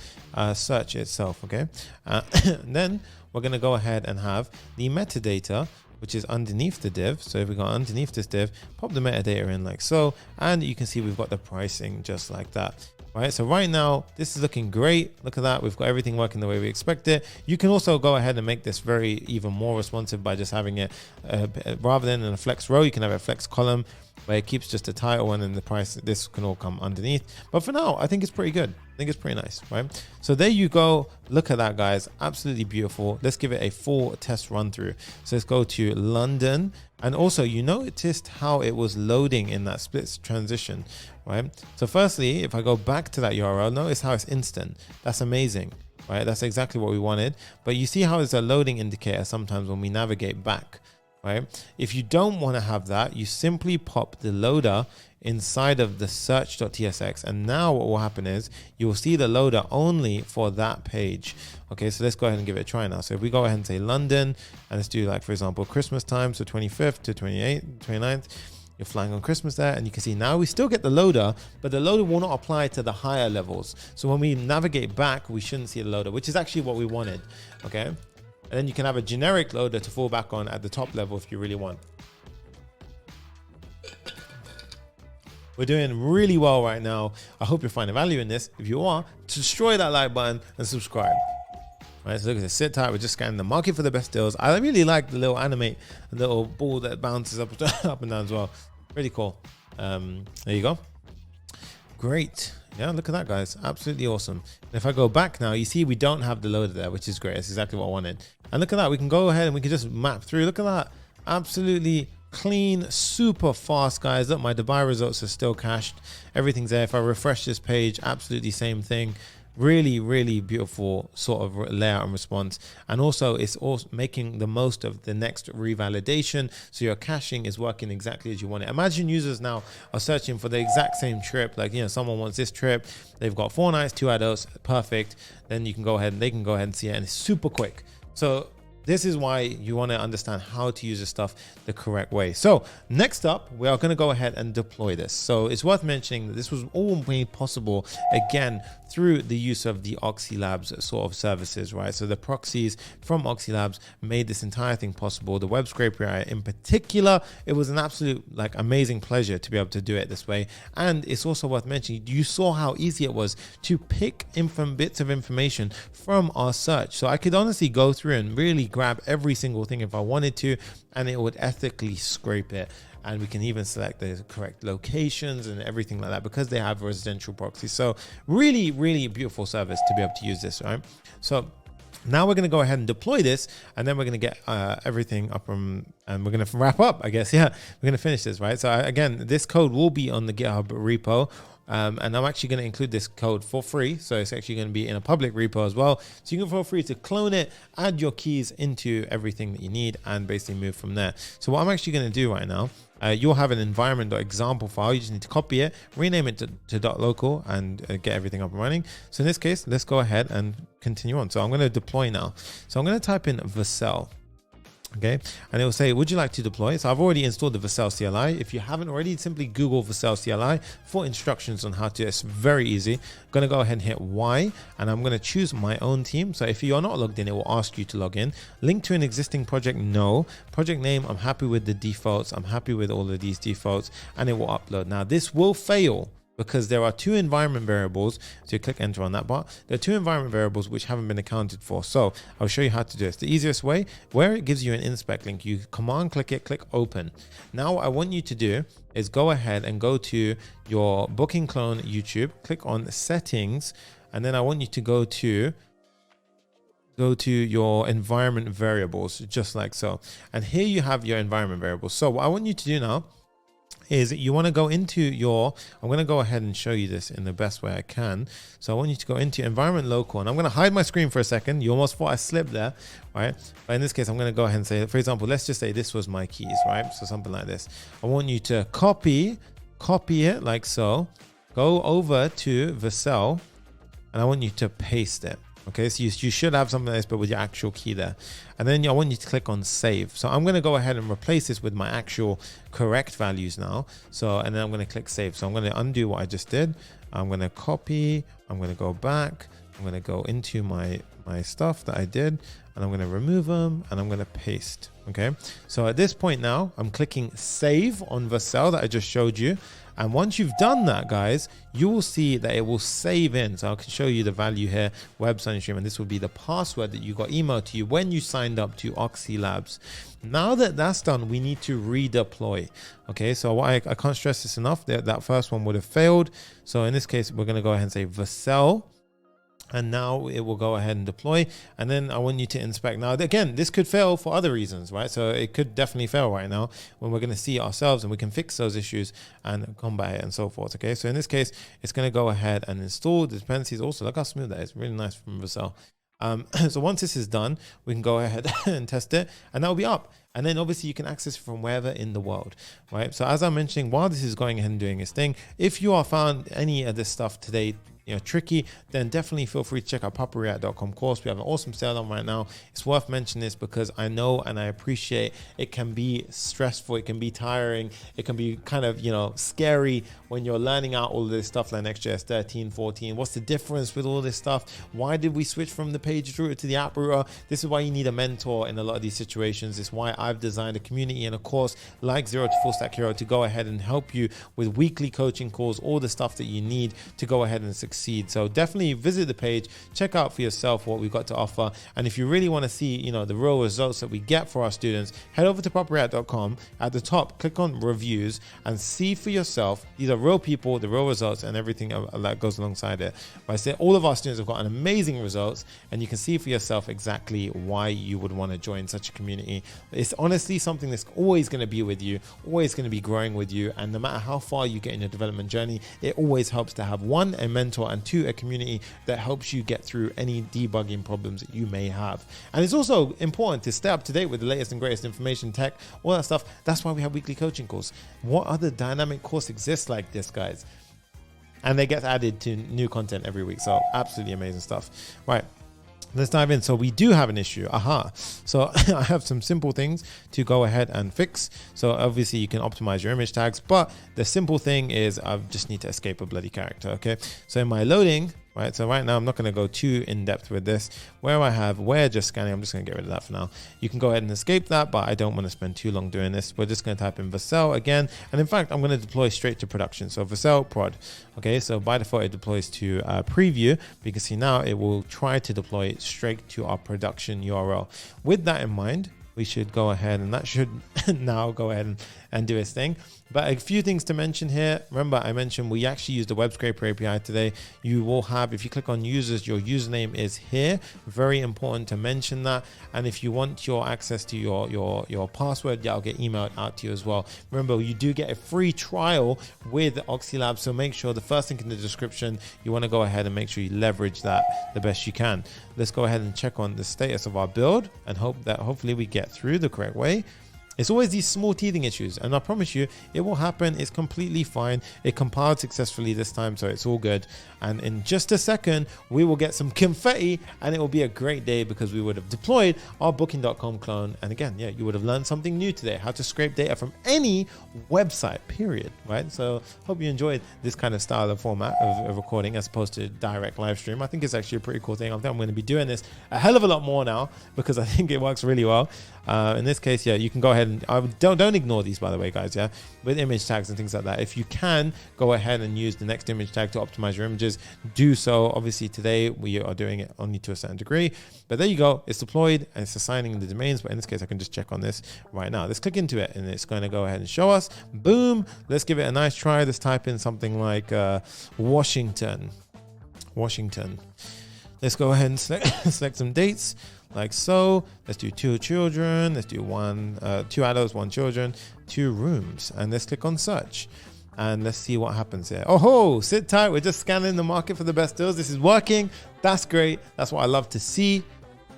search itself. Okay. And then we're going to go ahead and have the metadata, which is underneath the div. So if we go underneath this div, pop the metadata in like so, and you can see we've got the pricing just like that. Right, so right now this is looking great. Look at that, we've got everything working the way we expect it. You can also go ahead and make this very even more responsive by just having it rather than in a flex row, you can have a flex column where it keeps just the title, and then the price, this can all come underneath. But for now, I think it's pretty good. I think it's pretty nice, right? So there you go. Look at that, guys. Absolutely beautiful. Let's give it a full test run through. So let's go to London. And also, you noticed how it was loading in that split transition, right? So firstly, if I go back to that URL, notice how it's instant. That's amazing, right? That's exactly what we wanted. But you see how it's a loading indicator sometimes when we navigate back, right? If you don't want to have that, you simply pop the loader inside of the search.tsx, and now what will happen is you will see the loader only for that page. Okay, so let's go ahead and give it a try now. So if we go ahead and say London, and let's do, like, for example, Christmas time, so 25th to 29th, you're flying on Christmas there, and you can see now we still get the loader, but the loader will not apply to the higher levels. So when we navigate back, we shouldn't see the loader, which is actually what we wanted. Okay, and then you can have a generic loader to fall back on at the top level if you really want. We're doing really well right now. I hope you're finding value in this. If you are, destroy that like button and subscribe. All right, so look at this. Sit tight. We're just scanning the market for the best deals. I really like the little animate, the little ball that bounces up and down as well. Pretty cool. There you go. Great. Yeah, look at that, guys. Absolutely awesome. And if I go back now, you see we don't have the loader there, which is great. That's exactly what I wanted. And look at that. We can go ahead and we can just map through. Look at that. Absolutely clean, super fast, guys. Look, my Dubai results are still cached. Everything's there. If I refresh this page, absolutely same thing. Really, really beautiful sort of layout and response. And also it's also making the most of the next revalidation. So your caching is working exactly as you want it. Imagine users now are searching for the exact same trip. Like, you know, someone wants this trip. They've got 4 nights, 2 adults. Perfect. Then you can go ahead and they can go ahead and see it. And it's super quick. So this is why you want to understand how to use this stuff the correct way. So next up, we are going to go ahead and deploy this. So it's worth mentioning that this was all made possible, again, through the use of the Oxylabs sort of services, right? So the proxies from Oxylabs made this entire thing possible. The web scraper AI in particular, it was an absolute like amazing pleasure to be able to do it this way. And it's also worth mentioning, you saw how easy it was to pick bits of information from our search. So I could honestly go through and really grab every single thing if I wanted to, and it would ethically scrape it. And we can even select the correct locations and everything like that because they have residential proxies. So really, really beautiful service to be able to use this, right? So now we're going to go ahead and deploy this, and then we're going to get everything up and we're going to wrap up, I guess. Yeah, we're going to finish this, right? So again, this code will be on the GitHub repo. And I'm actually going to include this code for free. So it's actually going to be in a public repo as well. So you can feel free to clone it, add your keys into everything that you need, and basically move from there. So what I'm actually going to do right now, you'll have an environment.example file. You just need to copy it, rename it to .local, and get everything up and running. So in this case, let's go ahead and continue on. So I'm going to deploy now. So I'm going to type in Vercel. Okay, and it will say, would you like to deploy? So I've already installed the Vercel CLI. If you haven't already, simply Google Vercel CLI for instructions on how to. It's very easy. I'm going to go ahead and hit Y, and I'm going to choose my own team. So if you're not logged in, it will ask you to log in. Link to an existing project, no. Project name, I'm happy with the defaults. I'm happy with all of these defaults, and it will upload. Now this will fail because there are 2 environment variables. So you click enter on that bar. There are 2 environment variables which haven't been accounted for. So I'll show you how to do this. The easiest way, where it gives you an inspect link, you command click it, click open. Now what I want you to do is go ahead and go to your booking clone YouTube, click on settings, and then I want you to go to your environment variables, just like so. And here you have your environment variables. So what I want you to do now is you want to go into your, I'm going to go ahead and show you this in the best way I can. So I want you to go into environment local, and I'm going to hide my screen for a second. You almost thought I slipped there, right? But in this case, I'm going to go ahead and say, for example, let's just say this was my keys, right? So something like this. I want you to copy it like so, go over to Vercel, and I want you to paste it. Okay, so you should have something like this, but with your actual key there. And then I want you to click on save. So I'm going to go ahead and replace this with my actual correct values now. So, and then I'm going to click save. So I'm going to undo what I just did. I'm going to copy, I'm going to go back, I'm going to go into my stuff that I did, and I'm going to remove them, and I'm going to paste. Okay, so at this point now, I'm clicking save on Vercel that I just showed you. And once you've done that, guys, you will see that it will save in. So I can show you the value here, web sign stream, and this will be the password that you got emailed to you when you signed up to Oxylabs. Now that that's done, we need to redeploy. Okay, so I can't stress this enough. That first one would have failed. So in this case, we're going to go ahead and say Vercel. And now it will go ahead and deploy. And then I want you to inspect. Now, again, this could fail for other reasons, right? So it could definitely fail right now when we're going to see it ourselves, and we can fix those issues and combat it and so forth. Okay, so in this case, it's going to go ahead and install the dependencies. Also, look how smooth that is. Really nice from Vercel. So once this is done, we can go ahead and test it, and that will be up. And then obviously you can access it from wherever in the world, right? So as I'm mentioning, while this is going ahead and doing its thing, if you are found any of this stuff today, tricky, then definitely feel free to check out popularreact.com course. We have an awesome sale on right now. It's worth mentioning this because I know and I appreciate it can be stressful, it can be tiring, it can be kind of, scary when you're learning out all of this stuff like Next.js 13, 14. What's the difference with all this stuff? Why did we switch from the page router to the app router? This is why you need a mentor in a lot of these situations. It's why I've designed a community and a course like Zero to Full Stack Hero to go ahead and help you with weekly coaching calls, all the stuff that you need to go ahead and succeed succeed. So definitely visit the page, check out for yourself what we've got to offer. And if you really want to see, you know, the real results that we get for our students, head over to popularreact.com. At the top, click on reviews and see for yourself. These are real people, the real results, and everything that goes alongside it. But I say all of our students have gotten amazing results, and you can see for yourself exactly why you would want to join such a community. It's honestly something that's always going to be with you, always going to be growing with you. And no matter how far you get in your development journey, it always helps to have one, a mentor, and two, a community that helps you get through any debugging problems that you may have. And it's also important to stay up to date with the latest and greatest information, tech, all that stuff. That's why we have weekly coaching calls. What other dynamic course exists like this, guys? And they get added to new content every week. So absolutely amazing stuff. Right. Let's dive in. So we do have an issue. So I have some simple things to go ahead and fix. So obviously you can optimize your image tags, but the simple thing is I just need to escape a bloody character. Okay. So in my loading, right? So right now I'm not going to go too in depth with this. Where I have where just scanning, I'm just going to get rid of that for now. You can go ahead and escape that, but I don't want to spend too long doing this. We're just going to type in Vercel again. And in fact, I'm going to deploy straight to production. So Vercel prod. Okay. So by default, it deploys to preview. But you can see now it will try to deploy straight to our production URL. With that in mind, we should go ahead, and that should now go ahead and do its thing. But a few things to mention here. Remember, I mentioned we actually use the web scraper API today. You will have, if you click on users, your username is here. Very important to mention that. And if you want your access to your password, yeah, I'll get emailed out to you as well. Remember, you do get a free trial with Oxylabs. So make sure the first link in the description, you want to go ahead and make sure you leverage that the best you can. Let's go ahead and check on the status of our build and hope that hopefully we get through the correct way. It's always these small teething issues, and I promise you it will happen. It's completely fine. It compiled successfully this time, so it's all good. And in just a second, we will get some confetti, and it will be a great day because we would have deployed our booking.com clone. And again, yeah, you would have learned something new today, how to scrape data from any website, period, right? So hope you enjoyed this kind of style of format of recording as opposed to direct live stream. I think it's actually a pretty cool thing. I think I'm going to be doing this a hell of a lot more now because I think it works really well. In this case, yeah, you can go ahead and don't ignore these, by the way, guys. Yeah, with image tags and things like that. If you can go ahead and use the next image tag to optimize your images, do so. Obviously, today we are doing it only to a certain degree, but there you go. It's deployed and it's assigning the domains. But in this case, I can just check on this right now. Let's click into it, and it's going to go ahead and show us. Boom. Let's give it a nice try. Let's type in something like Washington. Let's go ahead and select some dates. Like so. Let's do 2 children. Let's do 2 adults, 1 children, 2 rooms. And let's click on search. And let's see what happens here. Oh ho, sit tight. We're just scanning the market for the best deals. This is working. That's great. That's what I love to see.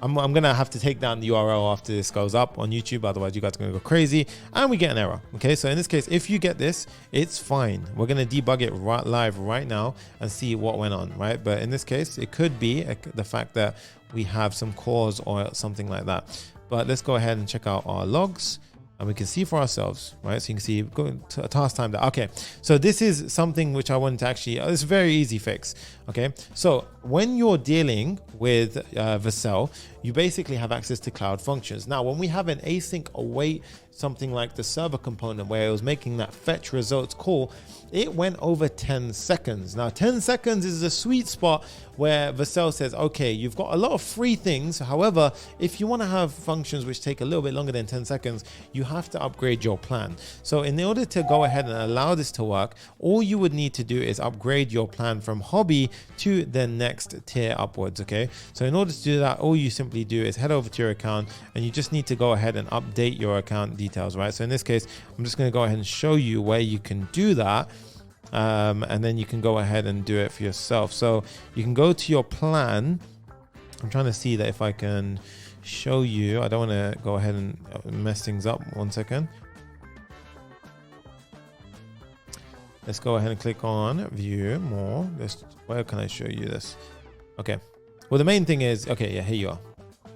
I'm going to have to take down the URL after this goes up on YouTube. Otherwise, you guys are going to go crazy. And we get an error. Okay, so in this case, if you get this, it's fine. We're going to debug it live right now and see what went on, right? But in this case, it could be the fact that we have some cause or something like that. But let's go ahead and check out our logs. And we can see for ourselves, right? So you can see go to a task time. Okay, so this is something which I wanted to actually, it's a very easy fix. Okay, so when you're dealing with Vercel, you basically have access to cloud functions. Now, when we have an async await, something like the server component where it was making that fetch results call, it went over 10 seconds. Now, 10 seconds is a sweet spot where Vercel says, okay, you've got a lot of free things. However, if you want to have functions which take a little bit longer than 10 seconds, you have to upgrade your plan. So in order to go ahead and allow this to work, all you would need to do is upgrade your plan from hobby to the next tier upwards. Okay, so in order to do that, all you simply do is head over to your account and you just need to go ahead and update your account details, right? So in this case, I'm just going to go ahead and show you where you can do that. And then you can go ahead and do it for yourself. So you can go to your plan. I'm trying to see that if I can show you. I don't want to go ahead and mess things up. 1 second. Let's go ahead and click on view more. Where can I show you this? Okay. Well, the main thing is, okay, yeah, here you are.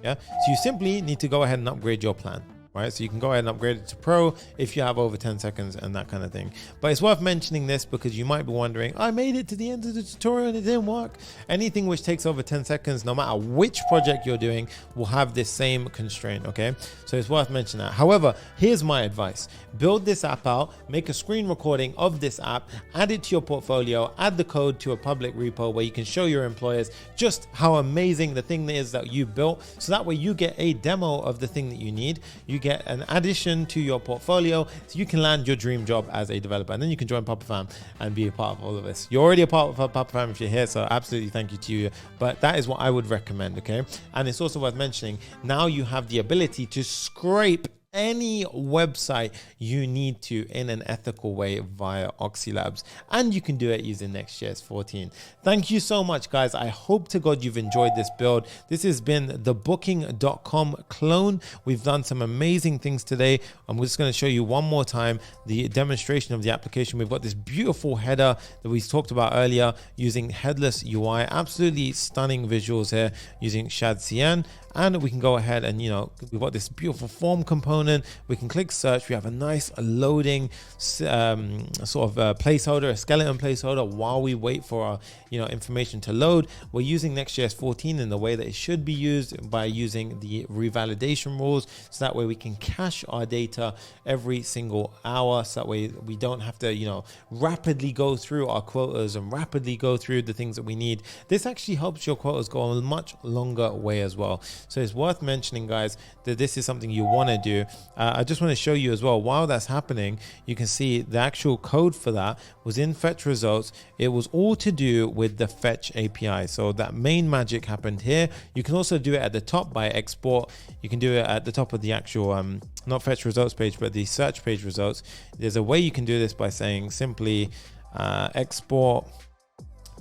Yeah. So you simply need to go ahead and upgrade your plan. right? So you can go ahead and upgrade it to Pro if you have over 10 seconds and that kind of thing. But it's worth mentioning this because you might be wondering, I made it to the end of the tutorial and it didn't work. Anything which takes over 10 seconds, no matter which project you're doing, will have this same constraint, okay? So it's worth mentioning that. However, here's my advice. Build this app out, make a screen recording of this app, add it to your portfolio, add the code to a public repo where you can show your employers just how amazing the thing is that you built. So that way you get a demo of the thing that you need. You get an addition to your portfolio so you can land your dream job as a developer, and then you can join Papa Fam and be a part of all of this. You're already a part of Papa Fam if you're here, so absolutely thank you to you, but that is what I would recommend, okay? And it's also worth mentioning, now you have the ability to scrape any website you need to in an ethical way via Oxylabs, and you can do it using Next.js 14. Thank you so much, guys. I hope to God you've enjoyed this build. This has been the booking.com clone. We've done some amazing things today. I'm just going to show you one more time the demonstration of the application. We've got this beautiful header that we talked about earlier using headless UI, absolutely stunning visuals here using Shadcn. And we can go ahead and, you know, we've got this beautiful form component. We can click search. We have a nice loading sort of placeholder, a skeleton placeholder while we wait for our, you know, information to load. We're using Next.js 14 in the way that it should be used, by using the revalidation rules. So that way we can cache our data every single hour. So that way we don't have to, you know, rapidly go through our quotas and rapidly go through the things that we need. This actually helps your quotas go a much longer way as well. So it's worth mentioning, guys, that this is something you want to do. I just want to show you as well, while that's happening, you can see the actual code for that was in fetch results. It was all to do with the fetch API. So that main magic happened here. You can also do it at the top by export. You can do it at the top of the actual, not fetch results page, but the search page results. There's a way you can do this by saying simply export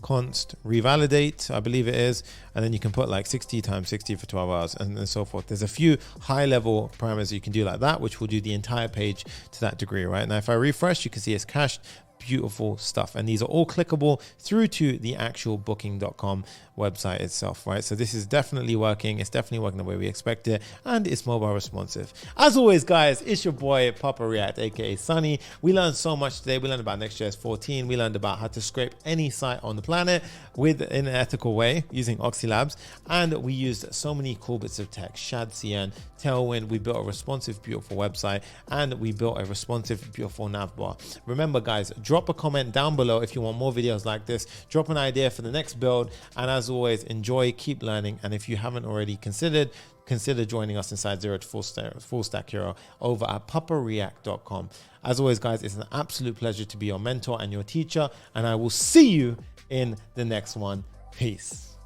const revalidate, I believe it is, and then you can put like 60 times 60 for 12 hours and so forth. There's a few high level parameters you can do like that, which will do the entire page to that degree. Right now, if I refresh, you can see it's cached. Beautiful stuff, and these are all clickable through to the actual booking.com website itself, right? So this is definitely working. It's definitely working the way we expect it, and it's mobile responsive. As always, guys, it's your boy Papa React, aka Sunny. We learned so much today. We learned about Next.js 14. We learned about how to scrape any site on the planet in an ethical way using Oxylabs, and we used so many cool bits of tech: Shadcn, Tailwind. We built a responsive, beautiful website, and we built a responsive, beautiful navbar. Remember, guys, drop a comment down below if you want more videos like this. Drop an idea for the next build, and as always, enjoy, keep learning, and if you haven't already consider joining us inside Zero to Full Stack Hero over at papareact.com. As always, guys, it's an absolute pleasure to be your mentor and your teacher, and I will see you in the next one. Peace.